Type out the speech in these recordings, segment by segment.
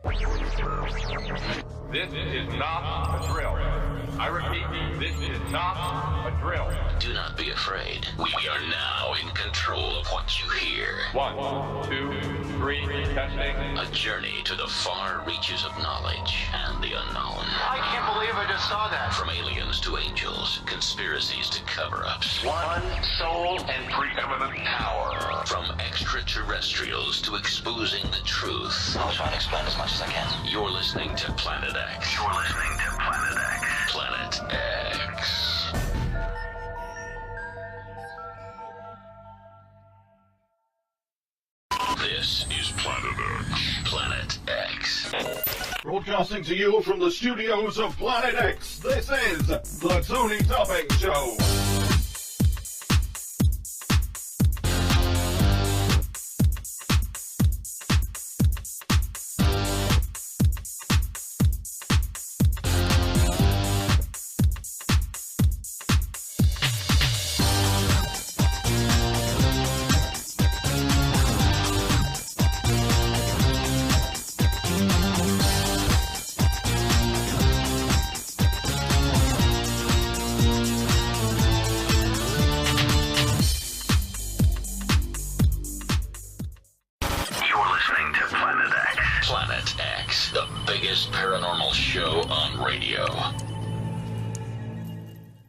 This is not a drill. I repeat, this is not a drill. Do not be afraid. We are now in control of what you hear. 1, 2, 3, testing. A journey to the far reaches of knowledge and the unknown. I can't believe I just saw that. From aliens to angels, conspiracies to cover-ups. One soul and preeminent power. From extraterrestrials to exposing the truth. I'll try to explain as much as I can. You're listening to Planet X. You're listening to Planet X. Planet X. This is Planet X. Planet X. Broadcasting to you from the studios of Planet X, this is The Tony Topping Show.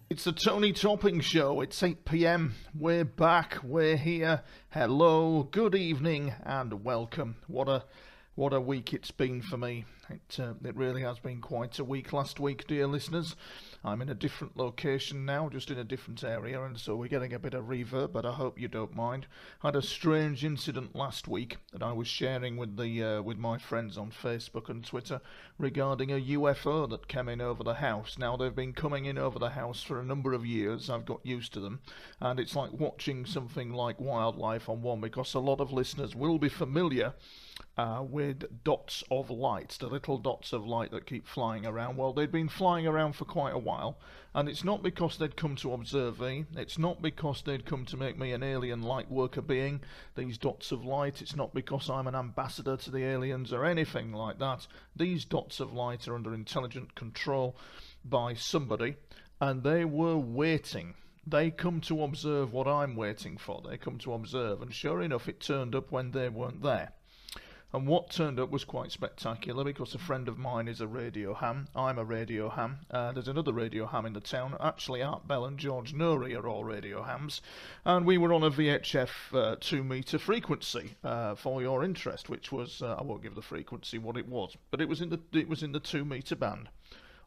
It's the Tony Topping Show. It's 8 PM. We're back. We're here. Hello, good evening, and welcome. What a week it's been for me. It really has been quite a week last week, dear listeners. I'm in a different location now, just in a different area, and so we're getting a bit of reverb, but I hope you don't mind. I had a strange incident last week that I was sharing with with my friends on Facebook and Twitter regarding a UFO that came in over the house. Now, they've been coming in over the house for a number of years. I've got used to them, and it's like watching something like wildlife on one, because a lot of listeners will be familiar with dots of light, the little dots of light that keep flying around. Well, they'd been flying around for quite a while, and it's not because they'd come to observe me, it's not because they'd come to make me an alien light worker being, these dots of light, it's not because I'm an ambassador to the aliens or anything like that. These dots of light are under intelligent control by somebody, and they were waiting. They come to observe what I'm waiting for. They come to observe, and sure enough, it turned up when they weren't there. And what turned up was quite spectacular, because a friend of mine is a radio ham. I'm a radio ham. There's another radio ham in the town. Actually, Art Bell and George Norrie are all radio hams. And we were on a VHF 2-meter frequency for your interest, which was, I won't give the frequency what it was, but it was in the 2-meter band.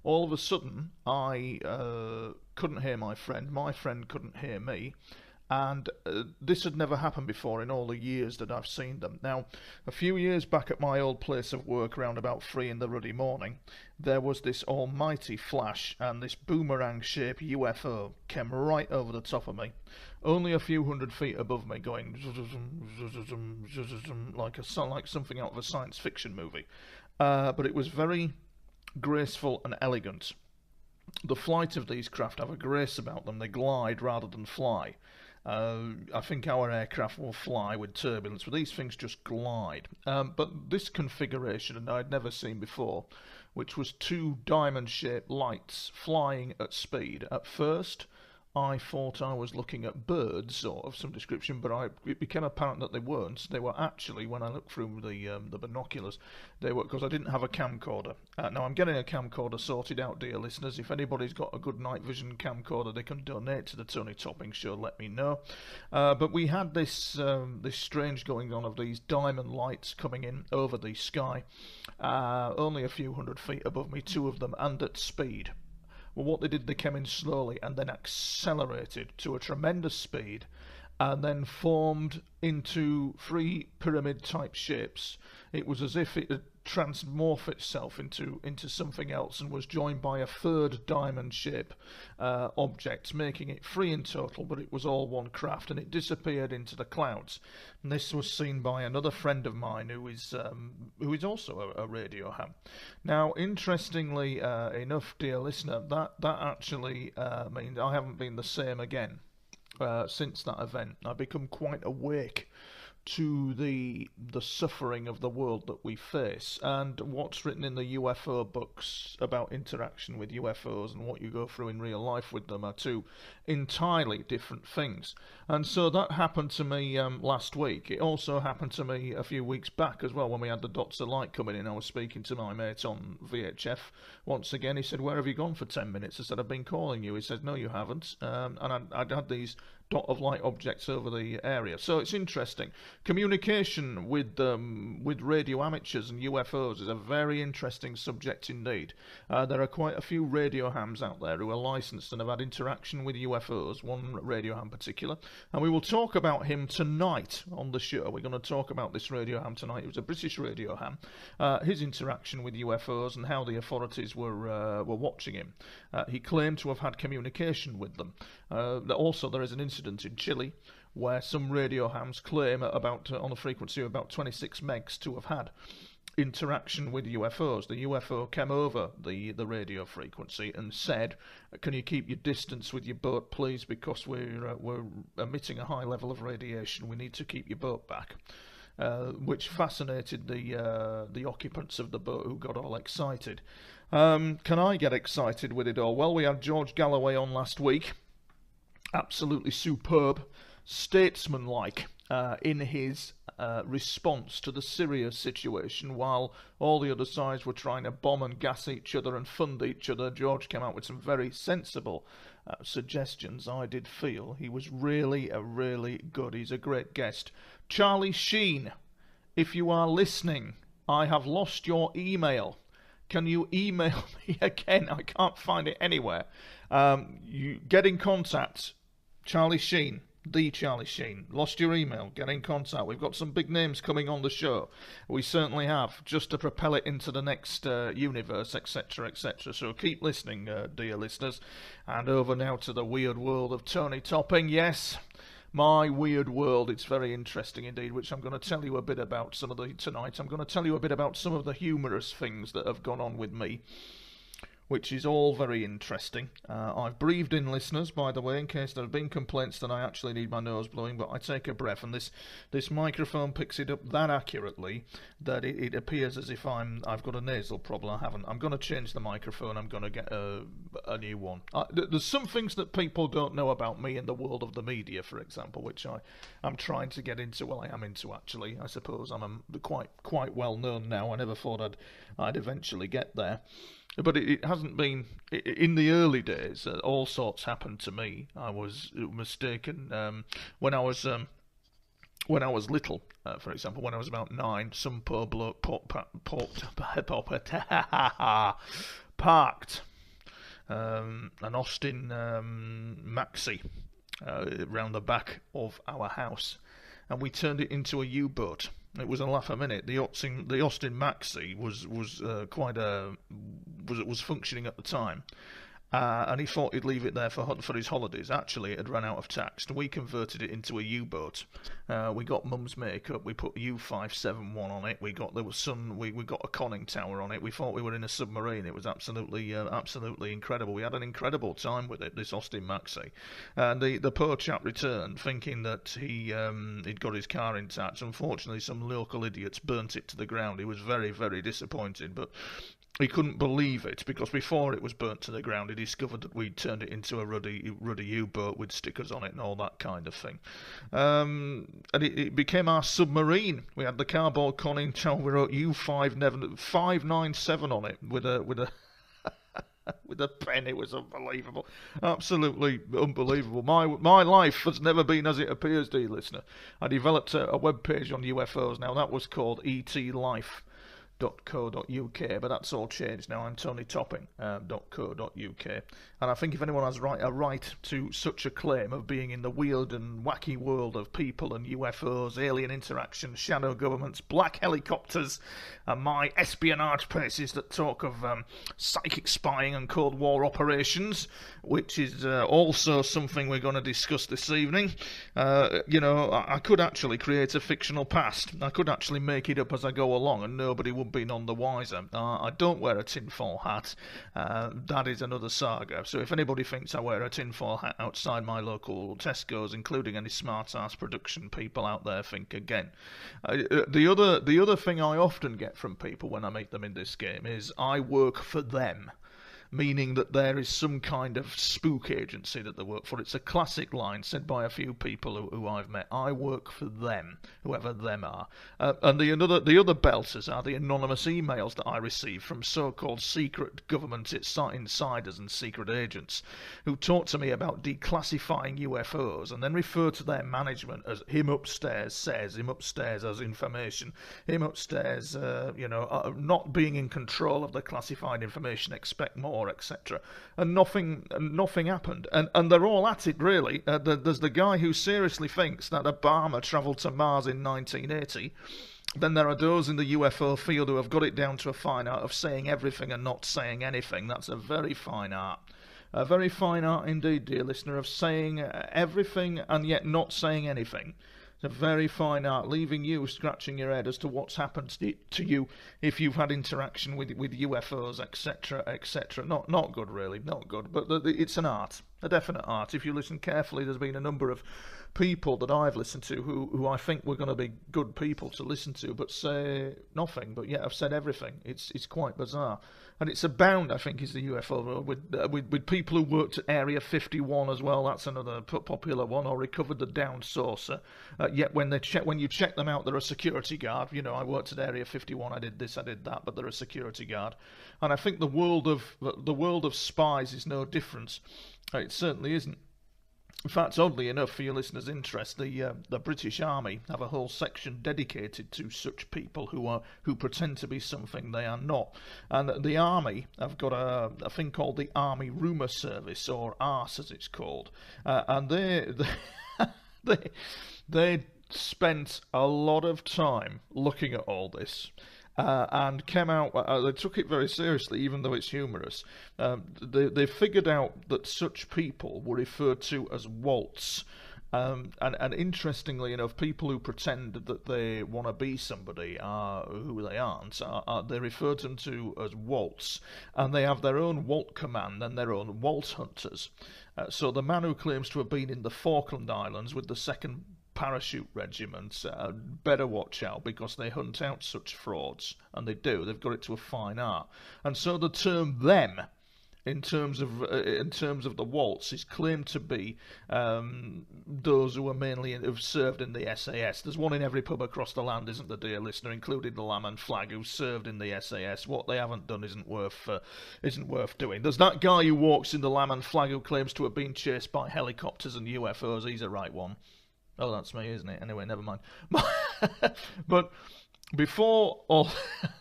All of a sudden, I couldn't hear my friend couldn't hear me. And this had never happened before in all the years that I've seen them. Now, a few years back at my old place of work, around about 3 in the ruddy morning, there was this almighty flash, and this boomerang-shaped UFO came right over the top of me, only a few hundred feet above me, going like something out of a science fiction movie. But it was very graceful and elegant. The flight of these craft have a grace about them. They glide rather than fly. I think our aircraft will fly with turbulence, but these things just glide. But this configuration, and I'd never seen before, which was 2 diamond-shaped lights flying at speed. At first, I thought I was looking at birds of some description, but it became apparent that they weren't. They were actually, when I looked through the binoculars, they were, because I didn't have a camcorder. Now, I'm getting a camcorder sorted out, dear listeners. If anybody's got a good night vision camcorder they can donate to the Tony Topping Show, let me know. But we had this strange going on of these diamond lights coming in over the sky, only a few hundred feet above me, 2 of them, and at speed. Well, what they did, they came in slowly and then accelerated to a tremendous speed, and then formed into 3 pyramid-type shapes. It was as if it had transmorphed itself into something else, and was joined by a 3rd diamond-shape object, making it 3 in total, but it was all one craft, and it disappeared into the clouds. And this was seen by another friend of mine who is also a radio ham. Now, interestingly enough, dear listener, that actually means I haven't been the same again since that event. I've become quite awake to the suffering of the world that we face, and what's written in the UFO books about interaction with UFOs and what you go through in real life with them are two entirely different things. And so that happened to me last week. It also happened to me a few weeks back as well when we had the dots of light coming in. I was speaking to my mate on VHF once again. He said, "Where have you gone for 10 minutes?" I said, "I've been calling you." He said, "No, you haven't." And I'd had these dot of light objects over the area. So it's interesting. Communication with radio amateurs and UFOs is a very interesting subject indeed. There are quite a few radio hams out there who are licensed and have had interaction with UFOs, one radio ham in particular, and we will talk about him tonight on the show. We're going to talk about this radio ham tonight. It was a British radio ham, his interaction with UFOs and how the authorities were watching him. He claimed to have had communication with them. Also, there is an incident in Chile where some radio hams claim on a frequency of about 26 megs to have had interaction with UFOs. The UFO came over the radio frequency and said, "Can you keep your distance with your boat, please, because we're emitting a high level of radiation. We need to keep your boat back." Which fascinated the occupants of the boat, who got all excited. Can I get excited with it all? Well, we had George Galloway on last week. Absolutely superb, statesmanlike in his response to the Syria situation. While all the other sides were trying to bomb and gas each other and fund each other, George came out with some very sensible suggestions. I did feel he was really good. He's a great guest. Charlie Sheen, if you are listening, I have lost your email. Can you email me again? I can't find it anywhere. You get in contact. Charlie Sheen, the Charlie Sheen. Lost your email. Get in contact. We've got some big names coming on the show. We certainly have, just to propel it into the next universe, etc., etc. So keep listening, dear listeners. And over now to the weird world of Tony Topping. Yes, my weird world. It's very interesting indeed, which I'm going to tell you a bit about tonight. I'm going to tell you a bit about some of the humorous things that have gone on with me, which is all very interesting. I've breathed in, listeners, by the way, in case there have been complaints that I actually need my nose blowing, but I take a breath, and this microphone picks it up that accurately that it appears as if I've got a nasal problem. I haven't. I'm going to change the microphone. I'm going to get a new one. There's some things that people don't know about me in the world of the media, for example, which I'm trying to get into. Well, I am into, actually. I suppose I'm quite well known now. I never thought I'd eventually get there. But it hasn't been. In the early days, all sorts happened to me. I was mistaken when I was little. For example, when I was about 9, some poor bloke parked an Austin Maxi round the back of our house, and we turned it into a U-boat. It was a laugh a minute. The Austin Maxi was functioning at the time, and he thought he'd leave it there for his holidays. Actually, it had run out of tax. We converted it into a U-boat. We got Mum's makeup. We put U571 on it. We got a conning tower on it. We thought we were in a submarine. It was absolutely incredible. We had an incredible time with it, this Austin Maxi. And the poor chap returned thinking that he'd got his car intact. Unfortunately, some local idiots burnt it to the ground. He was very, very disappointed, but he couldn't believe it, because before it was burnt to the ground, he discovered that we'd turned it into a ruddy U-boat with stickers on it and all that kind of thing. And it became our submarine. We had the cardboard conning tower. We wrote U597 on it with a with a pen. It was unbelievable, absolutely unbelievable. My life has never been as it appears, dear listener. I developed a web page on UFOs. Now that was called etlife.co.uk, but that's all changed now. I'm TonyTopping.co.uk, and I think if anyone has a right to such a claim of being in the weird and wacky world of people and UFOs, alien interaction, shadow governments, black helicopters, and my espionage pieces that talk of psychic spying and Cold War operations, which is also something we're going to discuss this evening. I could actually create a fictional past. I could actually make it up as I go along, and nobody would anyone be none the wiser. I don't wear a tinfoil hat. That is another saga. So if anybody thinks I wear a tinfoil hat outside my local Tesco's, including any smart-ass production people out there, think again. The other thing I often get from people when I meet them in this game is I work for them. Meaning that there is some kind of spook agency that they work for. It's a classic line said by a few people who I've met. I work for them, whoever them are. And the other belters are the anonymous emails that I receive from so-called secret government insiders and secret agents who talk to me about declassifying UFOs and then refer to their management as him upstairs says, him upstairs has information, him upstairs, not being in control of the classified information, expect more, etc. And nothing happened. And they're all at it, really. There's the guy who seriously thinks that Obama travelled to Mars in 1980. Then there are those in the UFO field who have got it down to a fine art of saying everything and not saying anything. That's a very fine art. A very fine art indeed, dear listener, of saying everything and yet not saying anything. It's a very fine art, leaving you scratching your head as to what's happened to you if you've had interaction with UFOs, etc., etc. Not good, really, not good. But it's an art, a definite art. If you listen carefully, there's been a number of people that I've listened to who I think were going to be good people to listen to, but say nothing, but yet have said everything. It's quite bizarre. And it's abound, I think, is the UFO world, with people who worked at Area 51 as well. That's another popular one, or recovered the downed saucer. Yet when you check them out, they're a security guard. You know, I worked at Area 51, I did this, I did that, but they're a security guard. And I think the world of spies is no different. It certainly isn't. In fact, oddly enough, for your listeners' interest, the British Army have a whole section dedicated to such people who pretend to be something they are not. And the Army have got a thing called the Army Rumour Service, or ARS as it's called, and they spent a lot of time looking at all this. And came out, they took it very seriously, even though it's humorous. They figured out that such people were referred to as waltz. And interestingly enough, people who pretend that they want to be somebody who they aren't, they refer to them as waltz. And they have their own Walt command and their own waltz hunters. So the man who claims to have been in the Falkland Islands with the 2nd Parachute Regiment better watch out, because they hunt out such frauds, and they do. They've got it to a fine art. And so the term "them" in terms of the waltz is claimed to be those who are who've served in the SAS. There's one in every pub across the land, isn't there, dear listener, including the Lamb and Flag, who served in the SAS. What they haven't done isn't worth doing. There's that guy who walks in the Lamb and Flag who claims to have been chased by helicopters and UFOs. He's a right one. Oh, that's me, isn't it? Anyway, never mind. But before all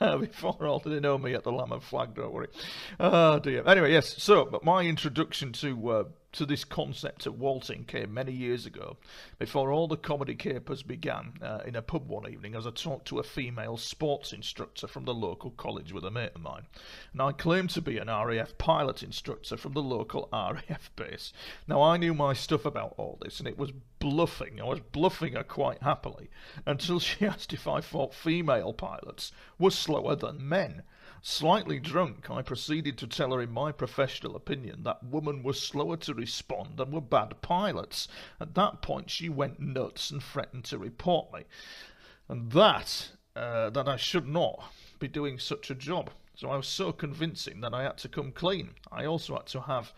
they know me at the Lamb and Flag, don't worry. Oh dear. Anyway, yes. So, but my introduction to this concept of waltzing came many years ago, before all the comedy capers began, in a pub one evening, as I talked to a female sports instructor from the local college with a mate of mine. And I claimed to be an RAF pilot instructor from the local RAF base. Now, I knew my stuff about all this, and it was bluffing. I was bluffing her quite happily, until she asked if I thought female pilots were slower than men. Slightly drunk, I proceeded to tell her in my professional opinion that women were slower to respond and were bad pilots. At that point she went nuts and threatened to report me. And that I should not be doing such a job. So I was so convincing that I had to come clean. I also had to have,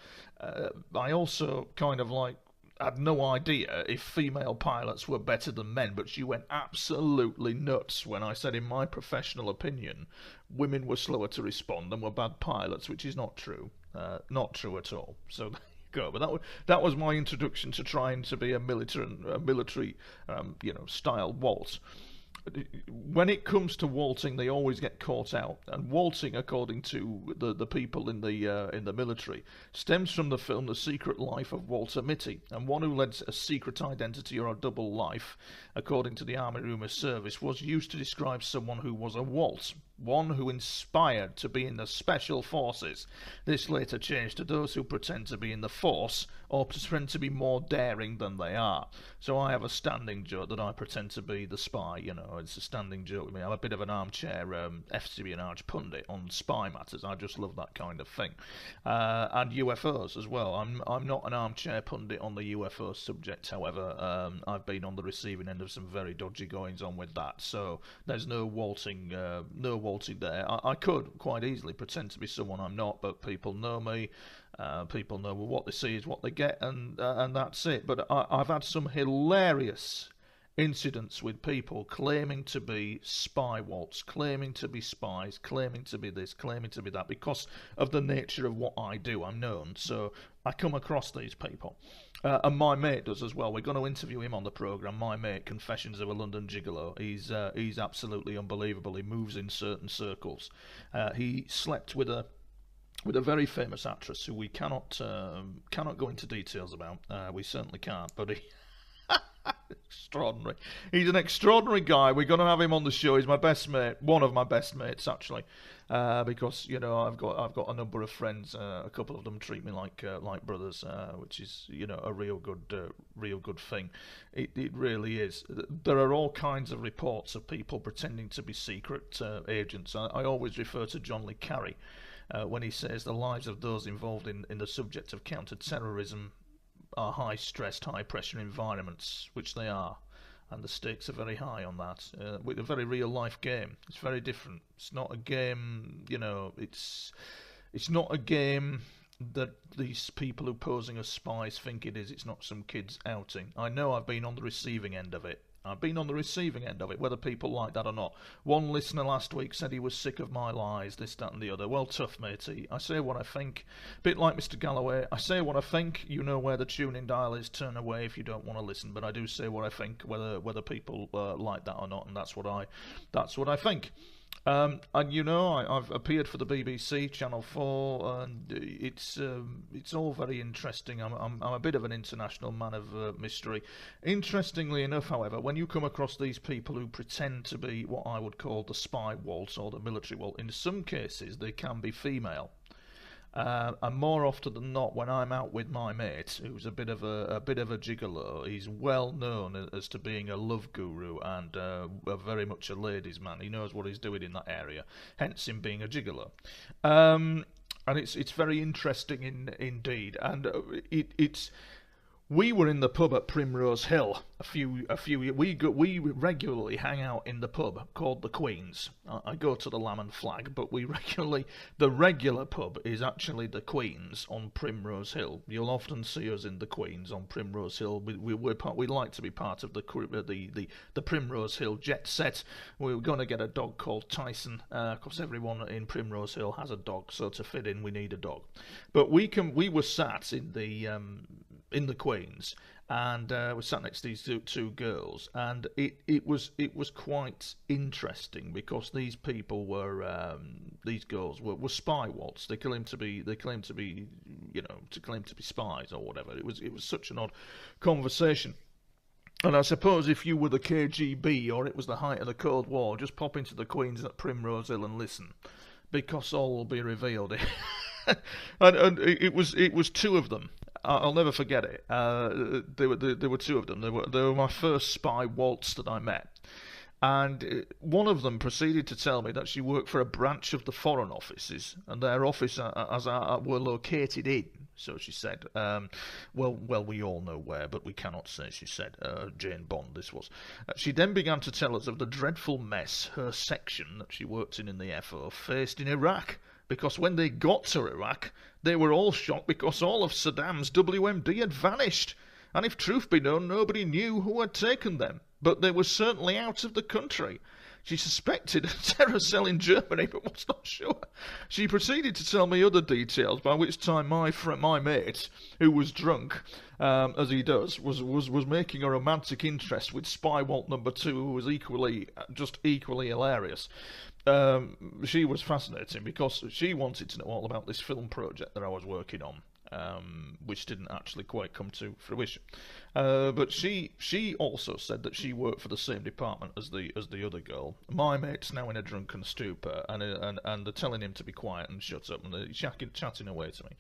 had no idea if female pilots were better than men, but she went absolutely nuts when I said, in my professional opinion, women were slower to respond and were bad pilots, which is not true. Not true at all. So there you go. But that was my introduction to trying to be a military style waltz. When it comes to waltzing, they always get caught out. And waltzing, according to the people in the military, stems from the film The Secret Life of Walter Mitty. And one who led a secret identity or a double life, according to the Army Rumour Service, was used to describe someone who was a waltz. one who inspired to be in the Special Forces. This later changed to those who pretend to be in the Force or pretend to be more daring than they are. So I have a standing joke that I pretend to be the spy, you know, it's a standing joke with me. I'm a bit of an armchair espionage pundit on spy matters. I just love that kind of thing. And UFOs as well. I'm not an armchair pundit on the UFO subject, however. I've been on the receiving end of some very dodgy goings on with that, so there's no waltzing there. I could quite easily pretend to be someone I'm not, but people know me. People know what they see is what they get, and that's it. But I've had some hilarious incidents with people claiming to be spy waltz, claiming to be spies, claiming to be this, claiming to be that, because of the nature of what I do. I'm known, so I come across these people. And my mate does as well. We're going to interview him on the programme. My mate, Confessions of a London Gigolo. He's absolutely unbelievable. He moves in certain circles. He slept with a very famous actress who we cannot go into details about. We certainly can't, but he... extraordinary. He's an extraordinary guy. We're going to have him on the show. He's my best mate, one of my best mates actually, because you know I've got a number of friends. A couple of them treat me like brothers, which is, you know, a real good thing. It really is. There are all kinds of reports of people pretending to be secret agents. I always refer to John Le Carre when he says the lives of those involved in the subject of counter-terrorism are high-stressed, high-pressure environments, which they are, and the stakes are very high on that. With a very real-life game, it's very different. It's not a game, you know. It's not a game that these people who posing as spies think it is. It's not some kid's outing. I know I've been on the receiving end of it. Whether people like that or not. One listener last week said he was sick of my lies, this, that and the other. Well, tough, matey. I say what I think. Bit like Mr. Galloway. I say what I think. You know where the tuning dial is. Turn away if you don't want to listen. But I do say what I think, whether people like that or not, and that's what I think. And you know, I've appeared for the BBC, Channel 4, and it's all very interesting. I'm a bit of an international man of mystery. Interestingly enough, however, when you come across these people who pretend to be what I would call the spy waltz or the military waltz, in some cases they can be female. And more often than not, when I'm out with my mate, who's a bit of a gigolo, he's well known as to being a love guru and very much a ladies' man. He knows what he's doing in that area, hence him being a gigolo. And it's very interesting indeed, and it's. We were in the pub at Primrose Hill we regularly hang out in the pub called the Queen's. I go to the Lamb and Flag, but the regular pub is actually the Queen's on Primrose Hill. You'll often see us in the Queen's on Primrose Hill. We like to be part of the Primrose Hill jet set. We're going to get a dog called Tyson, because everyone in Primrose Hill has a dog, so to fit in we need a dog. But we were sat in the Queen's, and we sat next to these two girls, and it was quite interesting because these people were these girls were spy waltz. They claimed to be spies or whatever. It was such an odd conversation. And I suppose if you were the KGB or it was the height of the Cold War, just pop into the Queen's at Primrose Hill and listen, because all will be revealed. and it was two of them. I'll never forget it. There were two of them. They were my first spy waltz that I met. And one of them proceeded to tell me that she worked for a branch of the Foreign Offices, and their office were located in, so she said. Well, we all know where, but we cannot say, she said. Jane Bond, this was. She then began to tell us of the dreadful mess her section that she worked in the FO faced in Iraq. Because when they got to Iraq, they were all shocked because all of Saddam's WMD had vanished. And if truth be known, nobody knew who had taken them. But they were certainly out of the country. She suspected a terror cell in Germany, but was not sure. She proceeded to tell me other details, by which time my mate, who was drunk, as he does, was making a romantic interest with Spy Walt number 2, who was equally hilarious. She was fascinating because she wanted to know all about this film project that I was working on. which didn't actually quite come to fruition. But she also said that she worked for the same department as the other girl. My mate's now in a drunken stupor, and they're telling him to be quiet and shut up, and they're chatting away to me.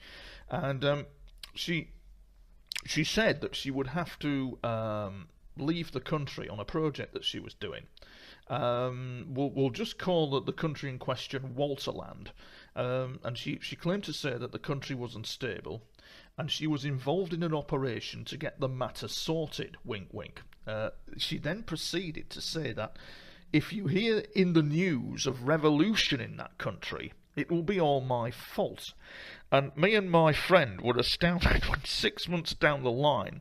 And she said that she would have to leave the country on a project that she was doing. We'll just call the country in question Walterland. And she claimed to say that the country was unstable, and she was involved in an operation to get the matter sorted, wink wink. She then proceeded to say that if you hear in the news of revolution in that country, it will be all my fault. And me and my friend were astounded when 6 months down the line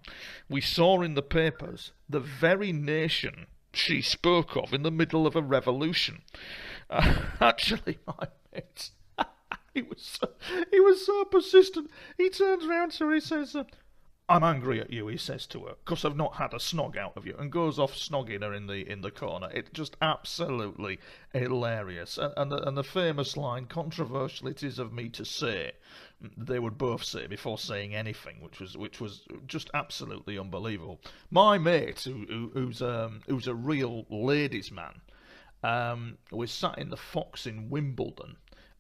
we saw in the papers the very nation she spoke of in the middle of a revolution. Actually, my mate, he was so persistent. He turns around to her, he says, I'm angry at you, he says to her, because I've not had a snog out of you, and goes off snogging her in the corner. It's just absolutely hilarious. And the famous line, controversial it is of me to say, they would both say before saying anything, which was just absolutely unbelievable. My mate, who's a real ladies' man, was sat in the Fox in Wimbledon.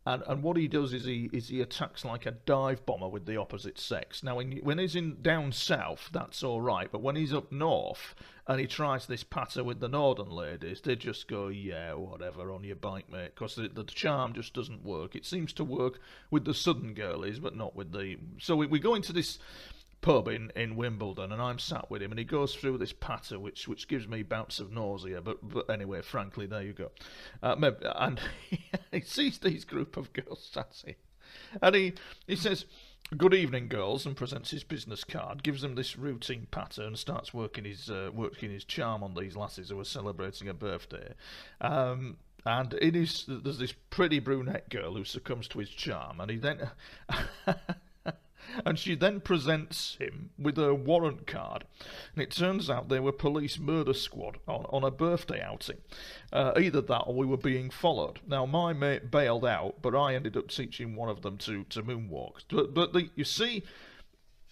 And what he does is he attacks like a dive bomber with the opposite sex. Now, when he's down south, that's all right. But when he's up north and he tries this patter with the northern ladies, they just go, yeah, whatever, on your bike, mate. Because the charm just doesn't work. It seems to work with the southern girlies, but not with the... So we go into this pub in Wimbledon, and I'm sat with him, and he goes through this patter which gives me bouts of nausea, but anyway, frankly, there you go. And he sees these group of girls dancing, and he says, good evening, girls, and presents his business card, gives them this routine patter, and starts working his charm on these lasses who are celebrating a birthday. And there's this pretty brunette girl who succumbs to his charm, and he then... And she then presents him with a warrant card. And it turns out they were police murder squad on a birthday outing. Either that or we were being followed. Now, my mate bailed out, but I ended up teaching one of them to moonwalk. But you see,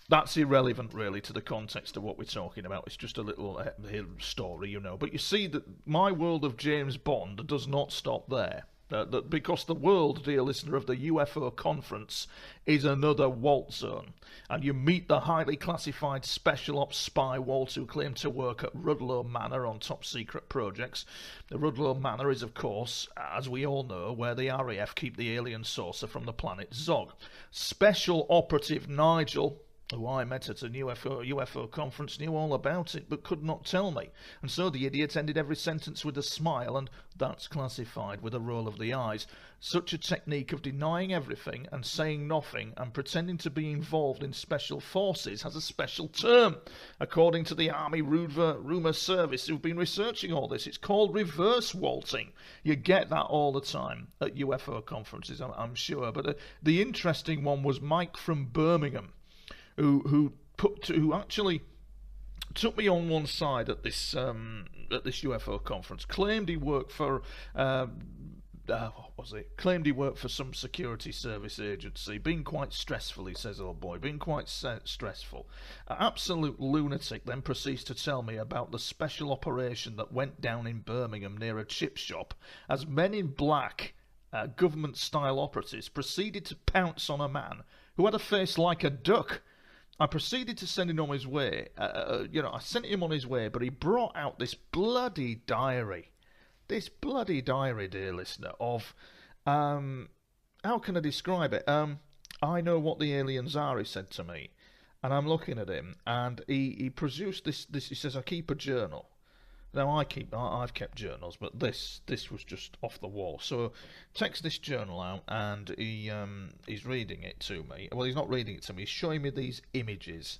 that's irrelevant, really, to the context of what we're talking about. It's just a little story, you know. But you see that my world of James Bond does not stop there. Because the world, dear listener, of the UFO conference is another Walt zone, and you meet the highly classified special ops spy Walt who claimed to work at Rudlow Manor on top secret projects. The Rudlow Manor is, of course, as we all know, where the RAF keep the alien saucer from the planet Zog. Special operative Nigel, who I met at a UFO conference, knew all about it, but could not tell me. And so the idiot ended every sentence with a smile, and that's classified with a roll of the eyes. Such a technique of denying everything and saying nothing and pretending to be involved in special forces has a special term. According to the Army Rumour Service, who've been researching all this, it's called reverse waltzing. You get that all the time at UFO conferences, I'm sure. But the interesting one was Mike from Birmingham, who actually took me on one side at this UFO conference. Claimed he worked for Claimed he worked for some security service agency. Been quite stressful, he says. Oh boy, been quite stressful. Absolute lunatic. Then proceeds to tell me about the special operation that went down in Birmingham near a chip shop, as men in black, government-style operatives, proceeded to pounce on a man who had a face like a duck. I proceeded to send him on his way. I sent him on his way, but he brought out this bloody diary. This bloody diary, dear listener, of... how can I describe it? I know what the aliens are, he said to me. And I'm looking at him, and he produced this. He says, I keep a journal. Now, I've kept journals, but this was just off the wall. So, takes this journal out, and he's reading it to me. Well, he's not reading it to me. He's showing me these images,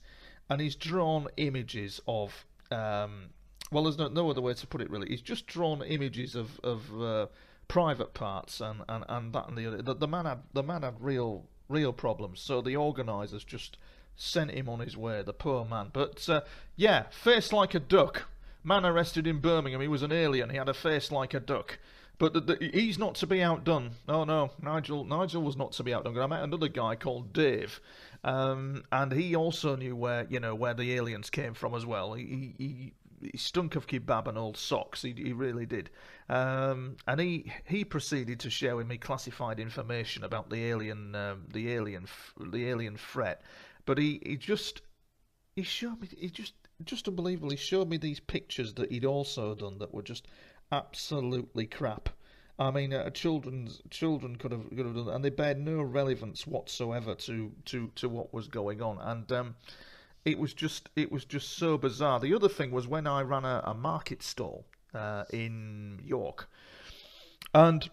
and he's drawn images of. Well, there's no other way to put it, really. He's just drawn images of private parts, and that and the other. The man had real problems. So the organisers just sent him on his way. The poor man. But face like a duck. Man arrested in Birmingham, he was an alien, he had a face like a duck. But he's not to be outdone. Oh no, Nigel was not to be outdone. I met another guy called Dave, and he also knew where the aliens came from as well. He stunk of kebab and old socks. He really did. And he proceeded to share with me classified information about the alien threat. But he showed me, just unbelievable. He showed me these pictures that he'd also done that were just absolutely crap. I mean, children could have done, and they bear no relevance whatsoever to what was going on. And it was just so bizarre. The other thing was when I ran a market stall in York, and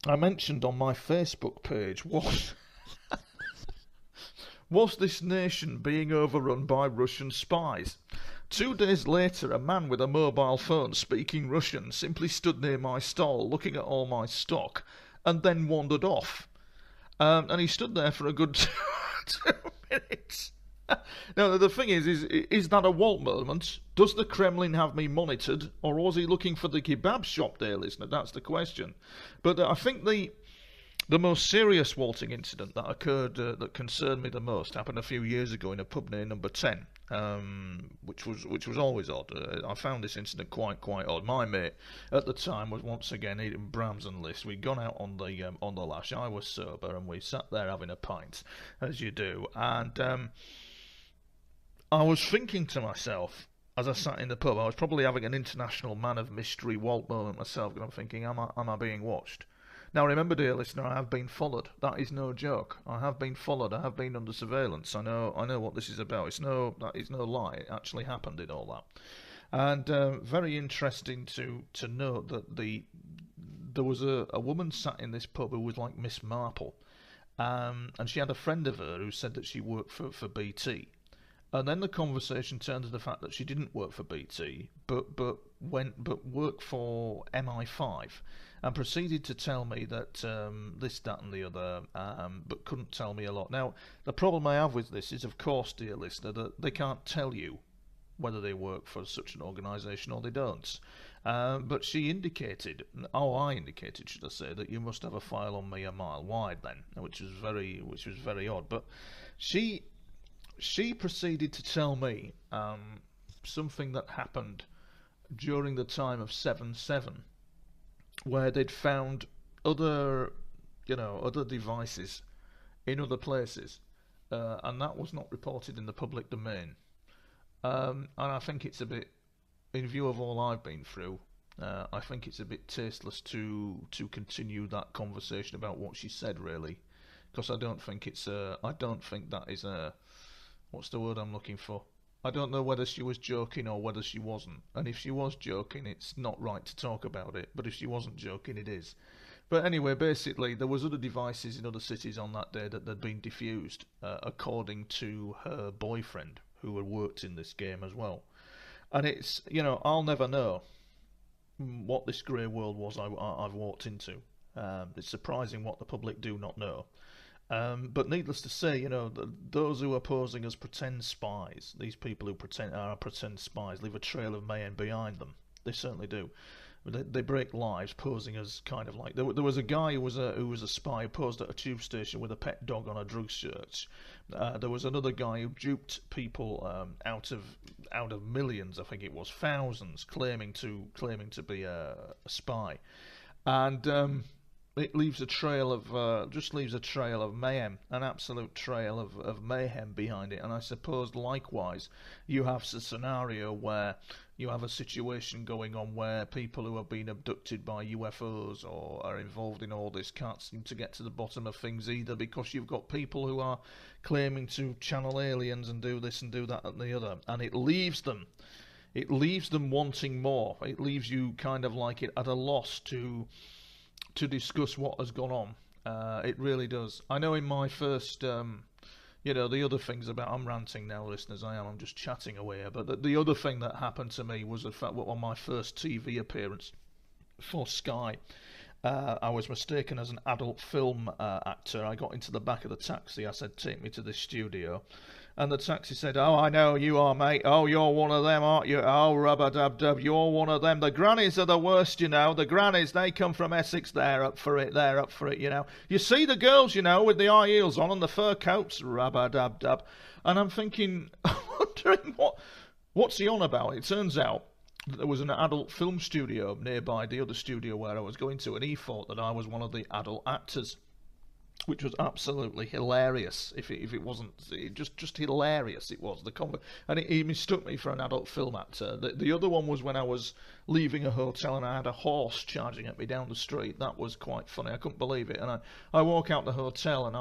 I mentioned on my Facebook page was this nation being overrun by Russian spies? 2 days later, a man with a mobile phone speaking Russian simply stood near my stall looking at all my stock and then wandered off. And he stood there for a good 2 minutes. Now, the thing is that a Walt moment? Does the Kremlin have me monitored, or was he looking for the kebab shop, dear listener? That's the question. But I think the most serious waltzing incident that occurred that concerned me the most happened a few years ago in a pub near Number 10, which was always odd. I found this incident quite odd. My mate at the time was once again eating Brahms and Liszt. We'd gone out on the lash. I was sober, and we sat there having a pint, as you do. And I was thinking to myself, as I sat in the pub, I was probably having an international man of mystery Walt moment myself, and I'm thinking, am I being watched? Now remember, dear listener, I have been followed. That is no joke. I have been followed. I have been under surveillance. I know what this is about. That is no lie. It actually happened in all that. And very interesting to note that there was a woman sat in this pub who was like Miss Marple, and she had a friend of her who said that she worked for BT. And then the conversation turned to the fact that she didn't work for BT, but worked for MI5, and proceeded to tell me that this, that, and the other, but couldn't tell me a lot. Now, the problem I have with this is, of course, dear listener, that they can't tell you whether they work for such an organisation or they don't. But she indicated, I indicated, should I say, that you must have a file on me a mile wide then, which was very odd. But she proceeded to tell me something that happened during the time of 7/7, where they'd found other devices in other places, and that was not reported in the public domain. And I think it's a bit, in view of all I've been through, I think it's a bit tasteless to continue that conversation about what she said, really, because I don't think that is a, what's the word I'm looking for? I don't know whether she was joking or whether she wasn't. And if she was joking, it's not right to talk about it. But if she wasn't joking, it is. But anyway, basically, there was other devices in other cities on that day that had been defused, according to her boyfriend, who had worked in this game as well. And it's, I'll never know what this grey world was I've walked into. It's surprising what the public do not know. But needless to say, those who are posing as pretend spies, these people who are pretend spies, leave a trail of mayhem behind them. They certainly do. They break lives posing as kind of like... There was a guy who was a spy who posed at a tube station with a pet dog on a drug search. There was another guy who duped people out of millions, I think it was, thousands, claiming to be a spy. And... it leaves a trail of mayhem, an absolute trail of mayhem behind it. And I suppose likewise you have a scenario where you have a situation going on where people who have been abducted by UFOs or are involved in all this can't seem to get to the bottom of things either, because you've got people who are claiming to channel aliens and do this and do that and the other, and it leaves them wanting more. It leaves you kind of like at a loss to discuss what has gone on. It really does. I know in my first, the other things about... I'm ranting now, listeners, I'm just chatting away here, but the other thing that happened to me was the fact that on my first TV appearance for Sky, I was mistaken as an adult film actor. I got into the back of the taxi. I said, take me to the studio. And the taxi said, "Oh, I know you are, mate. Oh, you're one of them, aren't you? Oh, rubber-dub-dub, you're one of them. The grannies are the worst, you know. The grannies, they come from Essex. They're up for it, you know. You see the girls, you know, with the high heels on and the fur coats, rubber-dub-dub." And I'm thinking, wondering what's he on about? It turns out there was an adult film studio nearby the other studio where I was going to, and he thought that I was one of the adult actors, which was absolutely hilarious. If it wasn't, just hilarious it was. And he mistook me for an adult film actor. The other one was when I was leaving a hotel and I had a horse charging at me down the street. That was quite funny. I couldn't believe it. And I walk out the hotel and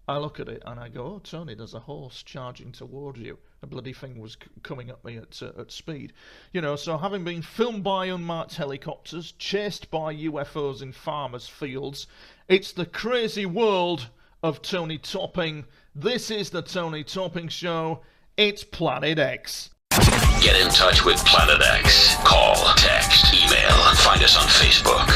I look at it and I go, "Oh, Tony, there's a horse charging towards you." The bloody thing was coming at me at speed. You know, so having been filmed by unmarked helicopters, chased by UFOs in farmers' fields, it's the crazy world of Tony Topping. This is the Tony Topping Show. It's Planet X. Get in touch with Planet X. Call, text, email, find us on Facebook.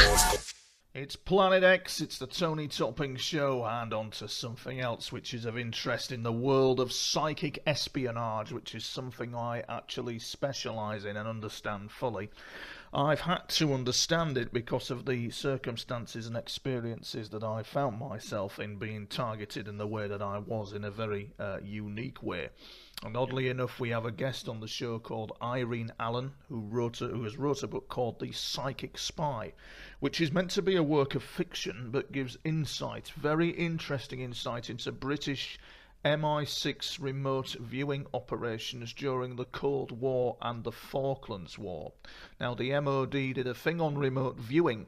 It's Planet X, it's the Tony Topping Show, and on to something else which is of interest in the world of psychic espionage, which is something I actually specialise in and understand fully. I've had to understand it because of the circumstances and experiences that I found myself in, being targeted in the way that I was, in a very unique way. And oddly enough, we have a guest on the show called Irene Allen, who has wrote a book called The Psychic Spy, which is meant to be a work of fiction, but gives insight, very interesting insight, into British MI6 remote viewing operations during the Cold War and the Falklands War. Now, the MOD did a thing on remote viewing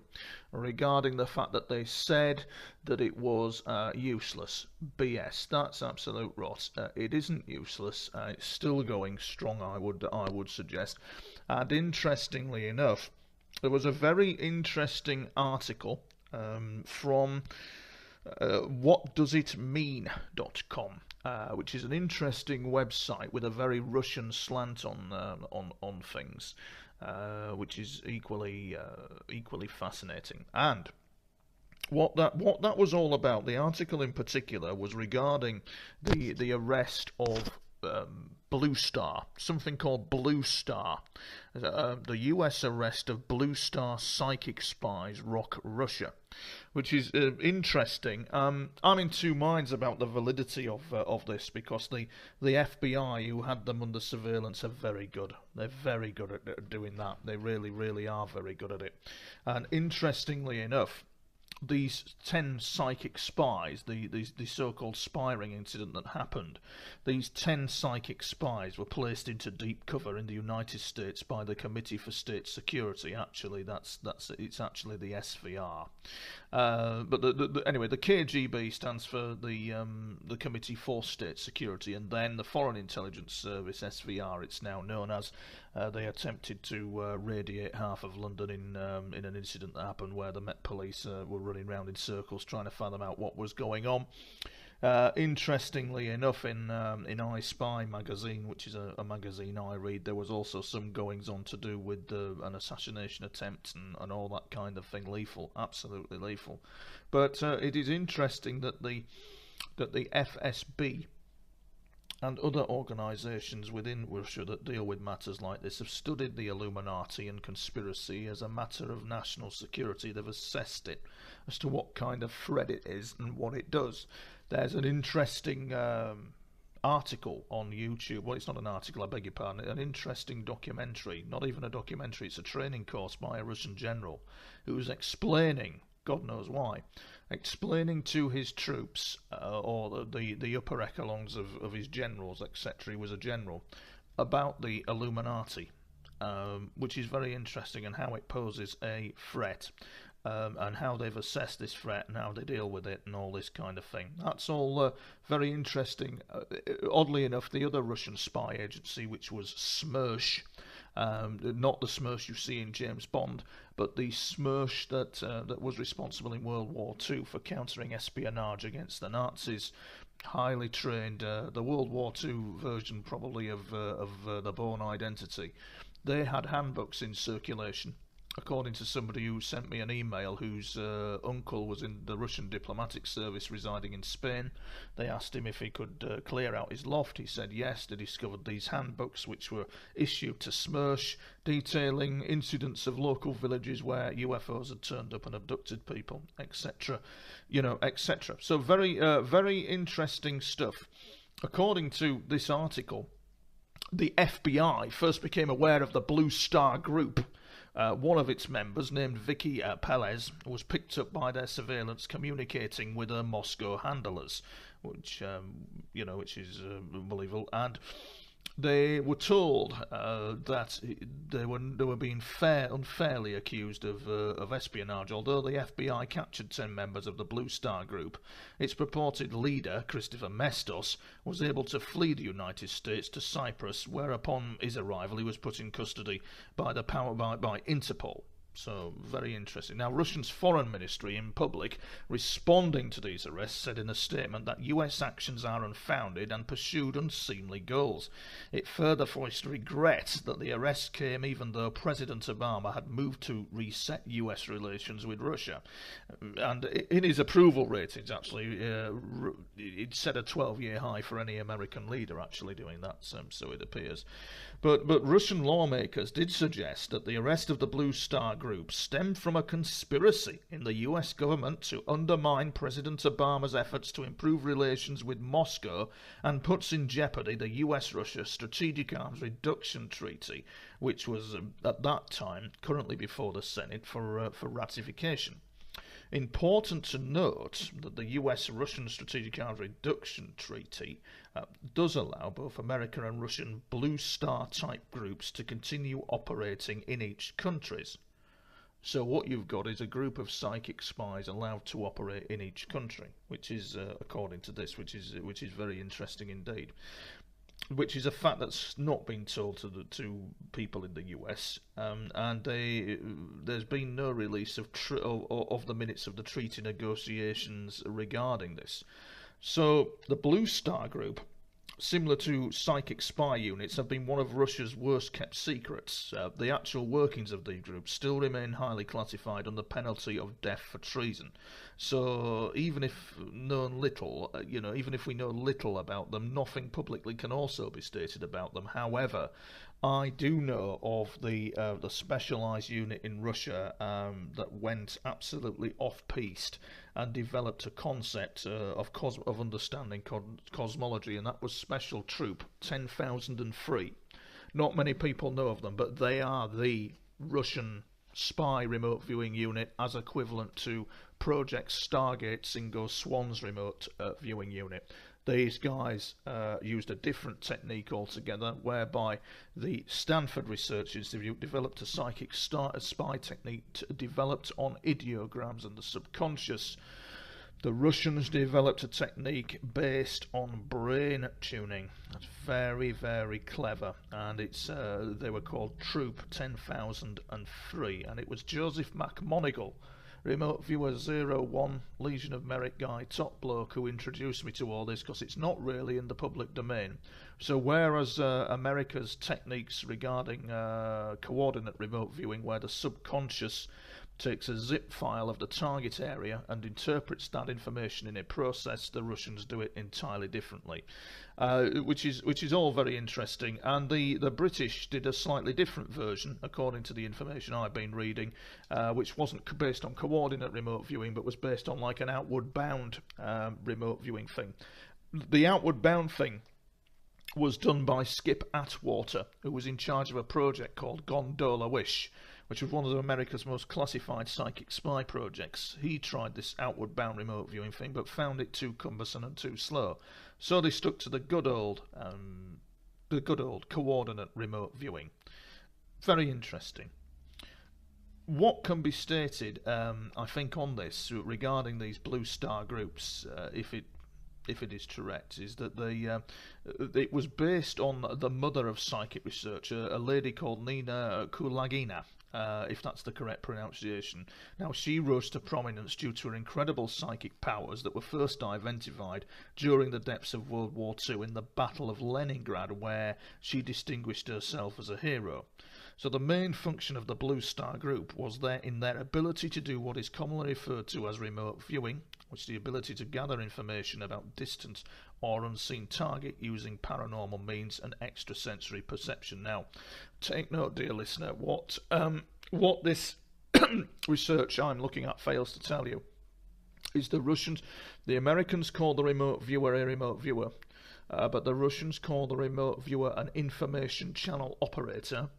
regarding the fact that they said that it was useless. BS. That's absolute rot. It isn't useless. It's still going strong, I would suggest. And interestingly enough, there was a very interesting article from whatdoesitmean.com, which is an interesting website with a very Russian slant on things, which is equally fascinating. And what that was all about, the article in particular, was regarding the arrest of Blue Star, something called Blue Star, the US arrest of Blue Star psychic spies rock Russia, which is interesting. I'm in two minds about the validity of this, because the FBI, who had them under surveillance, are very good. They're very good at doing that. They really, really are very good at it. And interestingly enough, these 10 psychic spies, the so-called spying incident that happened, these 10 psychic spies were placed into deep cover in the United States by the Committee for State Security. Actually, it's actually the SVR. But anyway, the KGB stands for the Committee for State Security, and then the Foreign Intelligence Service, SVR, it's now known as. They attempted to radiate half of London in an incident that happened where the Met Police were running around in circles trying to fathom out what was going on. Interestingly enough, in I Spy magazine, which is a magazine I read, there was also some goings on to do with an assassination attempt and all that kind of thing. Lethal, absolutely lethal. But it is interesting that the FSB and other organisations within Russia that deal with matters like this have studied the Illuminati and conspiracy as a matter of national security. They've assessed it as to what kind of threat it is and what it does. There's an interesting article on YouTube. Well, it's not an article, I beg your pardon. An interesting documentary, not even a documentary, it's a training course by a Russian general who's explaining, God knows why, explaining to his troops, or the upper echelons of his generals, etc., he was a general, about the Illuminati, which is very interesting, and how it poses a threat, and how they've assessed this threat and how they deal with it and all this kind of thing. That's all very interesting. Oddly enough, the other Russian spy agency, which was SMERSH, not the SMERSH you see in James Bond, but the SMERSH that was responsible in World War II for countering espionage against the Nazis, highly trained, the World War II version probably of the Bourne Identity. They had handbooks in circulation according to somebody who sent me an email whose uncle was in the Russian diplomatic service residing in Spain. They asked him if he could clear out his loft. He said yes. They discovered these handbooks which were issued to Smersh, detailing incidents of local villages where UFOs had turned up and abducted people, etc. You know, etc. So very interesting stuff. According to this article, the FBI first became aware of the Blue Star Group. One of its members, named Vicky Pelez, was picked up by their surveillance communicating with her Moscow handlers, which which is unbelievable. And they were told that they were being unfairly accused of espionage. Although the FBI captured 10 members of the Blue Star Group, its purported leader, Christopher Mestos, was able to flee the United States to Cyprus, where upon his arrival he was put in custody by Interpol. So, very interesting. Now, Russia's foreign ministry in public, responding to these arrests, said in a statement that US actions are unfounded and pursued unseemly goals. It further voiced regret that the arrests came even though President Obama had moved to reset US relations with Russia. And in his approval ratings, actually, it set a 12-year high for any American leader actually doing that, so it appears. But Russian lawmakers did suggest that the arrest of the Blue Star Group stemmed from a conspiracy in the US government to undermine President Obama's efforts to improve relations with Moscow and puts in jeopardy the US-Russia Strategic Arms Reduction Treaty, which was at that time currently before the Senate for ratification. Important to note that the US-Russian Strategic Arms Reduction Treaty does allow both American and Russian Blue Star type groups to continue operating in each countries. So what you've got is a group of psychic spies allowed to operate in each country, which is according to this, which is very interesting indeed. Which is a fact that's not been told to people in the US, and there's been no release of the minutes of the treaty negotiations regarding this. So the Blue Star Group, similar to psychic spy units, have been one of Russia's worst kept secrets. The actual workings of the group still remain highly classified under penalty of death for treason. So even if we know little about them, nothing publicly can also be stated about them. However, I do know of the specialised unit in Russia that went absolutely off-piste and developed a concept of understanding cosmology, and that was Special Troop 10,003. Not many people know of them, but they are the Russian spy remote viewing unit as equivalent to Project Stargate Singo Swan's remote viewing unit. These guys used a different technique altogether, whereby the Stanford Research Institute developed a psychic spy technique developed on ideograms and the subconscious. The Russians developed a technique based on brain tuning. That's very, very clever, and they were called Troop 10,003, and it was Joseph McMonigal, Remote Viewer 01, Legion of Merit guy, top bloke, who introduced me to all this, because it's not really in the public domain. So whereas America's techniques regarding coordinate remote viewing, where the subconscious takes a zip file of the target area and interprets that information in a process, the Russians do it entirely differently, which is all very interesting. And the British did a slightly different version, according to the information I've been reading, which wasn't based on coordinate remote viewing, but was based on like an outward bound remote viewing thing. The outward bound thing was done by Skip Atwater, who was in charge of a project called Gondola Wish, which was one of America's most classified psychic spy projects. He tried this outward bound remote viewing thing, but found it too cumbersome and too slow. So they stuck to the good old coordinate remote viewing. Very interesting. What can be stated, I think, on this regarding these Blue Star groups, if it is correct, is that it was based on the mother of psychic research, a lady called Nina Kulagina. if that's the correct pronunciation. Now, she rose to prominence due to her incredible psychic powers that were first identified during the depths of World War II in the Battle of Leningrad, where she distinguished herself as a hero. So the main function of the Blue Star Group was in their ability to do what is commonly referred to as remote viewing, which is the ability to gather information about distant or unseen target using paranormal means and extrasensory perception. Now, take note, dear listener, what this research I'm looking at fails to tell you is the Americans call the remote viewer a remote viewer, but the Russians call the remote viewer an information channel operator,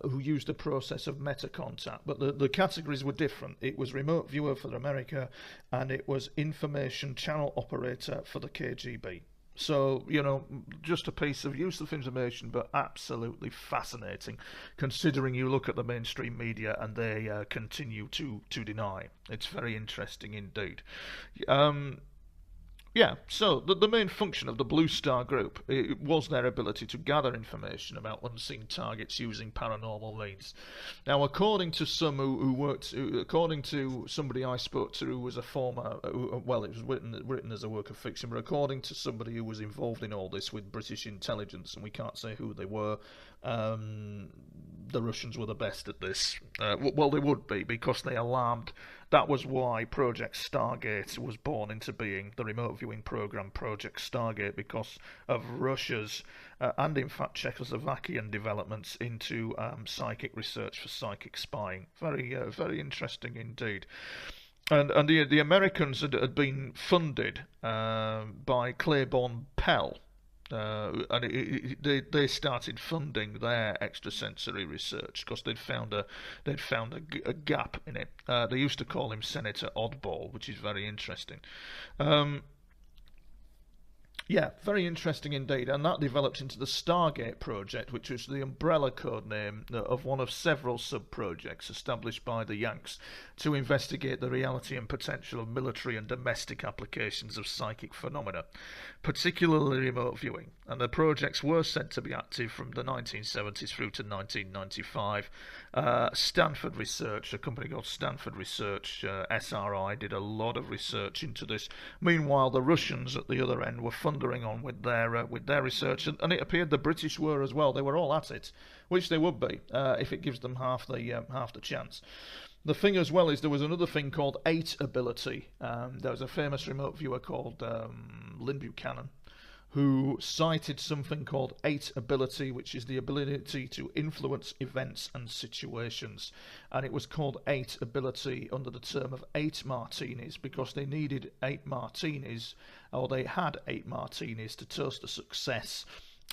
who used a process of meta-contact, but the categories were different. It was remote viewer for America, and it was information channel operator for the KGB. So, just a piece of useless information, but absolutely fascinating, considering you look at the mainstream media and they continue to deny. It's very interesting indeed. Yeah, so the main function of the Blue Star Group was their ability to gather information about unseen targets using paranormal means. Now, according to according to somebody I spoke to who was a former, it was written as a work of fiction, but according to somebody who was involved in all this with British intelligence, and we can't say who they were, the Russians were the best at this. Well, they would be, because they alarmed. That was why Project Stargate was born into being, the remote viewing program Project Stargate, because of Russia's and in fact Czechoslovakian developments into psychic research for psychic spying. Very interesting indeed. And the Americans had been funded by Claiborne Pell. And they started funding their extrasensory research because they'd found a gap in it. They used to call him Senator Oddball, which is very interesting. Yeah, very interesting indeed, and that developed into the Stargate project, which was the umbrella code name of one of several sub-projects established by the Yanks to investigate the reality and potential of military and domestic applications of psychic phenomena, particularly remote viewing. And the projects were said to be active from the 1970s through to 1995. Stanford Research, a company called Stanford Research, SRI, did a lot of research into this. Meanwhile, the Russians at the other end were thundering on with their research, and it appeared the British were as well. They were all at it, which they would be if it gives them half the chance. The thing as well is there was another thing called 8 ability. There was a famous remote viewer called Lynn Buchanan, who cited something called 8 ability, which is the ability to influence events and situations. And it was called 8 ability under the term of 8 martinis, because they needed 8 martinis, or they had 8 martinis to toast the success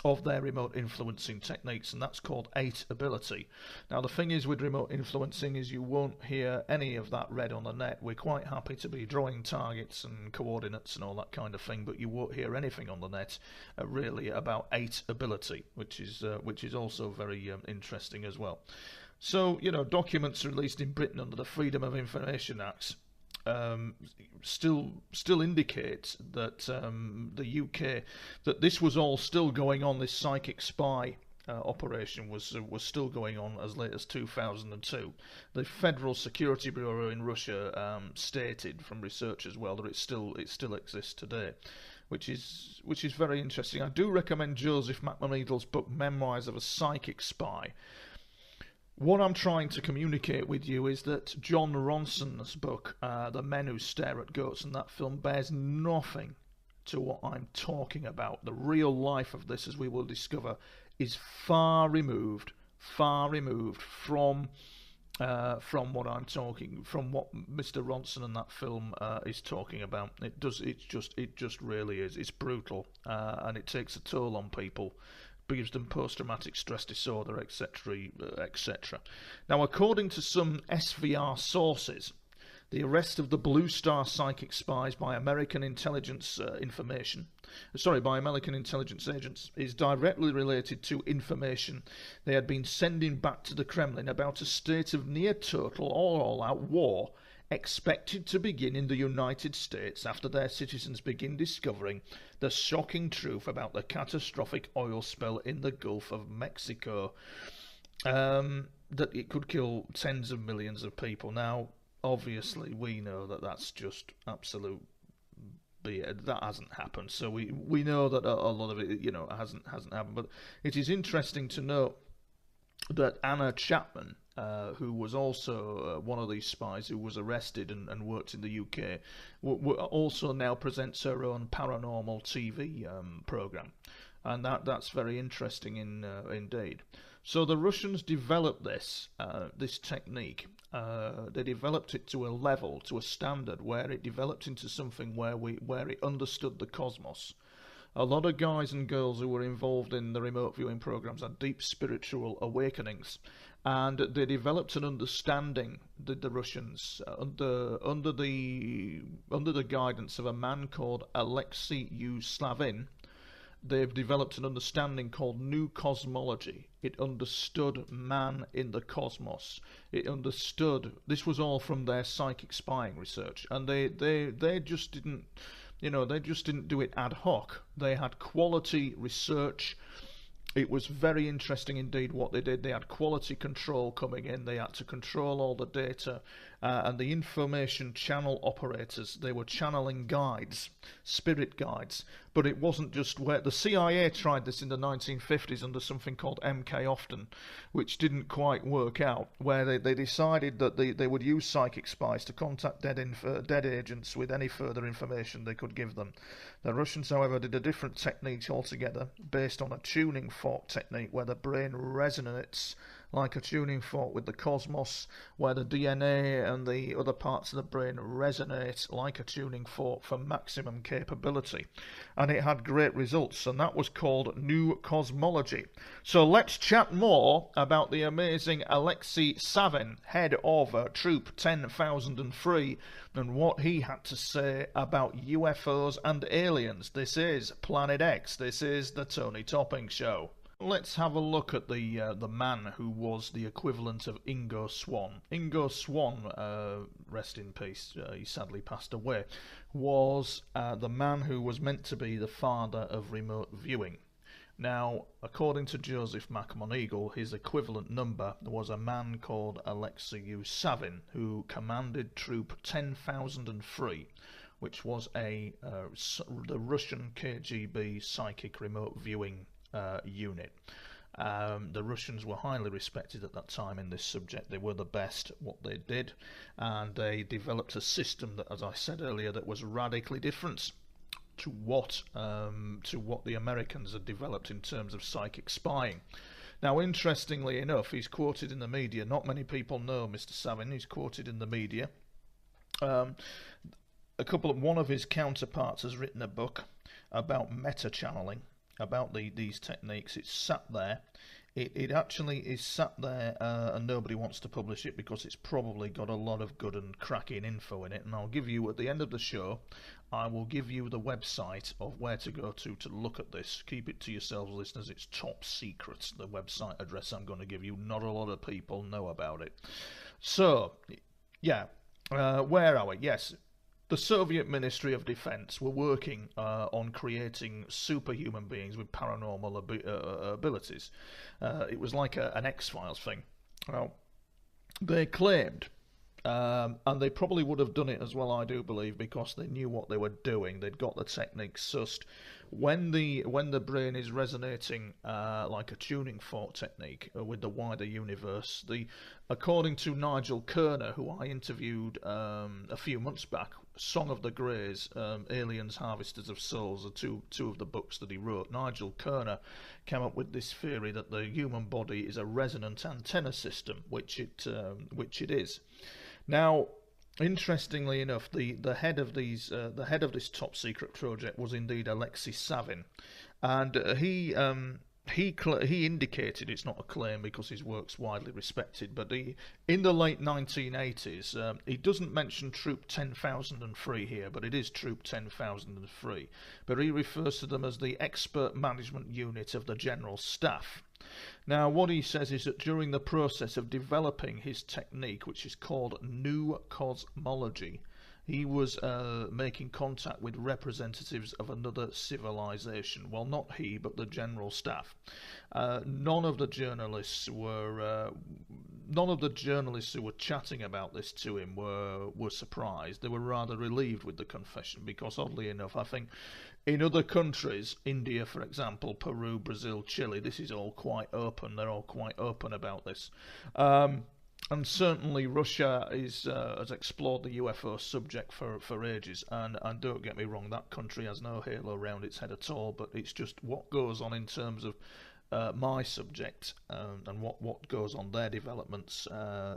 of their remote influencing techniques, and that's called 8 ability. Now, the thing is with remote influencing is you won't hear any of that read on the net. We're quite happy to be drawing targets and coordinates and all that kind of thing, but you won't hear anything on the net really about 8 ability, which is also very interesting as well. So, documents released in Britain under the Freedom of Information Act still indicates that the UK, that this was all still going on. This psychic spy operation was still going on as late as 2002. The Federal Security Bureau in Russia stated from research as well that it still exists today, which is very interesting. I do recommend Joseph McManeedle's book Memoirs of a Psychic Spy. What I'm trying to communicate with you is that John Ronson's book, The Men Who Stare at Goats, and that film bears nothing to what I'm talking about. The real life of this, as we will discover, is far removed from what I'm talking, from what Mr. Ronson and that film is talking about. It just really is. It's brutal, and it takes a toll on people. Gives them post-traumatic stress disorder, etc., etc. Now, according to some SVR sources, the arrest of the Blue Star psychic spies by American intelligence by American intelligence agents is directly related to information they had been sending back to the Kremlin about a state of near-total or all-out war expected to begin in the United States after their citizens begin discovering the shocking truth about the catastrophic oil spill in the Gulf of Mexico. that it could kill tens of millions of people. Now, obviously, we know that that's just absolute BS. That hasn't happened. So we know that a lot of it, hasn't happened. But it is interesting to note that Anna Chapman, who was also one of these spies who was arrested and worked in the UK, also now presents her own paranormal TV program, and that's very interesting indeed. So the Russians developed this technique. They developed it to a level, to a standard, where it developed into something where it understood the cosmos. A lot of guys and girls who were involved in the remote viewing programs had deep spiritual awakenings, and they developed an understanding. The Russians, under the guidance of a man called Alexei Slavin, they've developed an understanding called New Cosmology. It understood man in the cosmos. It understood. This was all from their psychic spying research, and they just didn't. They just didn't do it ad hoc. They had quality research. It was very interesting indeed what they did. They had quality control coming in. They had to control all the data, and the information channel operators, they were channeling guides, spirit guides. But it wasn't just where the CIA tried this in the 1950s under something called MK Often, which didn't quite work out, where they decided that they would use psychic spies to contact dead agents with any further information they could give them. The Russians, however, did a different technique altogether, based on a tuning fork technique, where the brain resonates like a tuning fork with the cosmos, where the DNA and the other parts of the brain resonate like a tuning fork for maximum capability. And it had great results, and that was called New Cosmology. So let's chat more about the amazing Alexei Slavin, head of Troop 10,003, and what he had to say about UFOs and aliens. This is Planet X. This is the Tony Topping Show. Let's have a look at the man who was the equivalent of Ingo Swann. Ingo Swann, rest in peace, he sadly passed away, was the man who was meant to be the father of remote viewing. Now, according to Joseph McMoneagle, his equivalent number was a man called Alexei Slavin, who commanded Troop 10,003, which was the Russian KGB psychic remote viewing unit. The Russians were highly respected at that time in this subject. They were the best at what they did, and they developed a system that, as I said earlier, that was radically different to what the Americans had developed in terms of psychic spying. Now, interestingly enough, he's quoted in the media. Not many people know Mr. Slavin. He's quoted in the media. One of his counterparts has written a book about meta-channeling, about these techniques. It's sat there. It actually is sat there, and nobody wants to publish it because it's probably got a lot of good and cracking info in it. And I'll give you, at the end of the show, I will give you the website of where to go to look at this. Keep it to yourselves, listeners. It's top secret, the website address I'm going to give you. Not a lot of people know about it. So, yeah, where are we? Yes. The Soviet Ministry of Defense were working on creating superhuman beings with paranormal abilities. It was like an X-Files thing. Well, they claimed, and they probably would have done it as well, I do believe, because they knew what they were doing. They'd got the technique sussed. When the brain is resonating like a tuning fork technique with the wider universe, according to Nigel Kerner, who I interviewed a few months back, Song of the Greys, Aliens, Harvesters of Souls are two of the books that he wrote. Nigel Kerner came up with this theory that the human body is a resonant antenna system, which it is. Now, interestingly enough, the head of this top secret project was indeed Alexei Slavin, and he indicated, it's not a claim because his work's widely respected, but in the late 1980s, he doesn't mention Troop 10,003 here, but it is Troop 10,003, but he refers to them as the expert management unit of the General Staff. Now, what he says is that during the process of developing his technique, which is called New Cosmology, he was making contact with representatives of another civilization. Well, not he, but the General Staff. None of the journalists were none of the journalists who were chatting about this to him were surprised. They were rather relieved with the confession, because oddly enough, I think in other countries, India, for example, Peru, Brazil, Chile, this is all quite open. They're all quite open about this. And certainly Russia has explored the UFO subject for ages, and don't get me wrong, that country has no halo around its head at all, but it's just what goes on in terms of my subject and what goes on their developments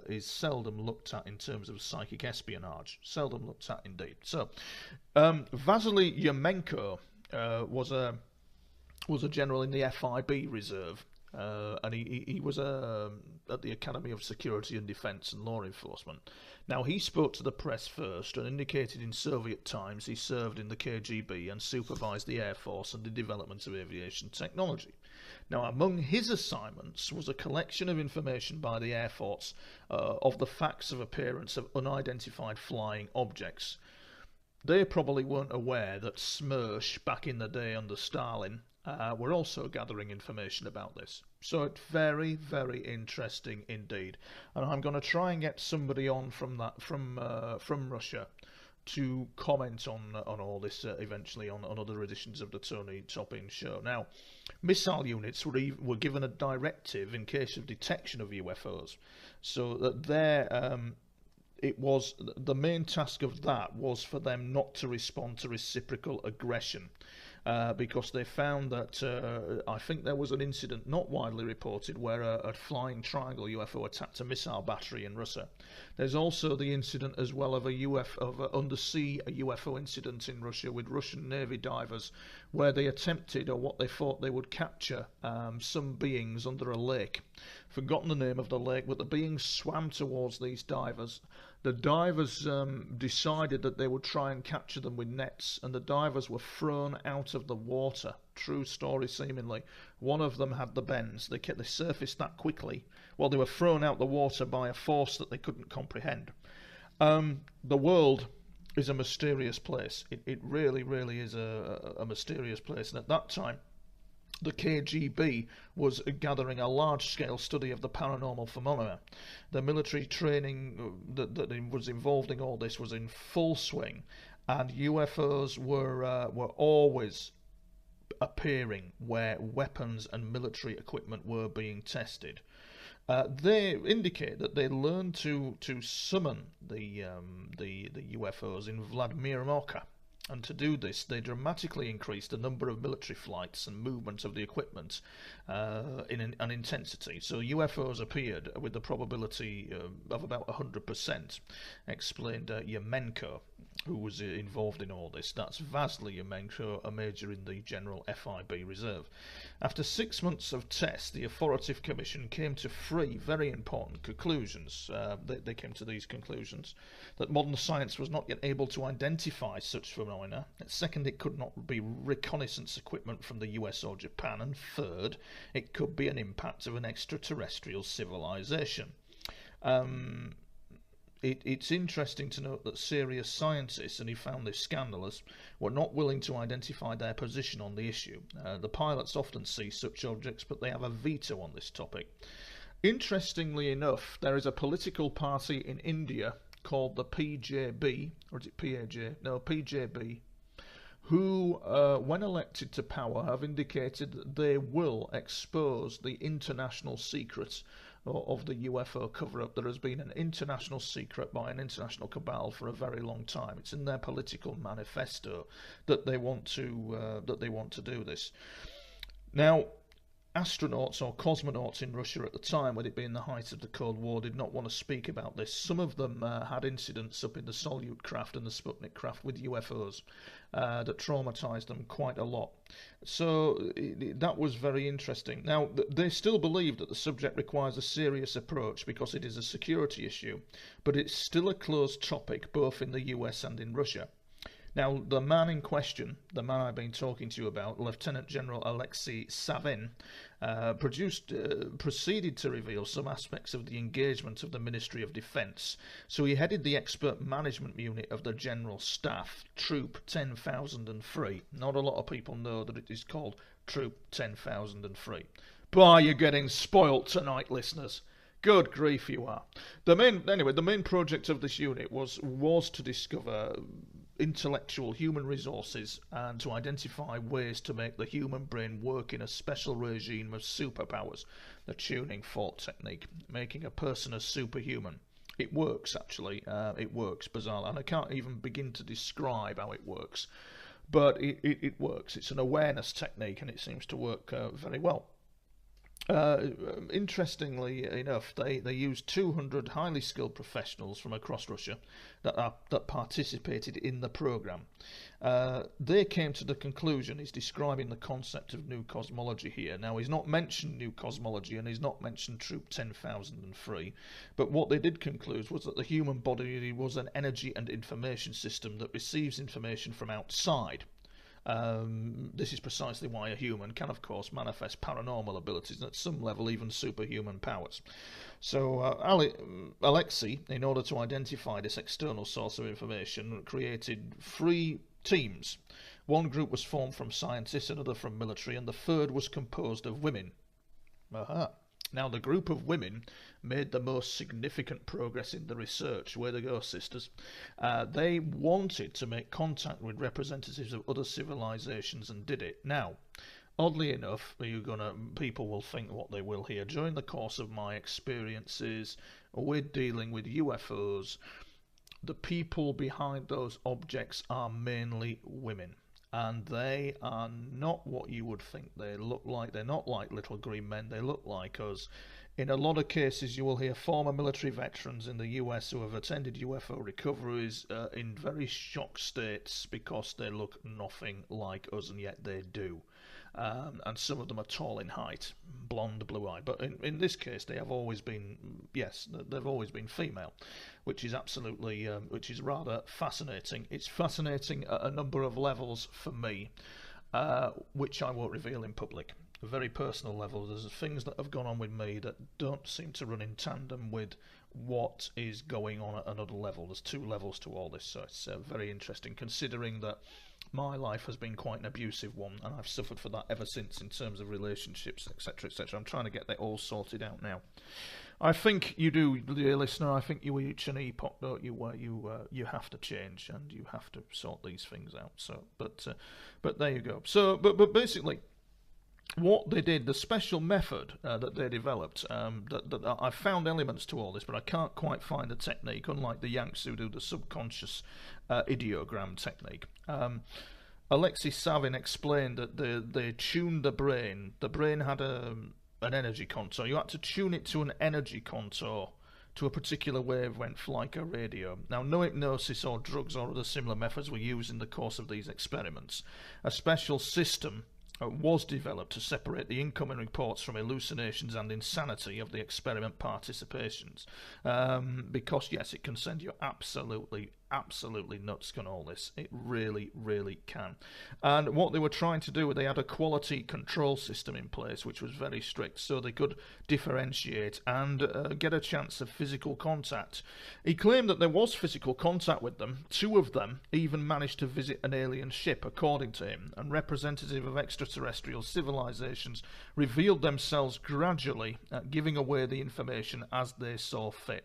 is seldom looked at in terms of psychic espionage. Seldom looked at indeed. So, Vasily Yemenko was a general in the FIB reserve. And he was at the Academy of Security and Defence and Law Enforcement. Now, he spoke to the press first and indicated in Soviet times he served in the KGB and supervised the Air Force and the development of aviation technology. Now, among his assignments was a collection of information by the Air Force of the facts of appearance of unidentified flying objects. They probably weren't aware that Smersh, back in the day under Stalin, we're also gathering information about this. So it's very, very interesting indeed. And I'm going to try and get somebody on from Russia to comment on all this eventually on other editions of the Tony Topping Show. Now, missile units were given a directive in case of detection of UFOs, so that it was the main task of that was for them not to respond to reciprocal aggression. Because they found that I think there was an incident not widely reported where a flying triangle UFO attacked a missile battery in Russia. There's also the incident as well of an undersea UFO incident in Russia with Russian Navy divers, where they attempted, or what they thought they would capture, some beings under a lake. Forgotten the name of the lake, but the beings swam towards these divers. The divers decided that they would try and capture them with nets, and the divers were thrown out of the water. True story, seemingly. One of them had the bends. They surfaced that quickly. Well, they were thrown out the water by a force that they couldn't comprehend. The world is a mysterious place. It really, really is a mysterious place. And at that time, the KGB was gathering a large-scale study of the paranormal phenomena. The military training that was involved in all this was in full swing, and UFOs were always appearing where weapons and military equipment were being tested. They indicate that they learned to summon the UFOs in Vladimirovka. And to do this, they dramatically increased the number of military flights and movement of the equipment in an intensity. So UFOs appeared with the probability of about 100%, explained Yemenko, who was involved in all this. That's Vasily Yemenko, a major in the General FIB Reserve. After 6 months of tests, the authoritative commission came to 3 very important conclusions. They came to these conclusions: that modern science was not yet able to identify such phenomena. Second, it could not be reconnaissance equipment from the US or Japan. And third, it could be an impact of an extraterrestrial civilization. It's interesting to note that serious scientists, and he found this scandalous, were not willing to identify their position on the issue. The pilots often see such objects, but they have a veto on this topic. Interestingly enough, there is a political party in India called the PJB, or is it PAJ? No, PJB, who, when elected to power, have indicated that they will expose the international secrets of the UFO cover-up. There has been an international secret by an international cabal for a very long time. It's in their political manifesto that they want to do this. Now, astronauts or cosmonauts in Russia at the time, with it being the height of the Cold War, did not want to speak about this. Some of them had incidents up in the Soyuz craft and the Sputnik craft with UFOs that traumatized them quite a lot. So that was very interesting. Now, they still believe that the subject requires a serious approach because it is a security issue, but it's still a closed topic both in the US and in Russia. Now, the man in question, the man I've been talking to you about, Lieutenant General Alexei Savin, proceeded to reveal some aspects of the engagement of the Ministry of Defence. So he headed the expert management unit of the General Staff, Troop 10,003. Not a lot of people know that it is called Troop 10,003. Boy, you're getting spoilt tonight, listeners. Good grief, you are. The main project of this unit was to discover intellectual human resources and to identify ways to make the human brain work in a special regime of superpowers, the tuning fork technique, making a person a superhuman. It works, actually. It works, bizarrely, and I can't even begin to describe how it works. But it works. It's an awareness technique, and it seems to work very well. Interestingly enough, they used 200 highly skilled professionals from across Russia that participated in the program. They came to the conclusion, he's describing the concept of new cosmology here. Now, he's not mentioned new cosmology and he's not mentioned Troop 10,003, but what they did conclude was that the human body was an energy and information system that receives information from outside. This is precisely why a human can, of course, manifest paranormal abilities and at some level even superhuman powers. So Alexei, in order to identify this external source of information, created 3 teams. One group was formed from scientists, another from military, and the third was composed of women. Aha. Now, the group of women made the most significant progress in the research. Way to go, sisters. They wanted to make contact with representatives of other civilizations and did it. Now, oddly enough, people will think what they will here. During the course of my experiences with dealing with UFOs, the people behind those objects are mainly women. And they are not what you would think they look like. They're not like little green men. They look like us. In a lot of cases, you will hear former military veterans in the US who have attended UFO recoveries in very shocked states because they look nothing like us, and yet they do. And some of them are tall in height, blonde, blue-eyed. But in this case, they have always been, yes, they've always been female, which is absolutely, which is rather fascinating. It's fascinating at a number of levels for me, which I won't reveal in public. A very personal level. There's things that have gone on with me that don't seem to run in tandem with what is going on at another level. There's 2 levels to all this, so it's very interesting, considering that my life has been quite an abusive one, and I've suffered for that ever since in terms of relationships, etc., etc. I'm trying to get that all sorted out now. I think you do, dear listener. I think you reach an epoch, don't you, where you have to change and you have to sort these things out. So, but there you go. So, but basically, what they did, the special method that they developed, that I found elements to all this, but I can't quite find the technique, unlike the Yanks who do the subconscious ideogram technique. Alexei Savin explained that they tuned the brain. The brain had an energy contour. You had to tune it to an energy contour, to a particular wavelength like a radio. Now, no hypnosis or drugs or other similar methods were used in the course of these experiments. A special system was developed to separate the incoming reports from hallucinations and insanity of the experiment participations. Because, yes, it can send you absolutely nuts, can all this. It really, really can. And what they were trying to do, they had a quality control system in place, which was very strict, so they could differentiate and get a chance of physical contact. He claimed that there was physical contact with them. 2 of them even managed to visit an alien ship, according to him, and representatives of extraterrestrial civilizations revealed themselves gradually, giving away the information as they saw fit.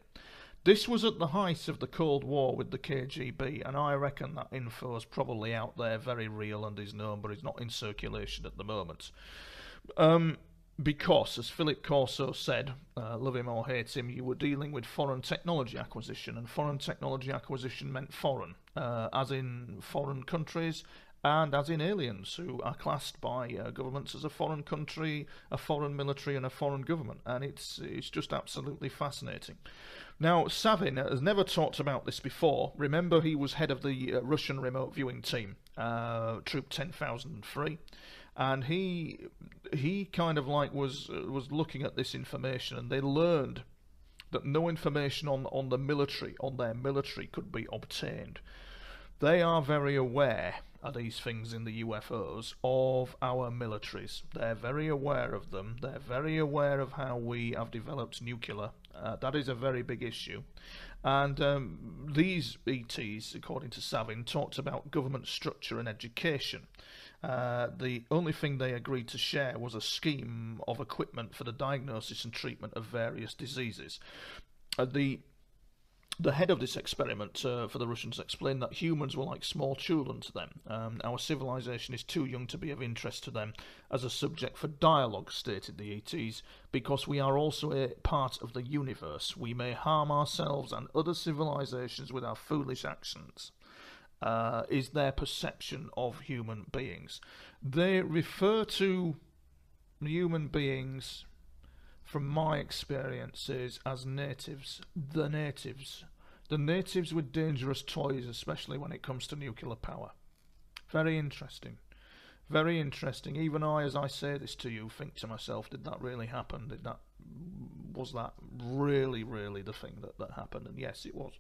This was at the height of the Cold War with the KGB, and I reckon that info is probably out there, very real, and is known, but is not in circulation at the moment. Because, as Philip Corso said, love him or hate him, you were dealing with foreign technology acquisition, and foreign technology acquisition meant foreign, as in foreign countries, and as in aliens, who are classed by governments as a foreign country, a foreign military, and a foreign government, and it's just absolutely fascinating. Now, Savin has never talked about this before. Remember, he was head of the Russian remote viewing team, Troop 10,003, and he kind of like was looking at this information, and they learned that no information on the military, on their military, could be obtained. They are very aware of these things in the UFOs, of our militaries. They're very aware of them. They're very aware of how we have developed nuclear. That is a very big issue. And these ETs, according to Savin, talked about government structure and education. The only thing they agreed to share was a scheme of equipment for the diagnosis and treatment of various diseases. The head of this experiment for the Russians explained that humans were like small children to them. Our civilization is too young to be of interest to them as a subject for dialogue, stated the ETs, because we are also a part of the universe. We may harm ourselves and other civilizations with our foolish actions. Is their perception of human beings. They refer to human beings, from my experiences, as natives. The natives. The natives with dangerous toys, especially when it comes to nuclear power. Very interesting. Very interesting. Even I, as I say this to you, think to myself, did that really happen? Was that really, really the thing that happened? And yes, it was.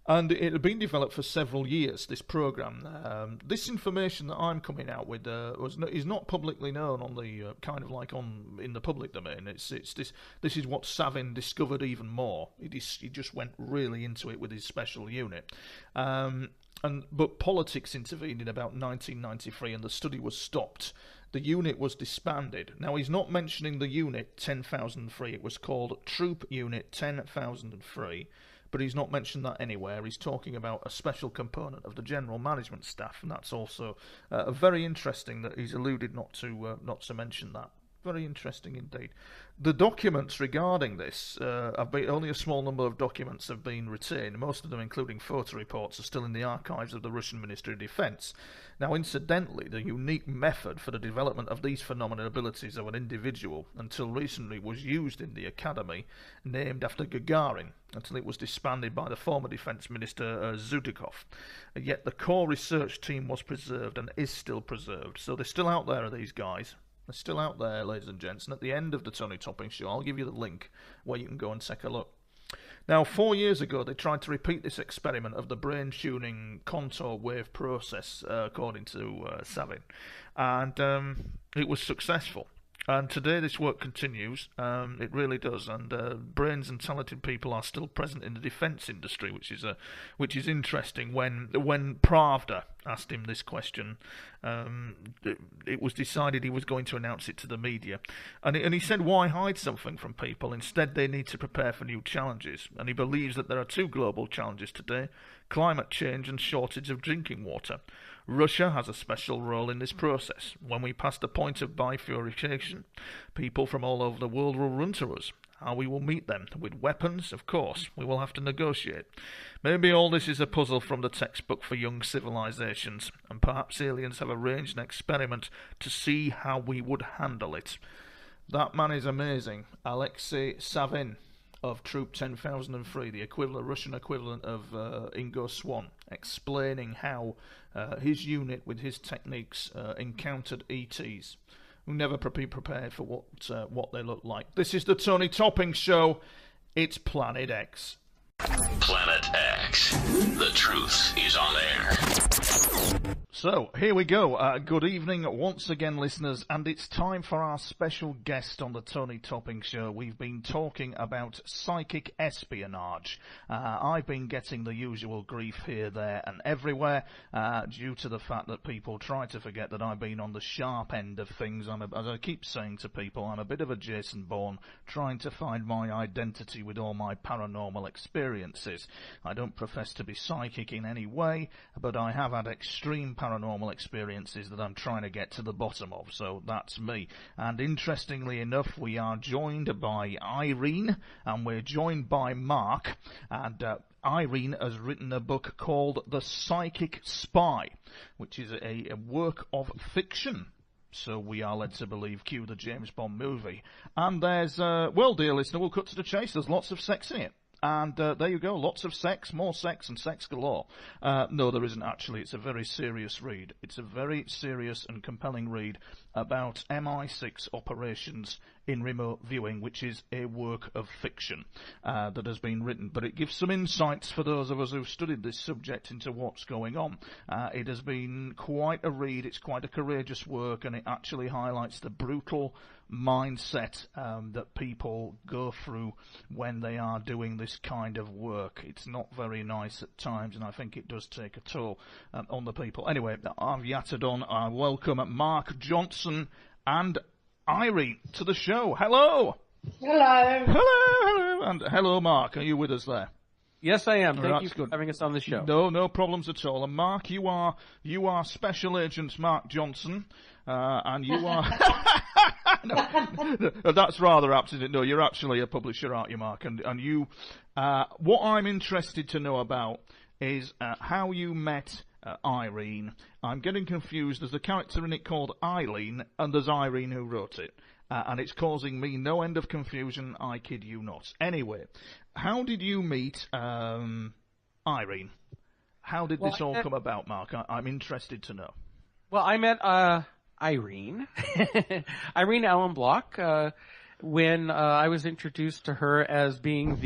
And it had been developed for several years, this program. This information that I'm coming out with is not publicly known on the in the public domain. This is what Savin discovered even more. He just went really into it with his special unit. But politics intervened in about 1993, and the study was stopped. The unit was disbanded. Now, he's not mentioning the unit 10,003. It was called Troop Unit 10,003. But he's not mentioned that anywhere. He's talking about a special component of the general management staff, and that's also very interesting that he's alluded not to mention that. Very interesting indeed. The documents regarding this, only a small number of documents have been retained. Most of them, including photo reports, are still in the archives of the Russian Ministry of Defense. Now, incidentally, the unique method for the development of these phenomenal abilities of an individual, until recently, was used in the academy, named after Gagarin, until it was disbanded by the former Defense Minister Zhukov. Yet the core research team was preserved and is still preserved. So they're still out there, these guys. They're still out there, ladies and gents, and at the end of the Tony Topping Show, I'll give you the link where you can go and take a look. Now, 4 years ago, they tried to repeat this experiment of the brain-tuning contour wave process, according to Savin, and it was successful. And today this work continues, it really does, and brains and talented people are still present in the defence industry, which is interesting. When Pravda asked him this question, it was decided he was going to announce it to the media, and he said, why hide something from people? Instead, they need to prepare for new challenges, and he believes that there are two global challenges today: climate change and shortage of drinking water. Russia has a special role in this process. When we pass the point of bifurcation, people from all over the world will run to us. How we will meet them? With weapons, of course. We will have to negotiate. Maybe all this is a puzzle from the textbook for young civilizations, and perhaps aliens have arranged an experiment to see how we would handle it. That man is amazing. Alexei Savin of Troop 10,003, the Russian equivalent of Ingo Swann, explaining how his unit with his techniques encountered ETs who never be prepared for what they look like. This is the Tony Topping Show. It's Planet X. Planet X. The truth is on air. So, here we go. Good evening once again, listeners, and it's time for our special guest on the Tony Topping Show. We've been talking about psychic espionage. I've been getting the usual grief here, there, and everywhere due to the fact that people try to forget that I've been on the sharp end of things. As I keep saying to people, I'm a bit of a Jason Bourne, trying to find my identity with all my paranormal experiences. I don't profess to be psychic in any way, but I have had extreme paranormal experiences that I'm trying to get to the bottom of, so that's me. And interestingly enough, we are joined by Irene, and we're joined by Mark, and Irene has written a book called The Psychic Spy, which is a work of fiction. So we are led to believe, cue the James Bond movie. And there's, well, dear listener, we'll cut to the chase, there's lots of sex in it. And there you go, lots of sex, more sex, and sex galore. No, there isn't actually. It's a very serious read. It's a very serious and compelling read about MI6 operations in remote viewing, which is a work of fiction that has been written. But it gives some insights for those of us who've studied this subject into what's going on. It has been quite a read. It's quite a courageous work, and it actually highlights the brutal mindset that people go through when they are doing this kind of work. It's not very nice at times, and I think it does take a toll on the people. Anyway, I've yattered on. I welcome Mark Johnson and Irene to the show. Hello. Hello. Hello. And hello, Mark. Are you with us there? Yes, I am. Thank you for good. having us on the show. No problems at all. And Mark, you are Special Agent Mark Johnson, and you are. No, that's rather apt, isn't it? No, you're actually a publisher, aren't you, Mark? And you, what I'm interested to know about is how you met Irene. I'm getting confused. There's a character in it called Eileen, and there's Irene who wrote it. And it's causing me no end of confusion, I kid you not. Anyway, how did you meet Irene? How did this all come about, Mark? I'm interested to know. Well, I met Irene, Irene Allen Block, when I was introduced to her as being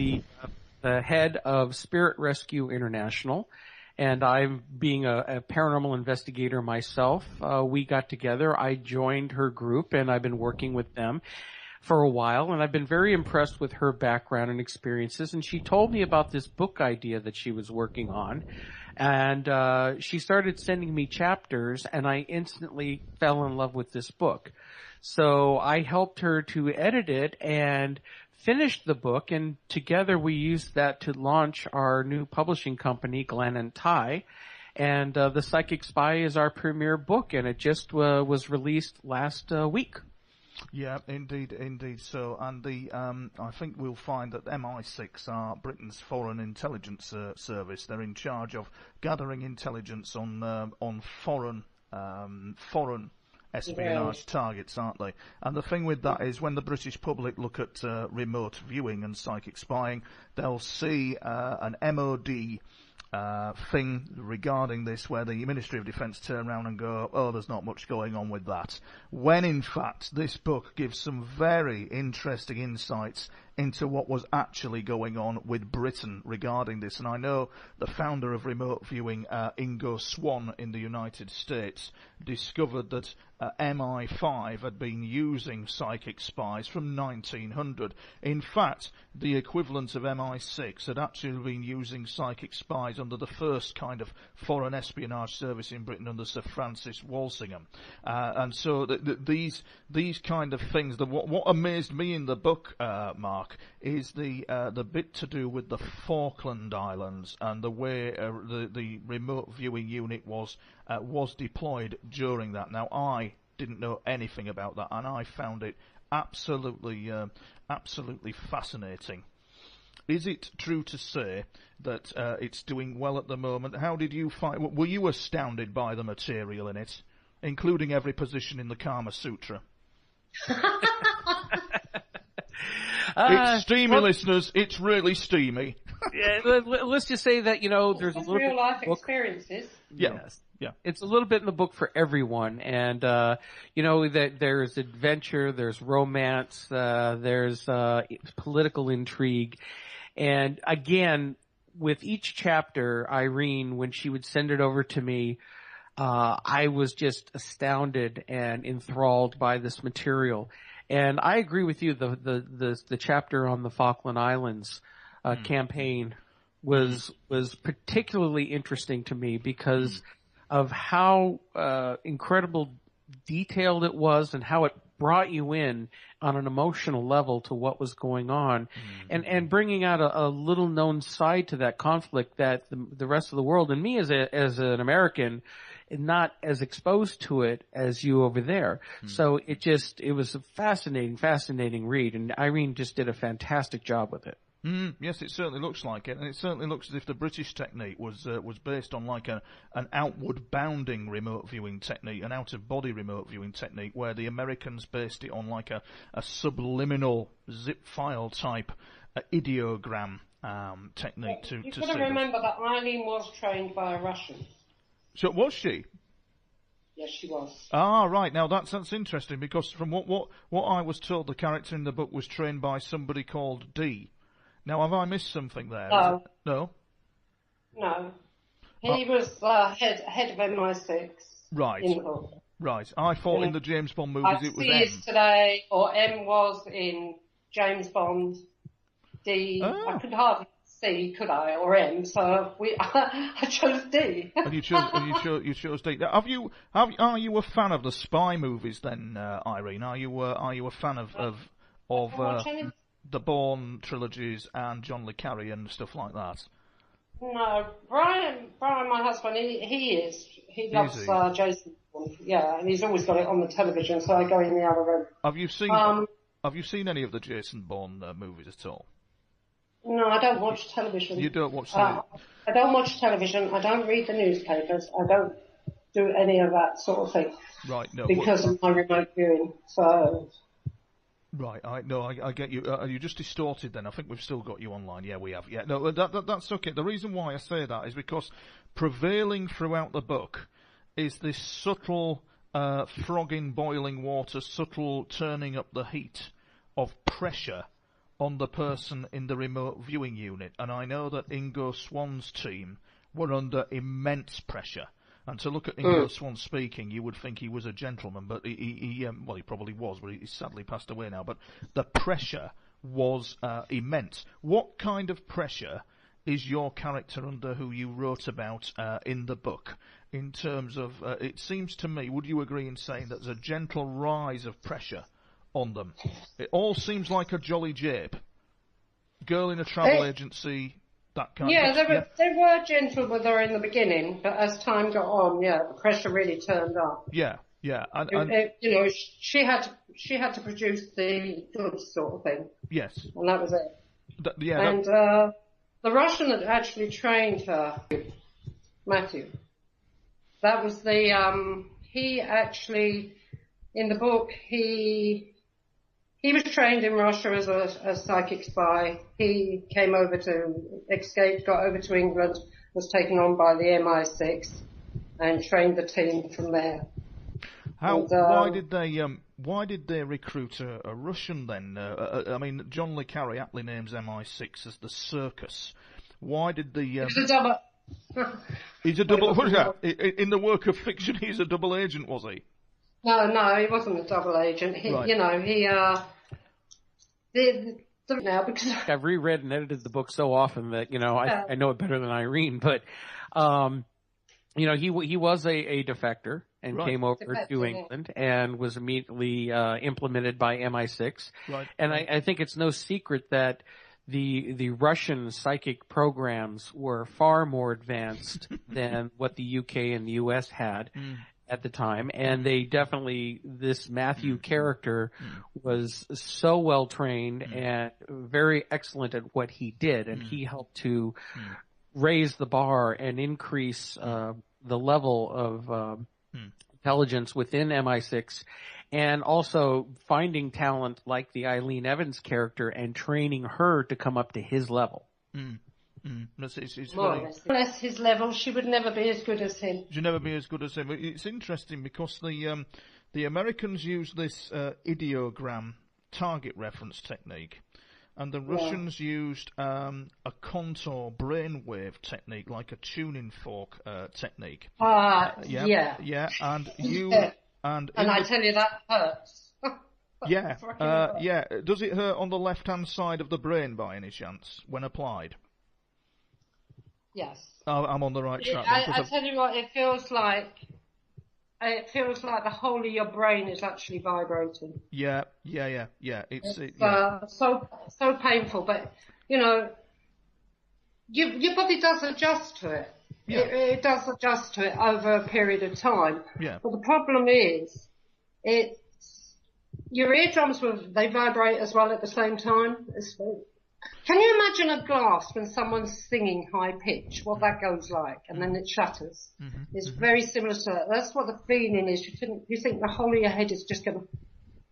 the head of Spirit Rescue International. And I'm being a paranormal investigator myself. We got together. I joined her group, and I've been working with them for a while. And I've been very impressed with her background and experiences. And she told me about this book idea that she was working on. And she started sending me chapters, and I instantly fell in love with this book. So I helped her to edit it and finished the book, and together we used that to launch our new publishing company, Glenn and Ty. And The Psychic Spy is our premiere book, and it just was released last week. Yeah, indeed. So, and I think we'll find that MI6 are Britain's foreign intelligence service. They're in charge of gathering intelligence on foreign espionage targets, aren't they? And the thing with that is when the British public look at remote viewing and psychic spying, they'll see an MOD thing regarding this where the Ministry of Defence turn around and go, oh, there's not much going on with that. When in fact this book gives some very interesting insights into what was actually going on with Britain regarding this. And I know the founder of remote viewing, Ingo Swann in the United States, discovered that MI5 had been using psychic spies from 1900. In fact, the equivalent of MI6 had actually been using psychic spies under the first kind of foreign espionage service in Britain under Sir Francis Walsingham. And so these kind of things, what amazed me in the book, Mark, is the bit to do with the Falkland Islands and the way the remote viewing unit was deployed during that. Now, I didn't know anything about that, and I found it absolutely fascinating. Is it true to say that it's doing well at the moment? How did you find? Were you astounded by the material in it, including every position in the Kama Sutra? It's steamy, listeners. It's really steamy. Yeah, let's just say that, there's a little bit real life book. experiences. Yes. Yeah. It's a little bit in the book for everyone. And, that there's adventure, there's romance, there's political intrigue. And again, with each chapter, Irene, when she would send it over to me, I was just astounded and enthralled by this material. And I agree with you. The chapter on the Falkland Islands campaign was particularly interesting to me because of how incredible detailed it was and how it brought you in on an emotional level to what was going on, and bringing out a little known side to that conflict that the rest of the world and me as an American not as exposed to it as you over there. So it was a fascinating read, and Irene just did a fantastic job with it. Yes, it certainly looks like it, and it certainly looks as if the British technique was based on like an outward bounding remote viewing technique, an out of body remote viewing technique, where the Americans based it on like a subliminal zip file type ideogram technique. You've got to remember that Eileen was trained by a Russian. So was she? Yes, she was. Ah, right. Now that's interesting because from what I was told, the character in the book was trained by somebody called D. Now, have I missed something there? No. No. No. He was head of MI6. Right. In the book. Right. I thought in the James Bond movies it was C M. is today, or M was in James Bond. D. I could hardly C, could I, or M? So I chose D. And you chose D. Now, are you a fan of the spy movies then, Irene? Are you a fan of the Bourne trilogies and John le Carré and stuff like that? No, Brian, my husband, he is. He loves Jason Bourne. Yeah, and he's always got it on the television, so I go in the other room. Have you seen any of the Jason Bourne movies at all? No, I don't watch television. You don't watch television? I don't watch television. I don't read the newspapers. I don't do any of that sort of thing. Right, no. Because of my remote viewing, so... Right, I get you. Are you just distorted then? I think we've still got you online. Yeah, we have. Yeah, no, that's okay. The reason why I say that is because prevailing throughout the book is this subtle frog in boiling water, subtle turning up the heat of pressure on the person in the remote viewing unit. And I know that Ingo Swan's team were under immense pressure. And to look at Ingo Swan speaking, you would think he was a gentleman, but he probably was, but he sadly passed away now. But the pressure was immense. What kind of pressure is your character under who you wrote about in the book? In terms of, it seems to me, would you agree in saying that there's a gentle rise of pressure on them? It all seems like a jolly jape. Girl in a travel agency... They were gentle with her in the beginning, but as time got on, the pressure really turned up. Yeah, and she had to produce the goods sort of thing. Yes, and that was it. The Russian that actually trained her, Matthew, that was the he actually in the book He was trained in Russia as a psychic spy. He came over got over to England, was taken on by the MI6, and trained the team from there. Why did they recruit a Russian then? I mean, John le Carré aptly names MI6 as the circus. Why did the... He's a double... He's a double... In the work of fiction, he's a double agent, was he? No, he wasn't a double agent. Now because I've reread and edited the book so often that I know it better than Irene. But he was a defector and came over to England and was immediately implemented by MI6. Right. And I think it's no secret that the Russian psychic programs were far more advanced than what the UK and the US had. At the time, and this Matthew character was so well trained and very excellent at what he did, and he helped to raise the bar and increase the level of intelligence within MI6, and also finding talent like the Eileen Evans character and training her to come up to his level. It's less his level, she would never be as good as him. She'd never be as good as him. It's interesting because the Americans use this ideogram target reference technique, and the Russians used a contour brainwave technique, like a tuning fork technique. Yeah, and you and I tell you that hurts. Yeah. Does it hurt on the left-hand side of the brain by any chance when applied? Yes. I'm on the right track. I tell you what, it feels like the whole of your brain is actually vibrating. Yeah. It's so painful, but your body does adjust to it. Yeah. It does adjust to it over a period of time. Yeah. But the problem is, your eardrums they vibrate as well at the same time. Can you imagine a glass when someone's singing high pitch, what that goes like, and then it shatters? It's very similar to that. That's what the feeling is. You think the whole of your head is just going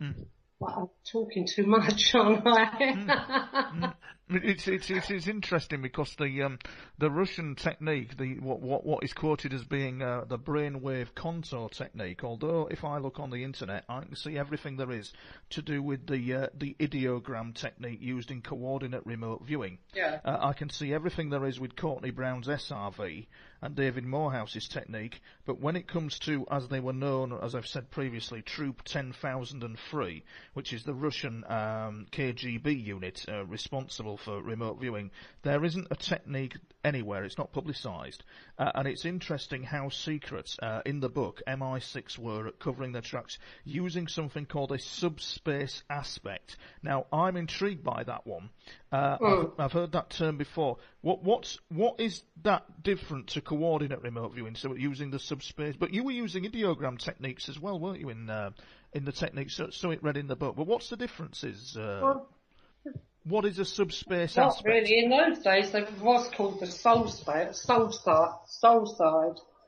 to... Well, I'm talking too much, aren't I? It's interesting because the Russian technique, what is quoted as being the brainwave contour technique. Although if I look on the internet, I can see everything there is to do with the ideogram technique used in coordinate remote viewing. Yeah. I can see everything there is with Courtney Brown's SRV and David Morehouse's technique. But when it comes to, as they were known, as I've said previously, Troop 10,003, which is the Russian KGB unit responsible for remote viewing, there isn't a technique anywhere. It's not publicised. And it's interesting how secret, in the book, MI6 were at covering their tracks using something called a subspace aspect. Now, I'm intrigued by that one. I've heard that term before. What is that different to coordinate remote viewing? So using the subspace, but you were using ideogram techniques as well, weren't you, in the techniques? So it read in the book. But what's the differences? What is a subspace aspect? Not really. In those days, there was called the soul side.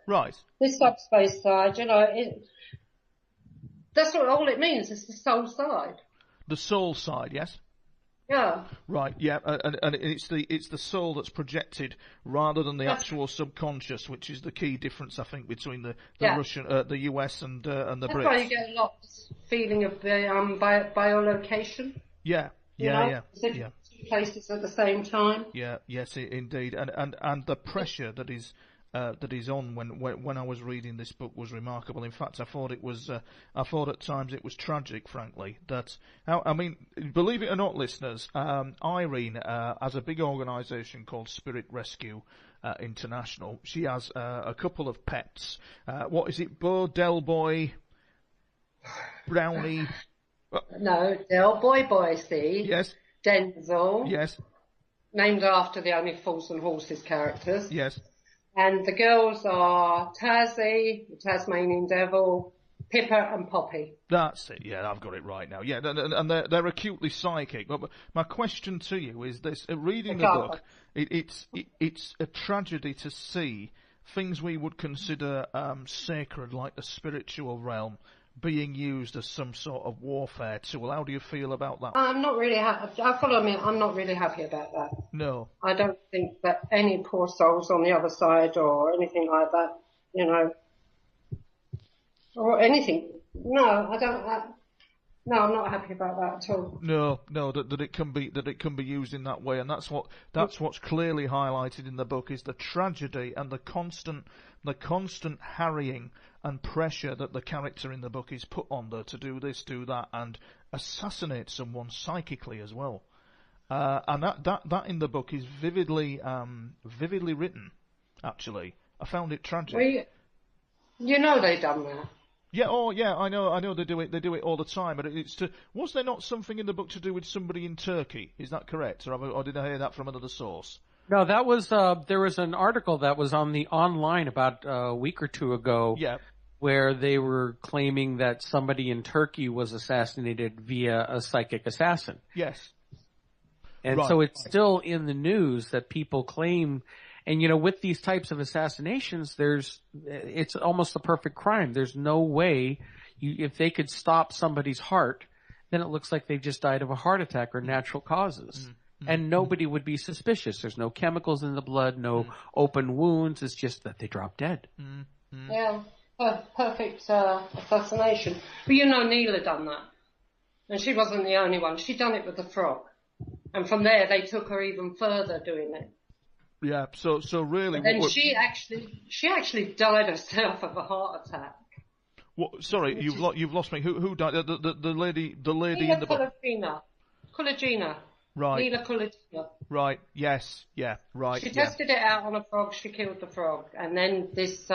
Right. This subspace side, that's what all it means. It's the soul side. The soul side, yes. Yeah. Right. Yeah. And it's the soul that's projected rather than the actual subconscious, which is the key difference, I think, between the Russian, the US and the Brits. That's why you get a lot of feeling of biolocation. Yeah. Yeah. Two places at the same time. Yeah. Yes, indeed. And the pressure that is on when I was reading this book was remarkable. In fact, I thought at times it was tragic, frankly. I mean, believe it or not, listeners, Irene has a big organisation called Spirit Rescue International. She has a couple of pets. What is it? Bo, Del Boy, Brownie. No, Del Boy, see? Yes. Denzel. Yes. Named after the Only Fools and Horses characters. Yes. And the girls are Tazzy, the Tasmanian Devil, Pippa and Poppy. That's it, yeah, I've got it right now. Yeah, and they're acutely psychic. But my question to you is this, reading the book, it's a tragedy to see things we would consider sacred, like the spiritual realm, being used as some sort of warfare tool. How do you feel about that? I'm not really happy. I've got to admit, I'm not really happy about that. No. I don't think that any poor souls on the other side or anything like that, or anything. No, I don't. No, I'm not happy about that at all. No, that it can be used in that way, and that's what's clearly highlighted in the book is the tragedy and the constant harrying and pressure that the character in the book is put under to do this, do that, and assassinate someone psychically as well. And that in the book is vividly written. Actually, I found it tragic. Well, they done that. Yeah, I know they do it all the time, but was there not something in the book to do with somebody in Turkey? Is that correct? Or did I hear that from another source? No, that was, there was an article that was on the online about a week or two ago. Yeah. Where they were claiming that somebody in Turkey was assassinated via a psychic assassin. Yes. And so it's still in the news that people claim. And, with these types of assassinations, it's almost the perfect crime. There's no way if they could stop somebody's heart, then it looks like they've just died of a heart attack or natural causes. And nobody would be suspicious. There's no chemicals in the blood, no open wounds. It's just that they dropped dead. Yeah, perfect assassination. But Neal had done that. And she wasn't the only one. She'd done it with the frog. And from there, they took her even further doing it. Yeah, so really... And then she actually died herself of a heart attack. What? Sorry, you've lost me. Who died? The lady in the book. Kulagina. Right. Neal Atkinson. Right. Yes. Yeah. Right. She tested it out on a frog. She killed the frog, and then this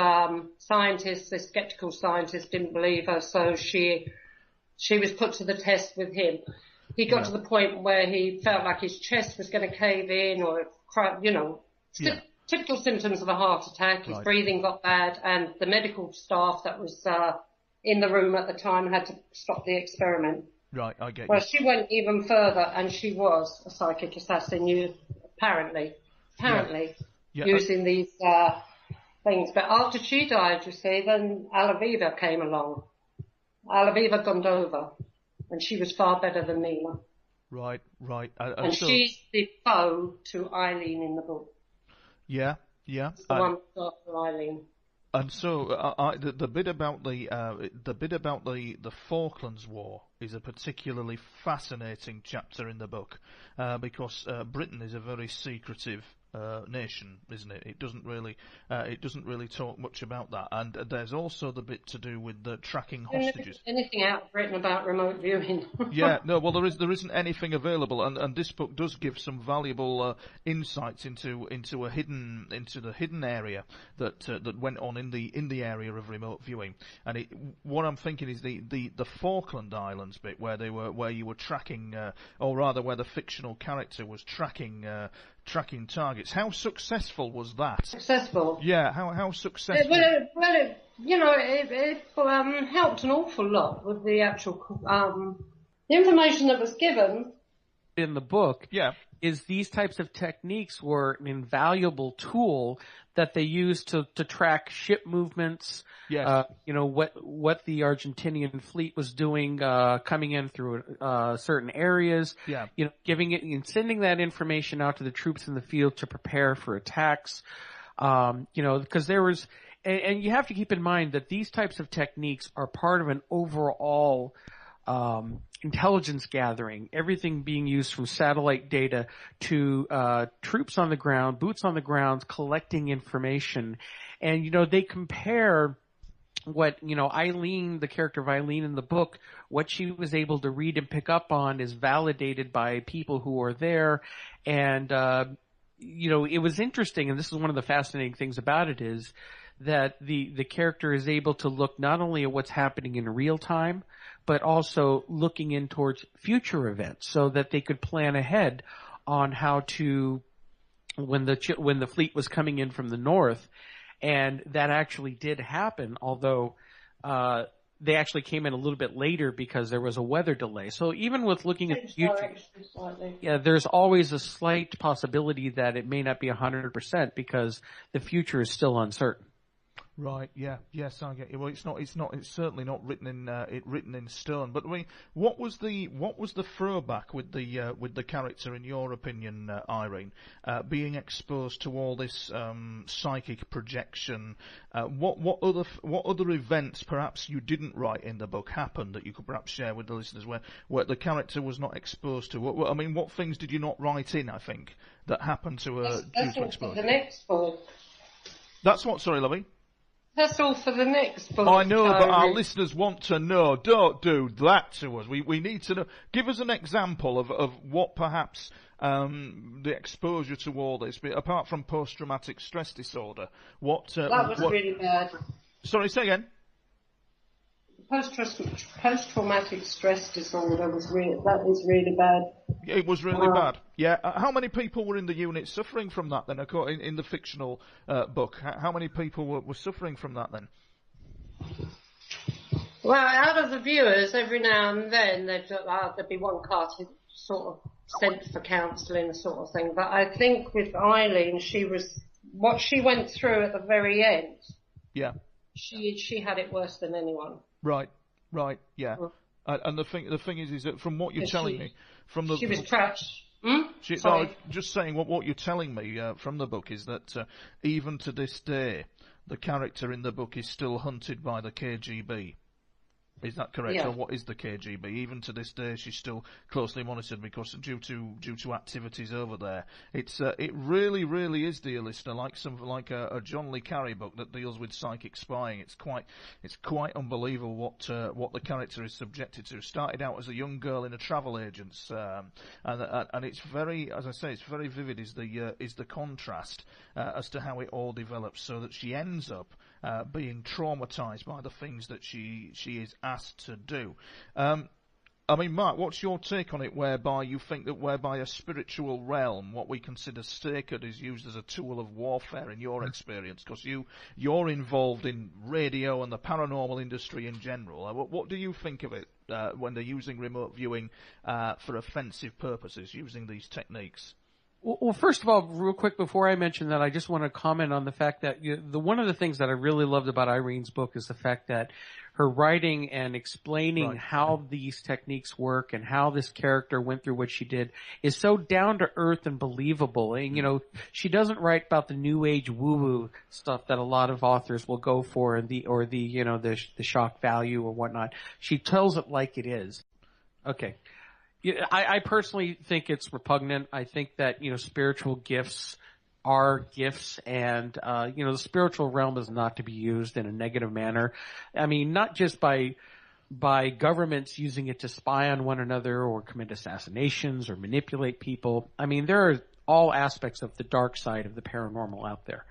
scientist, this skeptical scientist, didn't believe her, so she was put to the test with him. He got to the point where he felt like his chest was going to cave in, or typical symptoms of a heart attack. His breathing got bad, and the medical staff that was in the room at the time had to stop the experiment. Right, I get you. Well, she went even further, and she was a psychic assassin, apparently, using these things. But after she died, you see, then Alaviva came along. Alaviva Gondova, and she was far better than Neela. Right. And she's the foe to Eileen in the book. Yeah. It's the one that's after Eileen. And so the bit about the Falklands War is a particularly fascinating chapter in the book, because Britain is a very secretive nation, isn't it? It doesn't really talk much about that. And there's also the bit to do with the tracking hostages. Anything out of Britain about remote viewing? Yeah, no. Well, there isn't anything available, and this book does give some valuable insights into the hidden area that went on in the area of remote viewing. And what I'm thinking is the Falkland Islands bit where you were tracking, or rather where the fictional character was tracking targets. How successful was that? Successful? Yeah, how successful? It helped an awful lot with the actual the information that was given in the book. Yeah. Is these types of techniques were an invaluable tool that they used to track ship movements. Yes. What the Argentinian fleet was doing, coming in through certain areas. Yeah. Giving it and sending that information out to the troops in the field to prepare for attacks. Because there was, and you have to keep in mind that these types of techniques are part of an overall intelligence gathering, everything being used from satellite data to troops on the ground, boots on the ground, collecting information. And, they compare what, Eileen, the character of Eileen in the book, what she was able to read and pick up on is validated by people who are there. And, it was interesting, and this is one of the fascinating things about it is that the character is able to look not only at what's happening in real time, but also looking in towards future events so that they could plan ahead on how to, when the fleet was coming in from the north, and that actually did happen, although they actually came in a little bit later because there was a weather delay. So even with looking at the future, there's always a slight possibility that it may not be 100% because the future is still uncertain. Right. Yeah. Yes, I get you. Well, it's certainly not written in stone. But I mean, what was the throwback with the character in your opinion, Irene, being exposed to all this psychic projection? What other events perhaps you didn't write in the book happened that you could perhaps share with the listeners where the character was not exposed to? What things did you not write in? I think that happened to her due to exposure. The next book. That's what. Sorry, Lovey. That's all for the next book. I know, but our listeners want to know. Don't do that to us. We need to know. Give us an example of what perhaps the exposure to all this, apart from post-traumatic stress disorder. That was really bad. Sorry, say again. Post-traumatic stress disorder was really bad. It was really bad. Yeah. How many people were in the unit suffering from that then? In the fictional book, how many people were suffering from that then? Well, out of the viewers, every now and then there'd be one carty sort of sent for counselling sort of thing. But I think with Eileen, what she went through at the very end. Yeah. She had it worse than anyone. Right, yeah. And the thing is that from what you're telling me, she was trashed. Just saying what you're telling me from the book is that even to this day, the character in the book is still hunted by the KGB. Is that correct? Yeah. Or what is the KGB? Even to this day, she's still closely monitored because due to activities over there. It really is, dear listener, like a John le Carre book that deals with psychic spying. It's quite unbelievable what the character is subjected to. Started out as a young girl in a travel agent's, and it's very, as I say, it's very vivid. Is the contrast as to how it all develops, so that she ends up being traumatized by the things that she is asked to do. Mark, what's your take on it, whereby you think that whereby a spiritual realm, what we consider sacred, is used as a tool of warfare in your experience? Because you're involved in radio and the paranormal industry in general. What do you think of it when they're using remote viewing for offensive purposes, using these techniques? Well, first of all, real quick, before I mention that, I just want to comment on the fact that one of the things that I really loved about Irene's book is the fact that her writing and explaining how these techniques work and how this character went through what she did is so down to earth and believable. And, she doesn't write about the new age woo-woo stuff that a lot of authors will go for the shock value or whatnot. She tells it like it is. Okay. I personally think it's repugnant. I think that, spiritual gifts are gifts, and, the spiritual realm is not to be used in a negative manner. I mean, not just by governments using it to spy on one another or commit assassinations or manipulate people. I mean, there are all aspects of the dark side of the paranormal out there.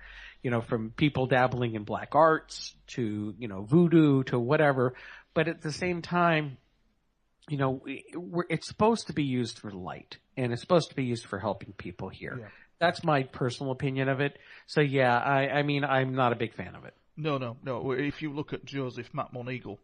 From people dabbling in black arts to, voodoo to whatever. But at the same time, it's supposed to be used for light, and it's supposed to be used for helping people here. Yeah. That's my personal opinion of it. So yeah, I mean, I'm not a big fan of it. No. If you look at Joseph Matt-Moneagle,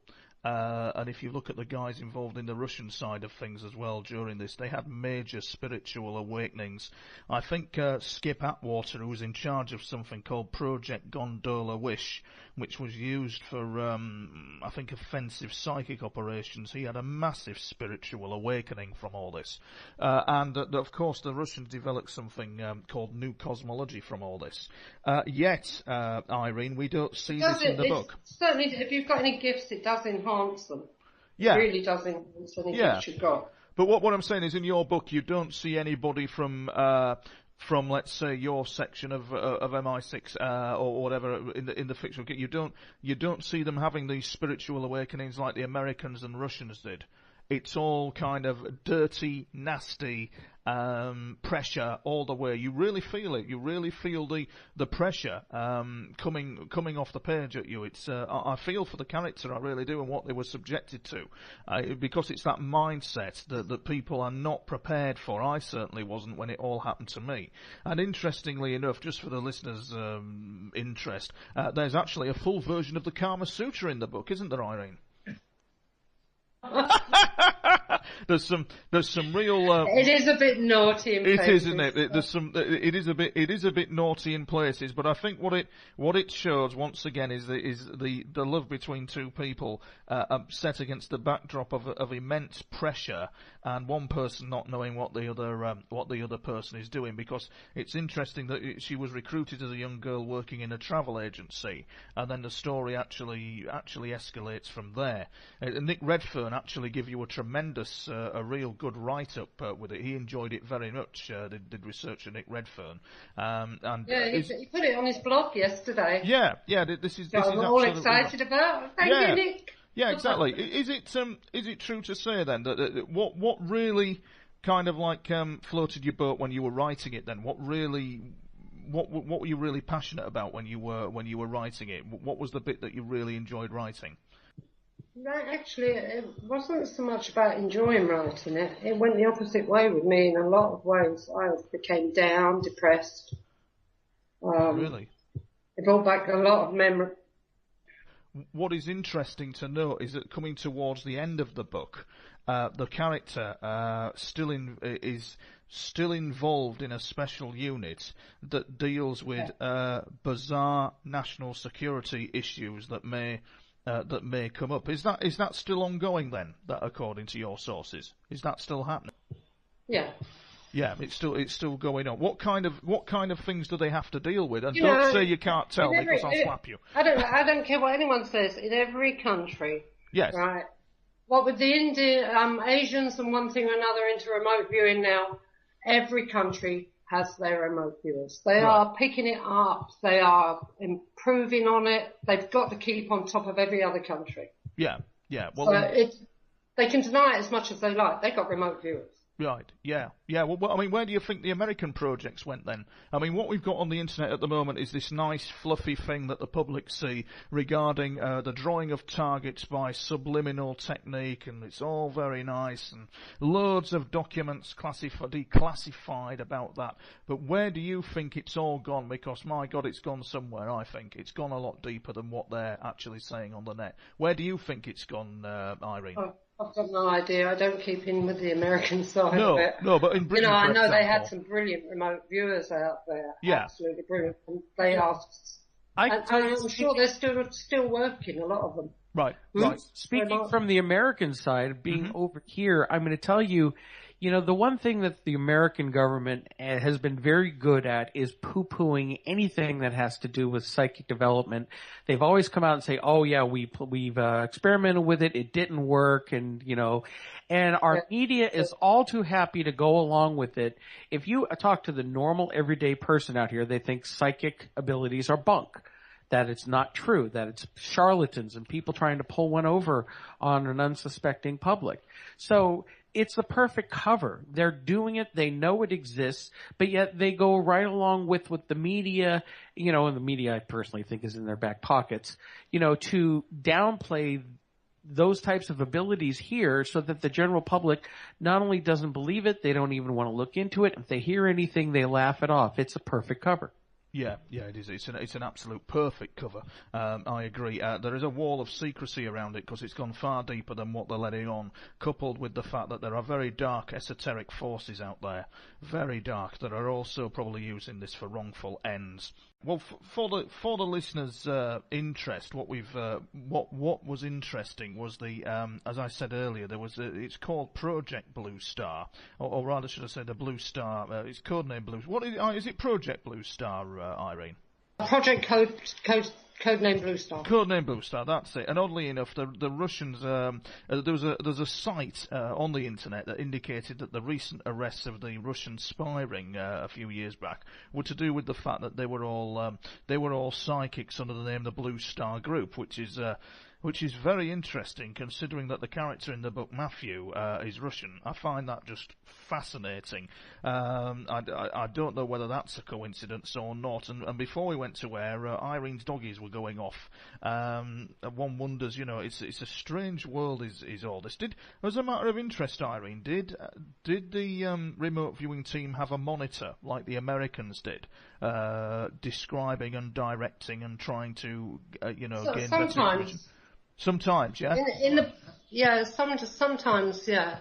and if you look at the guys involved in the Russian side of things as well during this, they had major spiritual awakenings. I think Skip Atwater, who was in charge of something called Project Gondola Wish, which was used for, I think, offensive psychic operations, he had a massive spiritual awakening from all this. And of course, the Russians developed something called New Cosmology from all this. Yet, Irene, we don't see this in the book. Certainly, if you've got any gifts, it does enhance them. Yeah. It really does enhance any gifts you've got. But what I'm saying is, in your book, you don't see anybody from let's say your section of MI6 or whatever in the fictional. You don't see them having these spiritual awakenings like the Americans and Russians did. It's all kind of dirty, nasty pressure all the way. You really feel it. You really feel the pressure coming off the page at you. It's I feel for the character, I really do, and what they were subjected to, because it's that mindset that people are not prepared for. I certainly wasn't when it all happened to me. And interestingly enough, just for the listeners' interest, there's actually a full version of the Kama Sutra in the book, isn't there, Irene? There's some real. It is a bit naughty in places. It is, isn't it? It is a bit naughty in places, but I think what it shows once again is the love between two people set against the backdrop of immense pressure and one person not knowing what the other person is doing. Because it's interesting that she was recruited as a young girl working in a travel agency, and then the story actually escalates from there. Nick Redfern actually give you a tremendous, a real good write-up with it. He enjoyed it very much. Did research on Nick Redfern, and he put it on his blog yesterday. Yeah. This is I'm all excited about. Thank you, Nick. Yeah, exactly. Is it true to say then that what really kind of like floated your boat when you were writing it? Then what were you really passionate about when you were writing it? What was the bit that you really enjoyed writing? No, actually, it wasn't so much about enjoying writing it. It went the opposite way with me in a lot of ways. I became down, depressed. Really? It brought back a lot of memory. What is interesting to note is that coming towards the end of the book, the character is still involved in a special unit that deals with bizarre national security issues that may come up. Is that still ongoing then? That, according to your sources, is that still happening? Yeah. Yeah, it's still going on. What kind of things do they have to deal with? And don't say you can't tell because I'll slap you. I don't care what anyone says. In every country, yes, right. What with the Asians and one thing or another into remote viewing now, every country has their remote viewers. They are picking it up. They are improving on it. They've got to keep on top of every other country. Yeah. Well, so they can deny it as much as they like. They've got remote viewers. Right, yeah. Well, I mean, where do you think the American projects went then? I mean, what we've got on the internet at the moment is this nice, fluffy thing that the public see regarding the drawing of targets by subliminal technique, and it's all very nice, and loads of documents declassified about that. But where do you think it's all gone? Because, my God, it's gone somewhere, I think. It's gone a lot deeper than what they're actually saying on the net. Where do you think it's gone, Irene? I've got no idea. I don't keep in with the American side of it. No, but in Britain, I for know example, they had some brilliant remote viewers out there. Yeah. Absolutely brilliant. And they are. I'm sure they're still working, a lot of them. Right. Speaking from the American side, being over here, I'm going to tell you, the one thing that the American government has been very good at is poo-pooing anything that has to do with psychic development. They've always come out and say, "Oh yeah, we've experimented with it. It didn't work," and our media is all too happy to go along with it. If you talk to the normal everyday person out here, they think psychic abilities are bunk. That it's not true, that it's charlatans and people trying to pull one over on an unsuspecting public. So it's the perfect cover. They're doing it, they know it exists, but yet they go right along with what the media, and the media I personally think is in their back pockets, to downplay those types of abilities here so that the general public not only doesn't believe it, they don't even want to look into it. If they hear anything, they laugh it off. It's a perfect cover. Yeah, it is. It's an absolute perfect cover. I agree. There is a wall of secrecy around it because it's gone far deeper than what they're letting on, coupled with the fact that there are very dark esoteric forces out there, very dark, that are also probably using this for wrongful ends. Well, for the listeners' interest, what was interesting was the as I said earlier, it's called Project Blue Star, or rather should I say the Blue Star? It's codename Blue. What is it? Project Blue Star, Irene? Project Codename Blue Star. Codename Blue Star, that's it. And oddly enough, the Russians, there's a site on the internet that indicated that the recent arrests of the Russian spy ring a few years back were to do with the fact that they were all psychics under the name the Blue Star Group, which is very interesting considering that the character in the book, Matthew, is Russian. I find that just fascinating. I don't know whether that's a coincidence or not. And before we went to air, Irene's doggies were going off. One wonders, it's a strange world is all this. As a matter of interest, Irene, did the remote viewing team have a monitor like the Americans did, describing and directing and trying to, gain better information? Sometimes, yeah. Sometimes, yeah.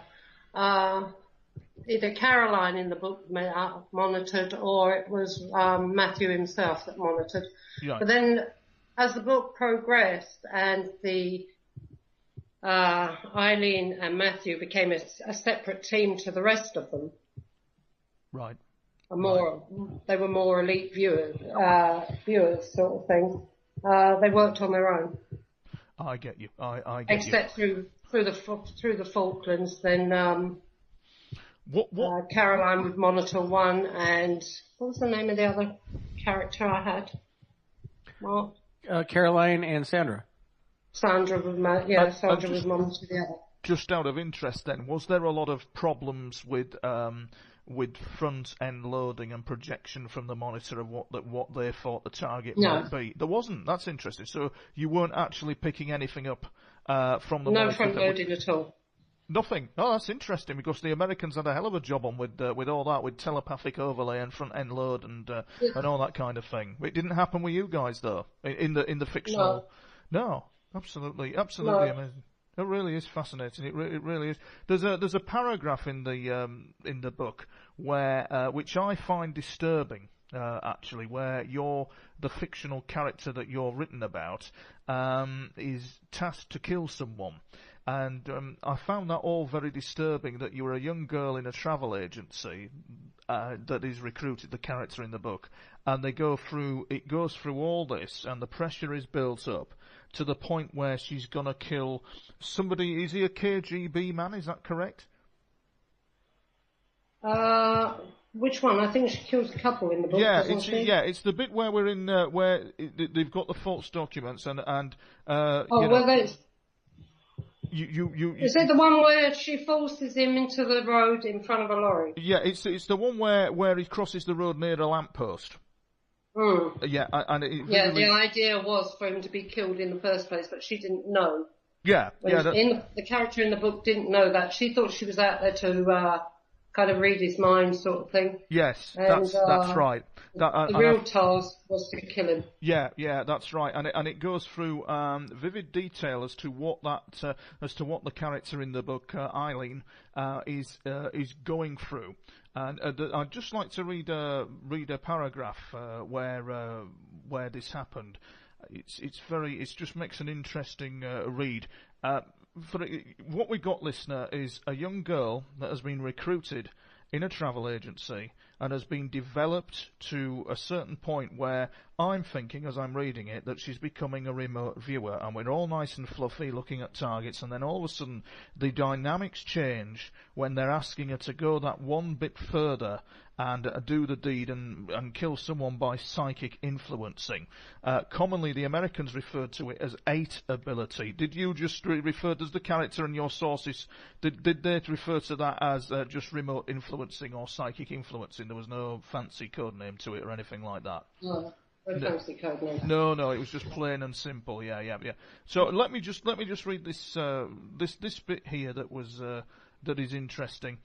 Either Caroline in the book monitored, or it was Matthew himself that monitored. Yeah. But then, as the book progressed, and the Eileen and Matthew became a separate team to the rest of them. Right. They were more elite viewers sort of thing. They worked on their own. I get you. I get Except you. through the Falklands, then Caroline would monitor one, and what was the name of the other character I had? Mark? Caroline and Sandra. Sandra would monitor the other. Just out of interest, then, was there a lot of problems with front end loading and projection from the monitor of what they thought the target might be? There wasn't. That's interesting. So you weren't actually picking anything up from the monitor. No front loading at all. Nothing. Oh, that's interesting because the Americans had a hell of a job on with all that, with telepathic overlay and front end load and all that kind of thing. It didn't happen with you guys though in the fictional. No, absolutely amazing. It really is fascinating. It really is. There's a paragraph in the book where which I find disturbing, actually, where the fictional character that you're written about is tasked to kill someone, and I found that all very disturbing. That you were a young girl in a travel agency that is recruited, the character in the book, and it goes through all this, and the pressure is built up to the point where she's gonna kill somebody. Is he a KGB man? Is that correct? Which one? I think she kills a couple in the book. It's the bit where we're in where they've got the false documents and Is it the one where she forces him into the road in front of a lorry? Yeah, it's the one where he crosses the road near a lamppost. Mm. Yeah, the idea was for him to be killed in the first place, but she didn't know. Yeah, the character in the book didn't know that. She thought she was out there to kind of read his mind sort of thing. Yes, And, that's right. The real task was to kill him. Yeah, that's right, and it goes through vivid detail as to what the character in the book, Eileen, is going through. And I'd just like to read a paragraph where this happened. It just makes an interesting read. What we got, listener, is a young girl that has been recruited in a travel agency and has been developed to a certain point where I'm thinking, as I'm reading it, that she's becoming a remote viewer, and we're all nice and fluffy looking at targets, and then all of a sudden the dynamics change when they're asking her to go that one bit further and do the deed and kill someone by psychic influencing. Commonly the Americans referred to it as 8 ability. Did you just refer, does the character and your sources, did they refer to that as just remote influencing or psychic influencing? There was no fancy code name to it or anything like that? No. Fancy code name. No, it was just plain and simple. Yeah. So let me just read this this bit here that is interesting.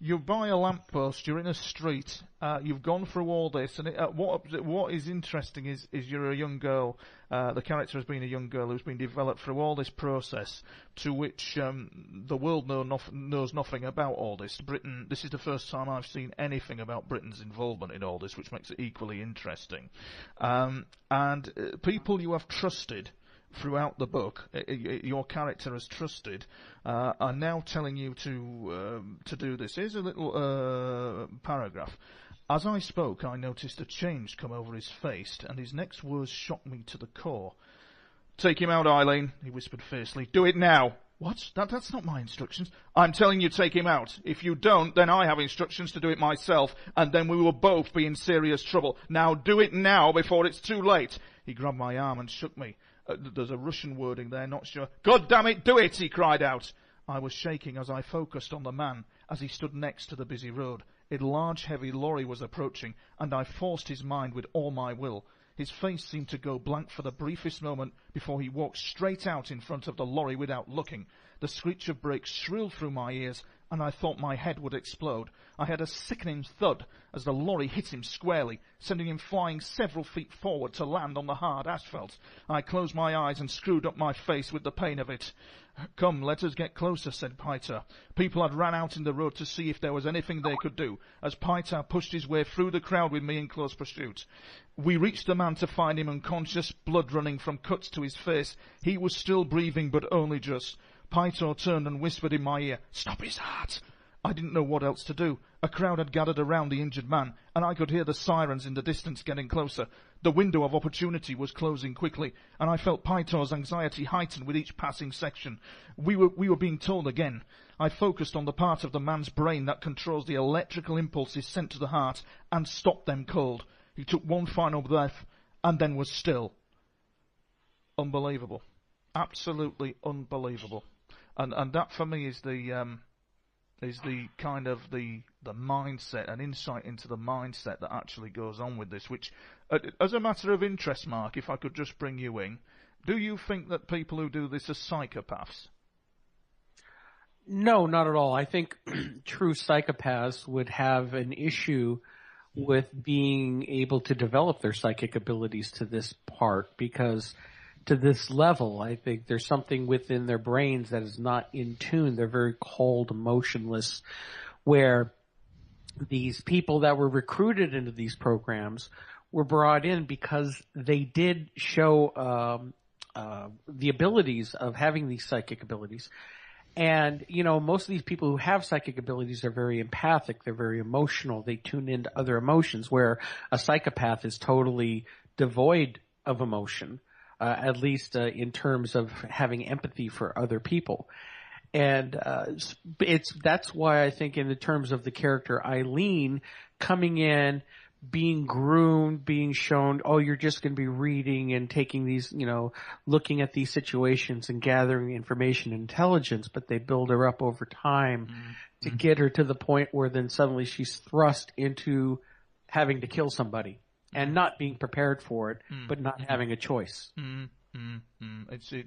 You're by a lamppost, you're in a street, you've gone through all this, and what is interesting is you're a young girl, the character has been a young girl who's been developed through all this process, to which the world knows nothing about all this. Britain, this is the first time I've seen anything about Britain's involvement in all this, which makes it equally interesting. And people you have trusted throughout the book, your character has trusted, are now telling you to do this. Here's a little paragraph. As I spoke, I noticed a change come over his face, and his next words shocked me to the core. Take him out, Eileen, he whispered fiercely. Do it now. What? That's not my instructions. I'm telling you, take him out. If you don't, then I have instructions to do it myself, and then we will both be in serious trouble. Now do it now before it's too late. He grabbed my arm and shook me. There's a Russian wording there, not sure. God damn it, do it, he cried out. I was shaking as I focused on the man as he stood next to the busy road. A large, heavy lorry was approaching, and I forced his mind with all my will. His face seemed to go blank for the briefest moment before he walked straight out in front of the lorry without looking. The screech of brakes shrilled through my ears, and I thought my head would explode. I had a sickening thud as the lorry hit him squarely, sending him flying several feet forward to land on the hard asphalt. I closed my eyes and screwed up my face with the pain of it. Come, let us get closer, said Piter. People had ran out in the road to see if there was anything they could do, as Piter pushed his way through the crowd with me in close pursuit. We reached the man to find him unconscious, blood running from cuts to his face. He was still breathing, but only just. Piter turned and whispered in my ear, "Stop his heart!" I didn't know what else to do. A crowd had gathered around the injured man, and I could hear the sirens in the distance getting closer. The window of opportunity was closing quickly, and I felt Piter's anxiety heighten with each passing section. We were being told again. I focused on the part of the man's brain that controls the electrical impulses sent to the heart, and stopped them cold. He took one final breath, and then was still. Unbelievable. Absolutely unbelievable. And that for me is the kind of the mindset, an insight into the mindset that actually goes on with this, which, as a matter of interest, Mark, if I could just bring you in, do you think that people who do this are psychopaths? No, not at all. I think true psychopaths would have an issue with being able to develop their psychic abilities to this part, because to this level, I think there's something within their brains that is not in tune. They're very cold, emotionless, where these people that were recruited into these programs were brought in because they did show the abilities of having these psychic abilities. And, you know, most of these people who have psychic abilities are very empathic. They're very emotional. They tune into other emotions, where a psychopath is totally devoid of emotion. At least in terms of having empathy for other people. And that's why I think in the terms of the character Eileen coming in, being groomed, being shown, oh, you're just going to be reading and taking these, you know, looking at these situations and gathering information and intelligence, but they build her up over time to get her to the point where then suddenly she's thrust into having to kill somebody. And not being prepared for it, but not having a choice.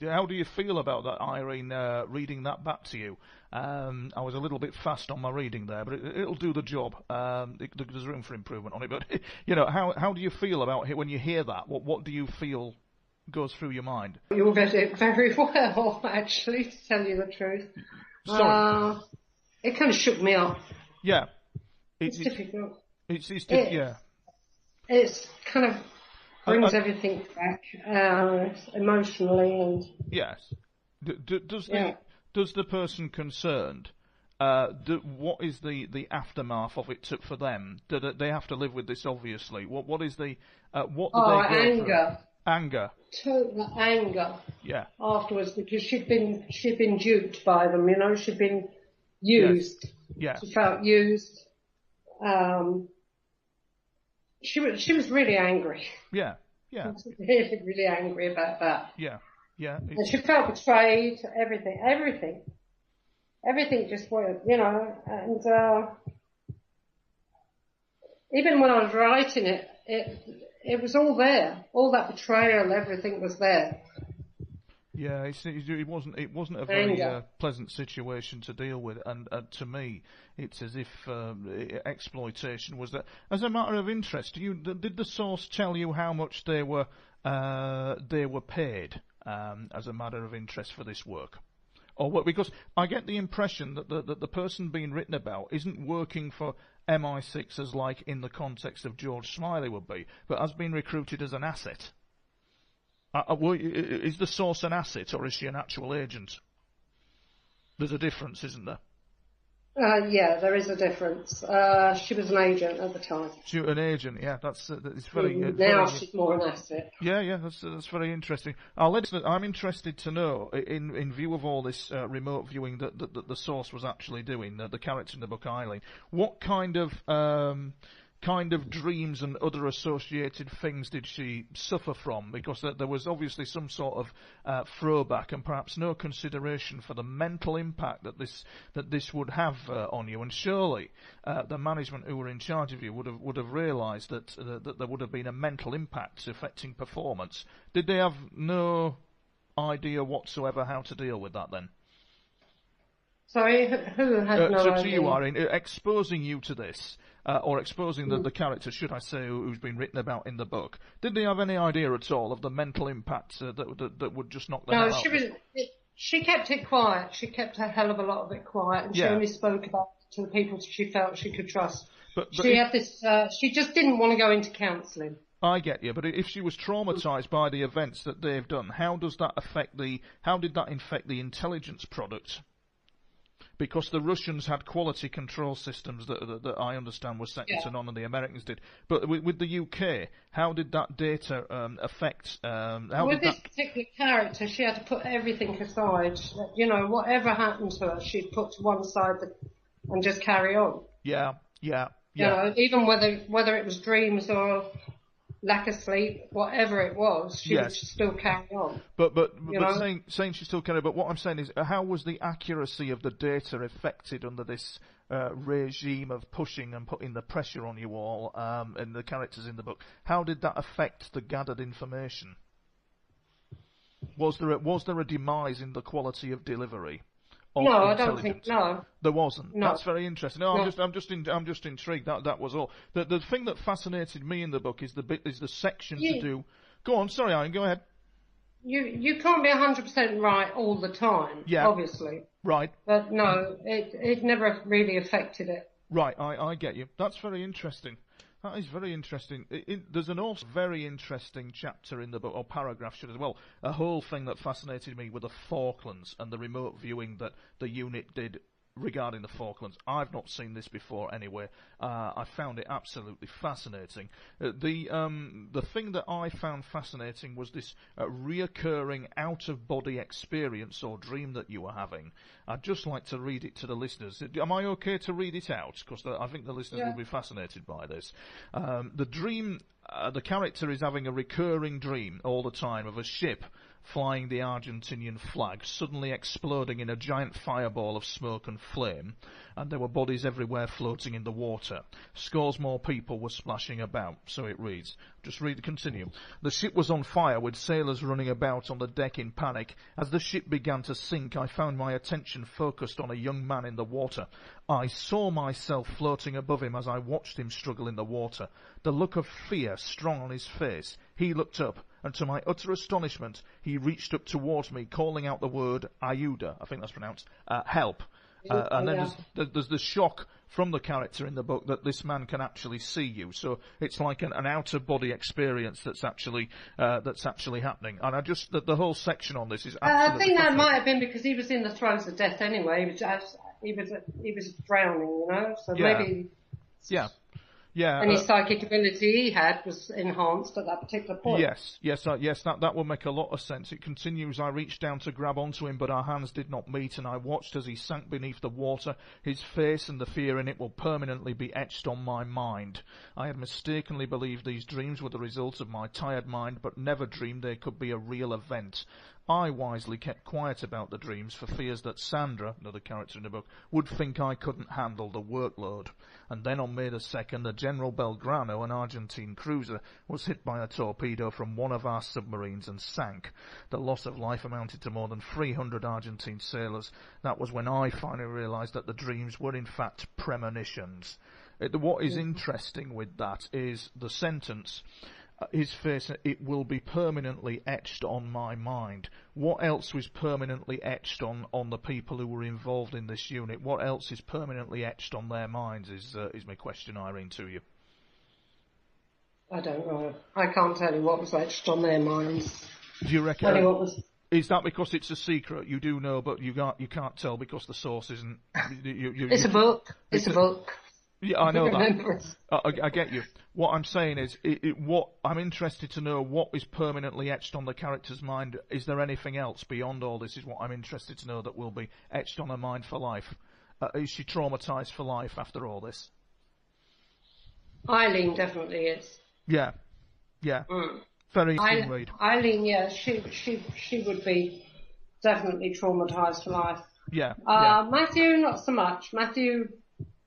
How do you feel about that, Irene, reading that back to you? I was a little bit fast on my reading there, but it'll do the job. There's room for improvement on it, but how do you feel about it when you hear that? What do you feel goes through your mind? You read it very well, actually, to tell you the truth. Sorry. It kind of shook me up. Yeah. It's difficult. Yeah. It's kind of brings everything back emotionally and. Yes. Does the person concerned? What is the aftermath of it for them? Do they have to live with this? Obviously. What is the what do they go anger. Through? Anger. Total anger. Yeah. Afterwards, because she'd been duped by them. She'd been used. Yes. She felt used. She was really angry. Yeah. She was really, really angry about that. Yeah. And she felt betrayed. Everything just went, and even when I was writing it was all there. All that betrayal, everything was there. Yeah, it wasn't a very pleasant situation to deal with, and to me, it's as if exploitation was that. As a matter of interest, did the source tell you how much they were paid as a matter of interest for this work? Or what? Because I get the impression that the person being written about isn't working for MI6 as like in the context of George Smiley would be, but has been recruited as an asset. Is the source an asset, or is she an actual agent? There's a difference, isn't there? Yeah, there is a difference. She was an agent at the time. She was an agent, yeah. That's very. Now she's more an asset. Yeah. That's very interesting. I'm interested to know, in view of all this remote viewing that the source was actually doing, the character in the book Eileen, what kind of dreams and other associated things did she suffer from? Because there was obviously some sort of throwback and perhaps no consideration for the mental impact that this would have on you. And surely the management who were in charge of you would have realised that there would have been a mental impact affecting performance. Did they have no idea whatsoever how to deal with that then? Sorry, who had no idea? To you, Irene, exposing you to this, or exposing the character, should I say, who's been written about in the book. Did they have any idea at all of the mental impact that would just knock them out? No, she kept it quiet. She kept a hell of a lot of it quiet, and she only spoke about it to the people she felt she could trust. But she had this. She just didn't want to go into counselling. I get you, but if she was traumatised by the events that they've done, how did that infect the intelligence product? Because the Russians had quality control systems that I understand were second to none, and the Americans did. But with the UK, how did that data affect? With this particular character, she had to put everything aside. Whatever happened to her, she'd put to one side and just carry on. Yeah. Even whether it was dreams or lack of sleep, whatever it was, she would still carry on. But saying she still carried on. But what I'm saying is, how was the accuracy of the data affected under this regime of pushing and putting the pressure on you all and the characters in the book? How did that affect the gathered information? Was there a demise in the quality of delivery? No, I don't think. No, there wasn't. No. That's very interesting. No, I'm just intrigued. That was all. The thing that fascinated me in the book is the section to do. Go on, sorry, Ian, go ahead. You can't be 100% right all the time. Yeah. Obviously. Right. But no, it never really affected it. Right, I get you. That's very interesting. That is very interesting. There's an also very interesting chapter in the book, or paragraph should as well, a whole thing that fascinated me with the Falklands and the remote viewing that the unit did regarding the Falklands. I've not seen this before anyway. I found it absolutely fascinating. The thing that I found fascinating was this reoccurring out-of-body experience or dream that you were having. I'd just like to read it to the listeners. Am I okay to read it out? Because I think the listeners will be fascinated by this. The dream... the character is having a recurring dream all the time of a ship flying the Argentinian flag, suddenly exploding in a giant fireball of smoke and flame, and there were bodies everywhere floating in the water. Scores more people were splashing about, so it reads. Just continue. The ship was on fire, with sailors running about on the deck in panic. As the ship began to sink, I found my attention focused on a young man in the water. I saw myself floating above him as I watched him struggle in the water. The look of fear strong on his face. He looked up, and to my utter astonishment, he reached up towards me, calling out the word ayuda, I think that's pronounced, help. And then there's the shock from the character in the book that this man can actually see you. So it's like an out-of-body experience that's actually happening. And the whole section on this is absolutely I think that might have been because he was in the throes of death anyway. He was drowning, you know. So maybe. Yeah. Yeah. Any psychic ability he had was enhanced at that particular point. Yes, that will make a lot of sense. It continues, I reached down to grab onto him, but our hands did not meet, and I watched as he sank beneath the water. His face and the fear in it will permanently be etched on my mind. I had mistakenly believed these dreams were the result of my tired mind, but never dreamed they could be a real event. I wisely kept quiet about the dreams for fears that Sandra, another character in the book, would think I couldn't handle the workload. And then on May the 2nd, the General Belgrano, an Argentine cruiser, was hit by a torpedo from one of our submarines and sank. The loss of life amounted to more than 300 Argentine sailors. That was when I finally realised that the dreams were in fact premonitions. What is interesting with that is the sentence, his face, it will be permanently etched on my mind. What else was permanently etched on the people who were involved in this unit? What else is permanently etched on their minds is my question, Irene, to you. I don't know. I can't tell you what was etched on their minds. Do you reckon? Is that because it's a secret? You do know, but you can't tell because the source isn't. It's a book. It's a book. Yeah, I know that. I get you. What I'm saying is, what I'm interested to know, what is permanently etched on the character's mind. Is there anything else beyond all this? Is what I'm interested to know that will be etched on her mind for life. Is she traumatised for life after all this? Eileen definitely is. Yeah. Very interesting read. Eileen, yeah, she would be definitely traumatised for life. Yeah. Matthew, not so much. Matthew.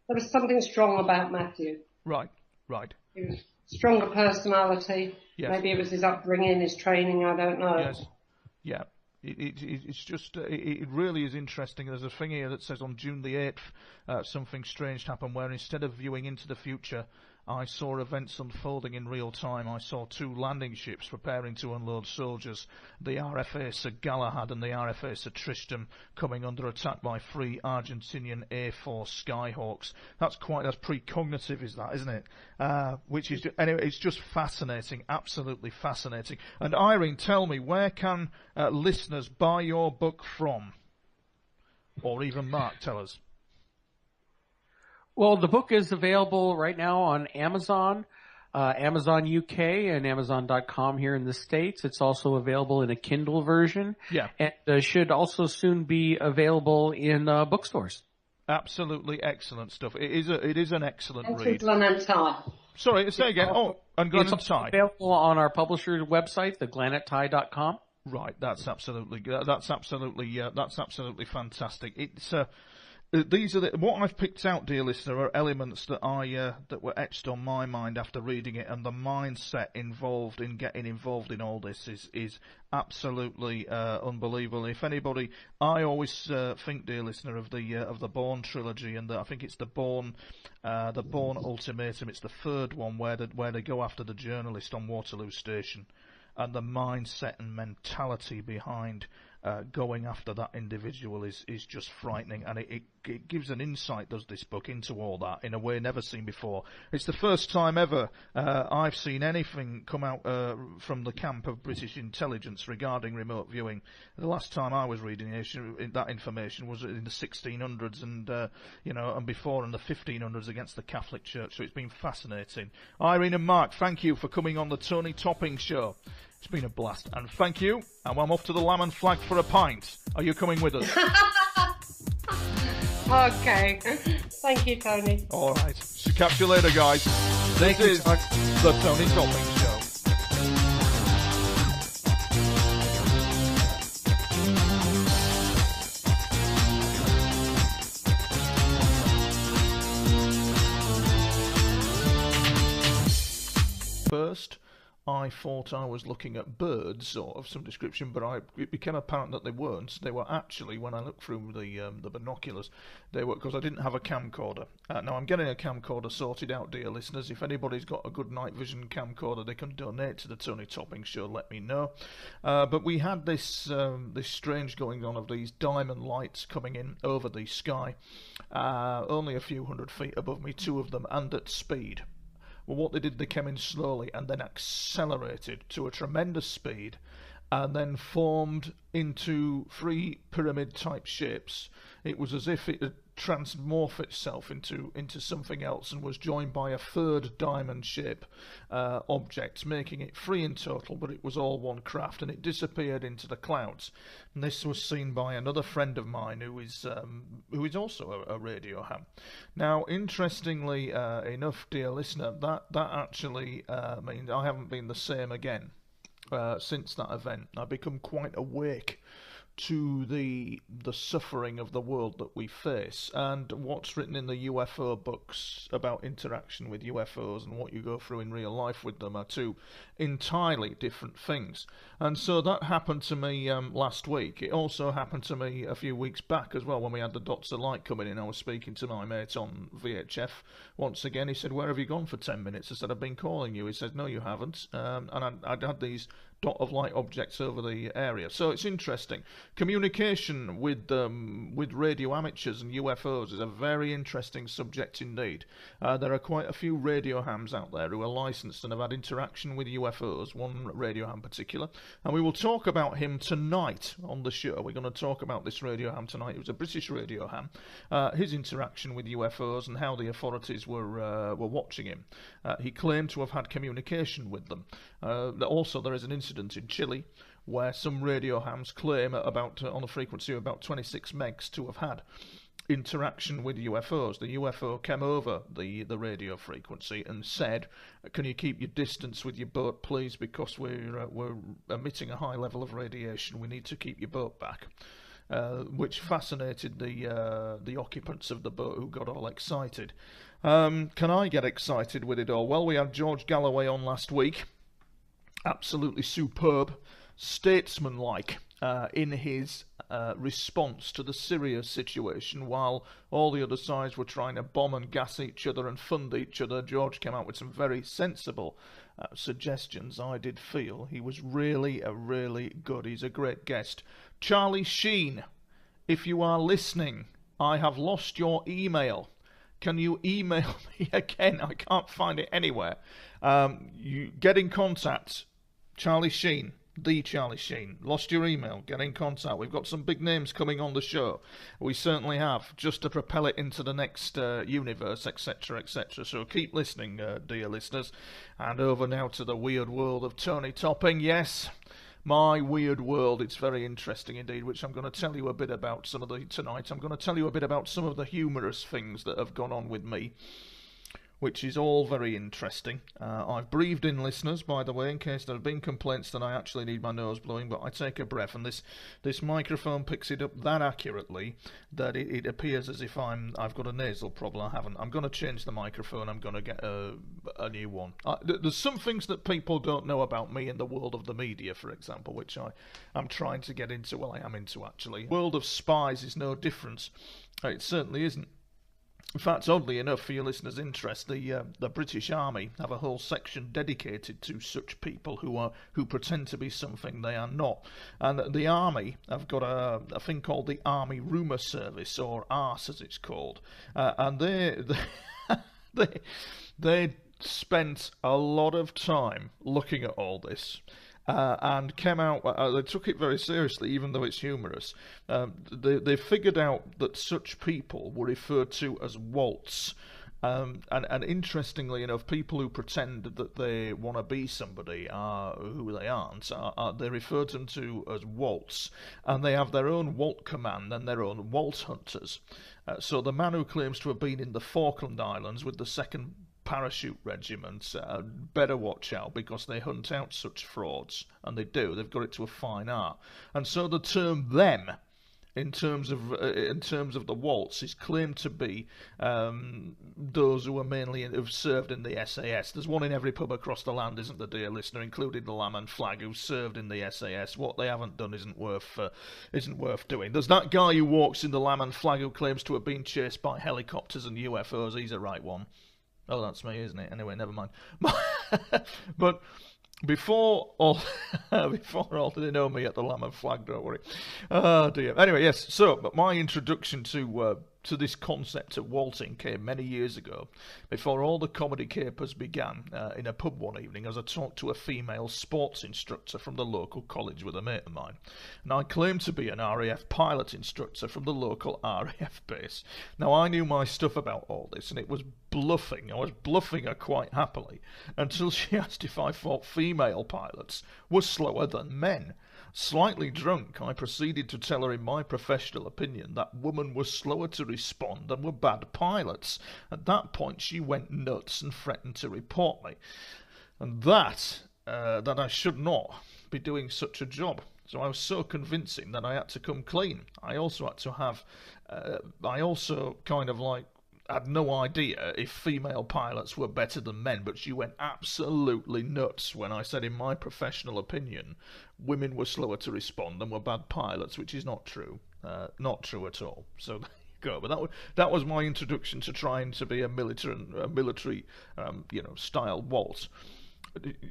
There was something strong about Matthew. Right. He was stronger personality. Yes. Maybe it was his upbringing, his training, I don't know. Yes. Yeah. It's just, it really is interesting. There's a thing here that says on June the 8th, something strange happened where instead of viewing into the future, I saw events unfolding in real time. I saw two landing ships preparing to unload soldiers, the RFA Sir Galahad and the RFA Sir Tristram, coming under attack by 3 Argentinian A4 Skyhawks. That's precognitive, is that, isn't it? Which is, anyway, it's just fascinating, absolutely fascinating. And Irene, tell me, where can listeners buy your book from? Or even Mark, tell us. Well, the book is available right now on Amazon, Amazon UK and Amazon.com here in the States. It's also available in a Kindle version. Yeah. And should also soon be available in bookstores. Absolutely excellent stuff. It is an excellent read. Glen and Ty. Sorry, say again. And Glen and Ty. It's available on our publisher's website, theglenatty.com. Right, that's absolutely fantastic. It's these are what I've picked out, dear listener, are elements that were etched on my mind after reading it, and the mindset involved in getting involved in all this is absolutely unbelievable. If anybody, I always think, dear listener, of the Bourne trilogy, and I think it's the Bourne Ultimatum. It's the third one where they go after the journalist on Waterloo Station, and the mindset and mentality behind going after that individual is just frightening, and it gives an insight, does this book, into all that in a way never seen before. It's the first time ever I've seen anything come out from the camp of British intelligence regarding remote viewing. The last time I was reading that information was in the 1600s and before in the 1500s against the Catholic Church, so it's been fascinating. Irene and Mark, thank you for coming on the Tony Topping Show. It's been a blast, and thank you. And I'm off to the Lamb and Flag for a pint. Are you coming with us? Okay. Thank you, Tony. All right. So catch you later, guys. This is the Tony Topping Show. I thought I was looking at birds of some description, but it became apparent that they weren't. They were actually, when I looked through the binoculars, they were, because I didn't have a camcorder. Now I'm getting a camcorder sorted out, dear listeners. If anybody's got a good night vision camcorder they can donate to the Tony Topping Show, let me know. But we had this strange going on of these diamond lights coming in over the sky, only a few hundred feet above me, 2 of them, and at speed. Well, what they did, they came in slowly and then accelerated to a tremendous speed and then formed into 3 pyramid-type shapes. It was as if it had transmorphed itself into something else and was joined by a 3rd diamond-shape object, making it 3 in total, but it was all one craft, and it disappeared into the clouds. And this was seen by another friend of mine who is also a radio ham. Now, interestingly enough, dear listener, that actually means I haven't been the same again. Since that event, I've become quite awake to the suffering of the world that we face, and what's written in the UFO books about interaction with UFOs and what you go through in real life with them are 2 entirely different things. And so that happened to me last week. It also happened to me a few weeks back as well, when we had the dots of light coming in. I was speaking to my mate on VHF once again. He said, "Where have you gone for 10 minutes?" I said, "I've been calling you." He said, "No, you haven't." And I'd had these dot of light objects over the area. So it's interesting. Communication with radio amateurs and UFOs is a very interesting subject indeed. There are quite a few radio hams out there who are licensed and have had interaction with UFOs, one radio ham in particular, and we will talk about him tonight on the show. We're going to talk about this radio ham tonight. It was a British radio ham, his interaction with UFOs and how the authorities were watching him. He claimed to have had communication with them. Also, there is an incident in Chile where some radio hams claim on a frequency of about 26 megs to have had interaction with UFOs. The UFO came over the radio frequency and said, "Can you keep your distance with your boat, please, because we're emitting a high level of radiation. We need to keep your boat back." Which fascinated the occupants of the boat, who got all excited. Can I get excited with it all? Well, we had George Galloway on last week. Absolutely superb, statesmanlike in his response to the Syria situation. While all the other sides were trying to bomb and gas each other and fund each other, George came out with some very sensible suggestions. I did feel he was really good. He's a great guest. Charlie Sheen, if you are listening, I have lost your email. Can you email me again? I can't find it anywhere. You get in contact. Charlie Sheen, the Charlie Sheen. Lost your email. Get in contact. We've got some big names coming on the show. We certainly have, just to propel it into the next universe, etc., etc. So keep listening, dear listeners. And over now to the weird world of Tony Topping. Yes, my weird world. It's very interesting indeed, which I'm going to tell you a bit about tonight. I'm going to tell you a bit about some of the humorous things that have gone on with me, which is all very interesting. I've breathed in, listeners, by the way, in case there have been complaints that I actually need my nose blowing, but I take a breath, and this microphone picks it up that accurately that it appears as if I've got a nasal problem. I haven't. I'm going to change the microphone. I'm going to get a new one. There's some things that people don't know about me in the world of the media, for example, which I'm trying to get into. Well, I am into, actually. The world of spies is no different. It certainly isn't. In fact, oddly enough, for your listeners' interest, the British Army have a whole section dedicated to such people who pretend to be something they are not. And the Army have got a thing called the Army Rumour Service, or ARS as it's called, and they spent a lot of time looking at all this. And came out, they took it very seriously, even though it's humorous. They figured out that such people were referred to as waltz. And interestingly enough, people who pretend that they want to be somebody who they aren't, they refer to them as waltz. And they have their own Walt command and their own Walt hunters. So the man who claims to have been in the Falkland Islands with the 2nd Parachute Regiment better watch out, because they hunt out such frauds, and they do. They've got it to a fine art. And so the term them in terms of the waltz is claimed to be those who are mainly who've served in the SAS. There's one in every pub across the land, isn't there, dear listener, including the Lamb and Flag, who served in the SAS. What they haven't done isn't worth doing. There's that guy who walks in the Lamb and Flag who claims to have been chased by helicopters and UFOs. He's a right one. Oh, that's me, isn't it? Anyway, never mind. But before all they know me at the Lamb and Flag, don't worry. Oh dear. Anyway, yes. So, but my introduction to this concept of waltzing came many years ago, before all the comedy capers began, in a pub one evening as I talked to a female sports instructor from the local college with a mate of mine. And I claimed to be an RAF pilot instructor from the local RAF base. Now, I knew my stuff about all this, and it was bluffing. I was bluffing her quite happily, until she asked if I thought female pilots were slower than men. Slightly drunk, I proceeded to tell her in my professional opinion that women were slower to respond and were bad pilots. At that point she went nuts and threatened to report me, and that I should not be doing such a job. So I was so convincing that I had to come clean. I also had to have, had no idea if female pilots were better than men, but she went absolutely nuts when I said in my professional opinion women were slower to respond and were bad pilots, which is not true. Not true at all. So there you go. But that was my introduction to trying to be a military style waltz.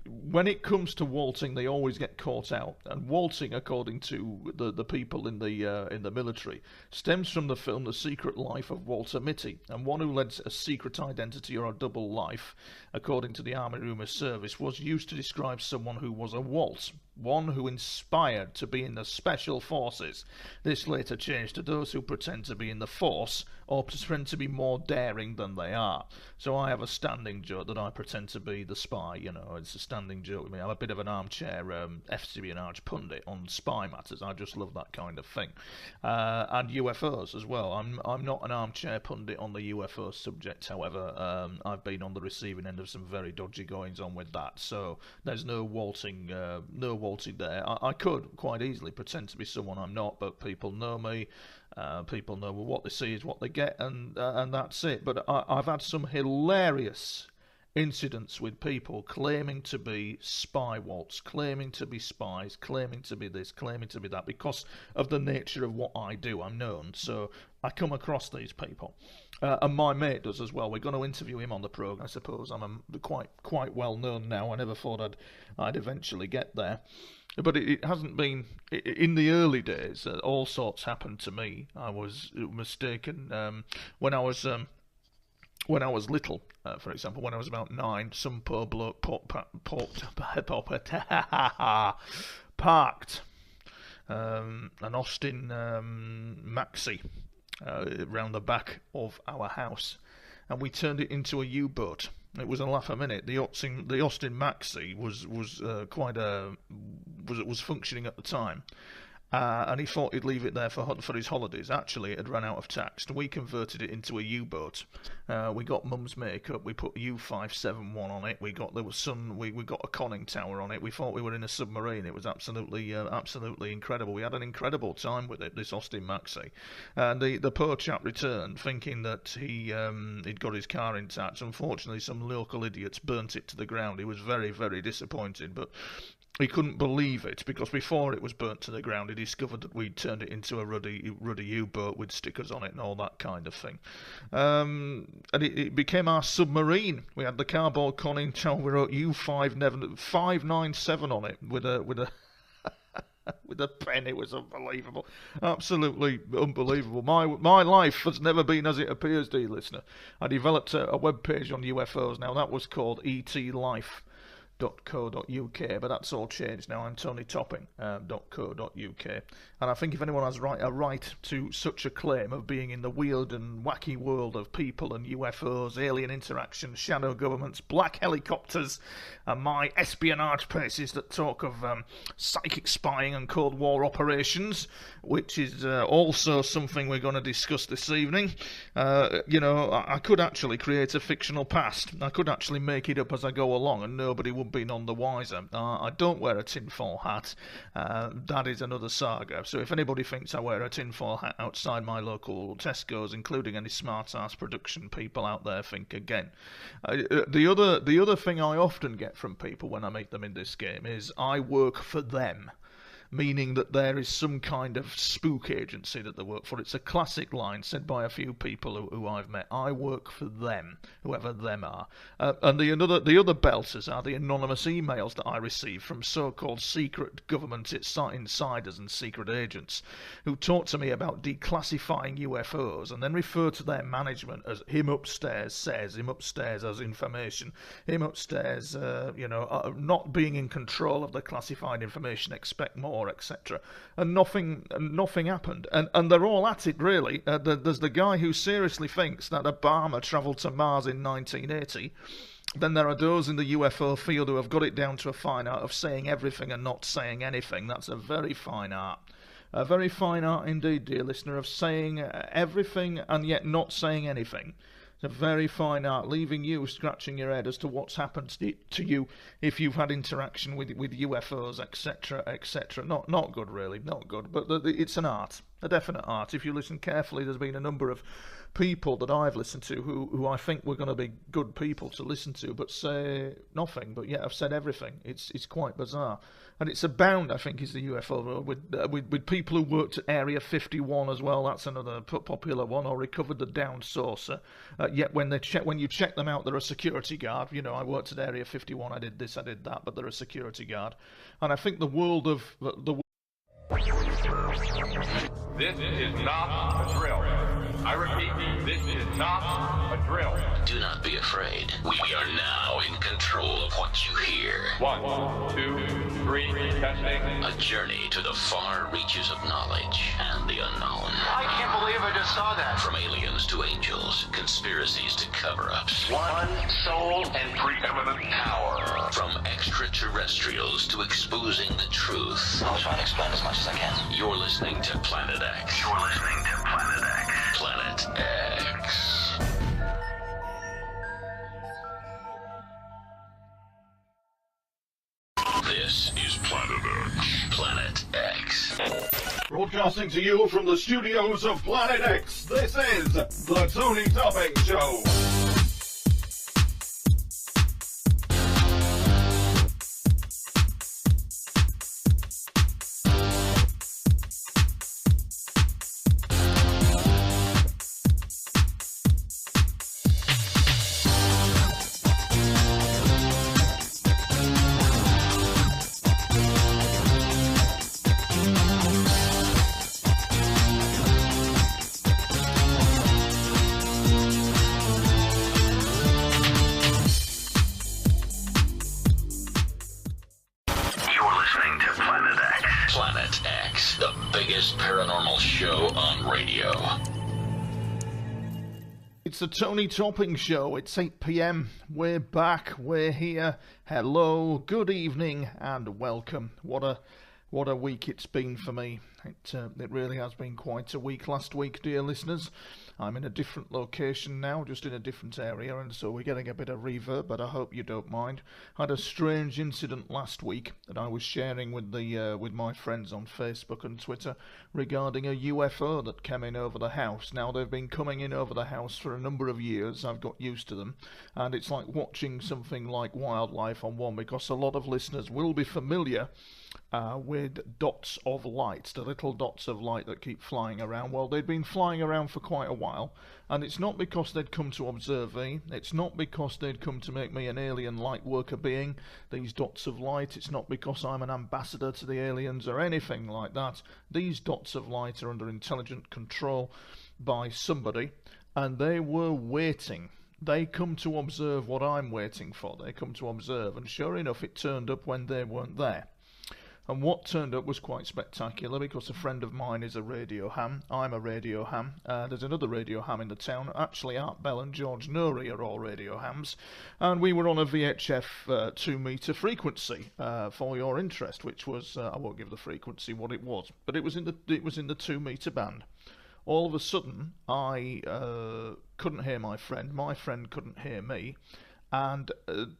When it comes to waltzing, they always get caught out, and waltzing, according to the people in the military, stems from the film The Secret Life of Walter Mitty, and one who led a secret identity or a double life, according to the Army Rumour Service, was used to describe someone who was a waltz, one who inspired to be in the Special Forces. This later changed to those who pretend to be in the Force or pretend to be more daring than they are. So I have a standing joke that I pretend to be the spy, it's a standing joke with me. I'm a bit of an armchair espionage pundit on spy matters. I just love that kind of thing. And UFOs as well. I'm not an armchair pundit on the UFO subject, however. I've been on the receiving end of some very dodgy goings on with that, so there's no waltzing there. I could quite easily pretend to be someone I'm not, but people know me. People know what they see is what they get, and that's it. But I've had some hilarious incidents with people claiming to be spy waltz, claiming to be spies, claiming to be this, claiming to be that, because of the nature of what I do. I'm known, so I come across these people, and my mate does as well. We're going to interview him on the programme. I suppose I'm quite well known now. I never thought I'd eventually get there, but it hasn't been. In the early days, all sorts happened to me. I was mistaken when I was little. For example, when I was about 9, some poor bloke parked an Austin Maxi round the back of our house, and we turned it into a U-boat. It was a laugh a minute. The Austin Maxi was functioning at the time. And he thought he'd leave it there for his holidays. Actually, it had run out of tax. We converted it into a U-boat. We got Mum's makeup. We put U571 on it. We got a conning tower on it. We thought we were in a submarine. It was absolutely incredible. We had an incredible time with it, this Austin Maxi. And the poor chap returned thinking that he'd got his car intact. Unfortunately, some local idiots burnt it to the ground. He was very, very disappointed, but he couldn't believe it, because before it was burnt to the ground, he discovered that we'd turned it into a ruddy U-boat with stickers on it and all that kind of thing. And it became our submarine. We had the cardboard conning tower. We wrote U597 on it with a with a pen. It was unbelievable, absolutely unbelievable. My life has never been as it appears, dear listener. I developed a web page on UFOs. Now that was called etlife.co.uk, but that's all changed now. I'm TonyTopping.co.uk, and I think if anyone has a right to such a claim of being in the weird and wacky world of people and UFOs, alien interaction, shadow governments, black helicopters, and my espionage pieces that talk of psychic spying and Cold War operations, which is also something we're going to discuss this evening. I could actually create a fictional past. I could actually make it up as I go along, and nobody would be none the wiser. I don't wear a tinfoil hat. That is another saga. So if anybody thinks I wear a tinfoil hat outside my local Tesco's, including any smart-ass production people out there, think again. The other thing I often get from people when I meet them in this game is I work for them. Meaning that there is some kind of spook agency that they work for. It's a classic line said by a few people who I've met. I work for them, whoever them are. And the other belters are the anonymous emails that I receive from so-called secret government insiders and secret agents who talk to me about declassifying UFOs and then refer to their management as him upstairs says, him upstairs has information, him upstairs, not being in control of the classified information, expect more, etc. And nothing happened. And they're all at it, really. There's the guy who seriously thinks that Obama travelled to Mars in 1980. Then there are those in the UFO field who have got it down to a fine art of saying everything and not saying anything. That's a very fine art. A very fine art indeed, dear listener, of saying everything and yet not saying anything. It's a very fine art, leaving you scratching your head as to what's happened to you if you've had interaction with UFOs, etc., etc. Not good, really, not good. But it's an art, a definite art. If you listen carefully, there's been a number of people that I've listened to who I think were going to be good people to listen to, but say nothing, but yet have said everything. It's quite bizarre. And it's abound, I think, is the UFO world, with people who worked at Area 51 as well. That's another popular one, or recovered the downed saucer. Yet when you check them out, they're a security guard. You know, I worked at Area 51, I did this, I did that, but they're a security guard. And I think the world of This is not a drill. I repeat, this is not a drill. Do not be afraid. We are now in control of what you hear. 1, 2, 3, testing. A journey to the far reaches of knowledge and the unknown. I can't believe I just saw that. From aliens to angels, conspiracies to cover-ups. One soul and preeminent power. From extraterrestrials to exposing the truth. I'll try to explain as much as I can. You're listening to Planet X. You're listening to Planet X. Planet X. This is Planet X. Planet X. broadcasting to you from the studios of Planet X. This is the Tony Topping Show. It's the Tony Topping Show. It's 8 p.m. We're back. We're here. Hello, good evening, and welcome. What a week it's been for me. It really has been quite a week. Last week, dear listeners, I'm in a different location now, just in a different area, and so we're getting a bit of reverb, but I hope you don't mind. I had a strange incident last week that I was sharing with my friends on Facebook and Twitter regarding a UFO that came in over the house. Now, they've been coming in over the house for a number of years. I've got used to them, and it's like watching something like wildlife on one, because a lot of listeners will be familiar with dots of light, the little dots of light that keep flying around. Well, they'd been flying around for quite a while, and it's not because they'd come to observe me, it's not because they'd come to make me an alien light worker being, these dots of light, it's not because I'm an ambassador to the aliens or anything like that. These dots of light are under intelligent control by somebody, and they were waiting. They come to observe what I'm waiting for. They come to observe, and sure enough, it turned up when they weren't there. And what turned up was quite spectacular, because a friend of mine is a radio ham. I'm a radio ham. There's another radio ham in the town. Actually, Art Bell and George Norrie are all radio hams. And we were on a VHF 2-meter frequency for your interest, which was, I won't give the frequency what it was, but it was in the 2-meter band. All of a sudden, I couldn't hear my friend couldn't hear me, And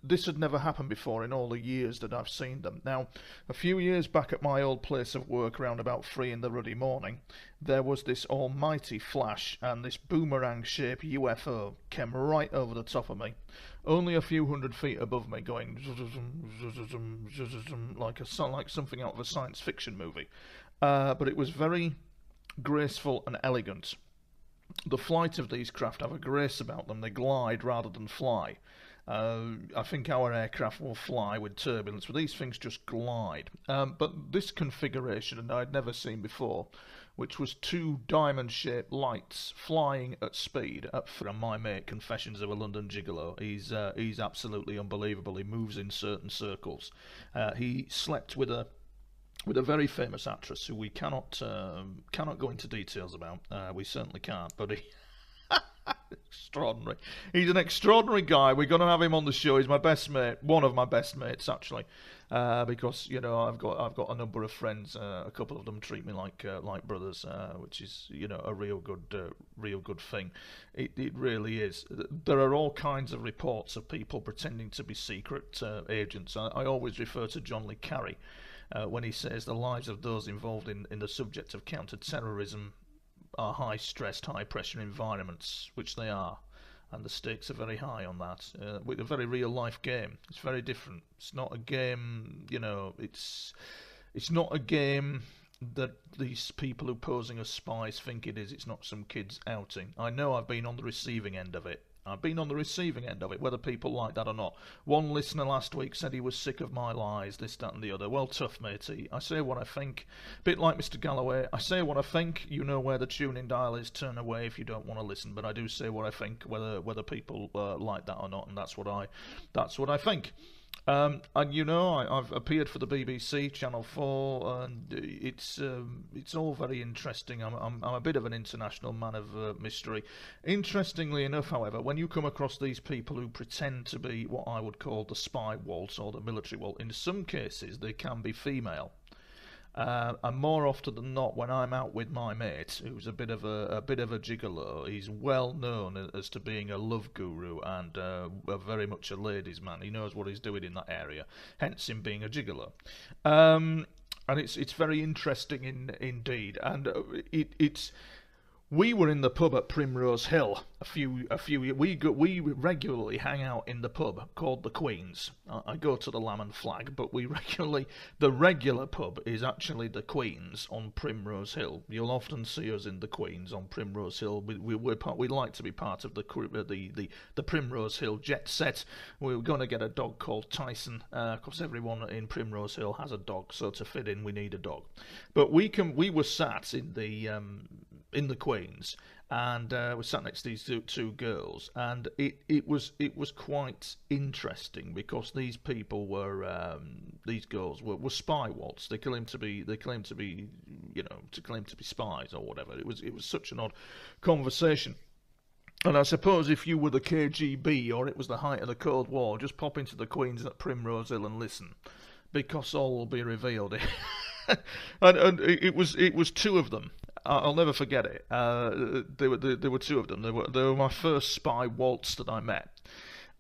this had never happened before in all the years that I've seen them. Now, a few years back at my old place of work, around about 3 in the ruddy morning, there was this almighty flash, and this boomerang-shaped UFO came right over the top of me, only a few hundred feet above me, going like something out of a science fiction movie. But it was very graceful and elegant. The flight of these craft have a grace about them. They glide rather than fly. I think our aircraft will fly with turbulence, but these things just glide. But this configuration, and I'd never seen before, which was 2 diamond-shaped lights flying at speed. And my mate, Confessions of a London Gigolo, he's absolutely unbelievable. He moves in certain circles. He slept with a very famous actress who we cannot go into details about. We certainly can't, but he extraordinary. He's an extraordinary guy. We're going to have him on the show. He's my best mate, one of my best mates actually, because I've got a number of friends. A couple of them treat me like brothers, which is a real good thing. It really is. There are all kinds of reports of people pretending to be secret agents. I always refer to John Le Carre when he says the lives of those involved in the subject of counter-terrorism are high-stressed, high-pressure environments, which they are, and the stakes are very high on that. With a very real-life game, it's very different. It's not a game, it's not a game that these people who posing as spies think it is. It's not some kid's outing. I know I've been on the receiving end of it. Whether people like that or not. One listener last week said he was sick of my lies, this, that and the other. Well, tough, matey. I say what I think. Bit like Mr. Galloway. I say what I think. You know where the tuning dial is. Turn away if you don't want to listen. But I do say what I think, whether people like that or not, and that's what I think. And I've appeared for the BBC, Channel 4, and it's all very interesting. I'm a bit of an international man of mystery. Interestingly enough, however, when you come across these people who pretend to be what I would call the spy waltz or the military waltz, in some cases they can be female. And more often than not, when I'm out with my mate, who's a bit of a gigolo, he's well known as to being a love guru and very much a ladies' man. He knows what he's doing in that area, hence him being a gigolo. And it's very interesting indeed, and it's. We were in the pub at Primrose Hill we regularly hang out in the pub called the Queen's. I go to the Lamb and Flag, but the regular pub is actually the Queen's on Primrose Hill. You'll often see us in the Queen's on Primrose Hill. We like to be part of the Primrose Hill jet set. We're going to get a dog called Tyson, because everyone in Primrose Hill has a dog, so to fit in we need a dog. But we were sat in the Queen's, and we sat next to these two girls, and it was quite interesting because these people these girls were spy waltz. They claimed to be spies or whatever. It was such an odd conversation. And I suppose if you were the KGB or it was the height of the Cold War, just pop into the Queen's at Primrose Hill and listen, because all will be revealed. and it was 2 of them. I'll never forget it. There were 2 of them. They were my first spy waltz that I met.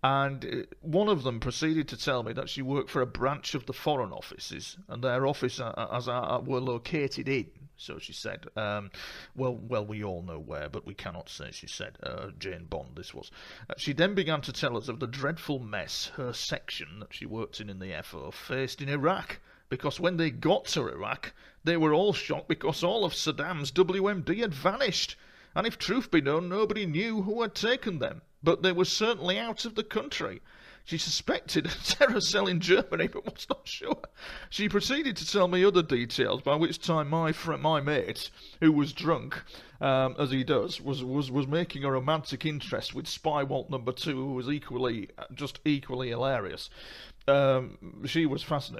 And one of them proceeded to tell me that she worked for a branch of the Foreign Offices, and their office were located in. So she said, well, we all know where, but we cannot say, she said. Jane Bond, this was. She then began to tell us of the dreadful mess her section that she worked in the FO faced in Iraq. Because when they got to Iraq, they were all shocked because all of Saddam's WMD had vanished. And if truth be known, nobody knew who had taken them. But they were certainly out of the country. She suspected a terror cell in Germany, but was not sure. She proceeded to tell me other details, by which time my mate, who was drunk, as he does, was making a romantic interest with Spy Walt number 2, who was equally hilarious. She was fascinating.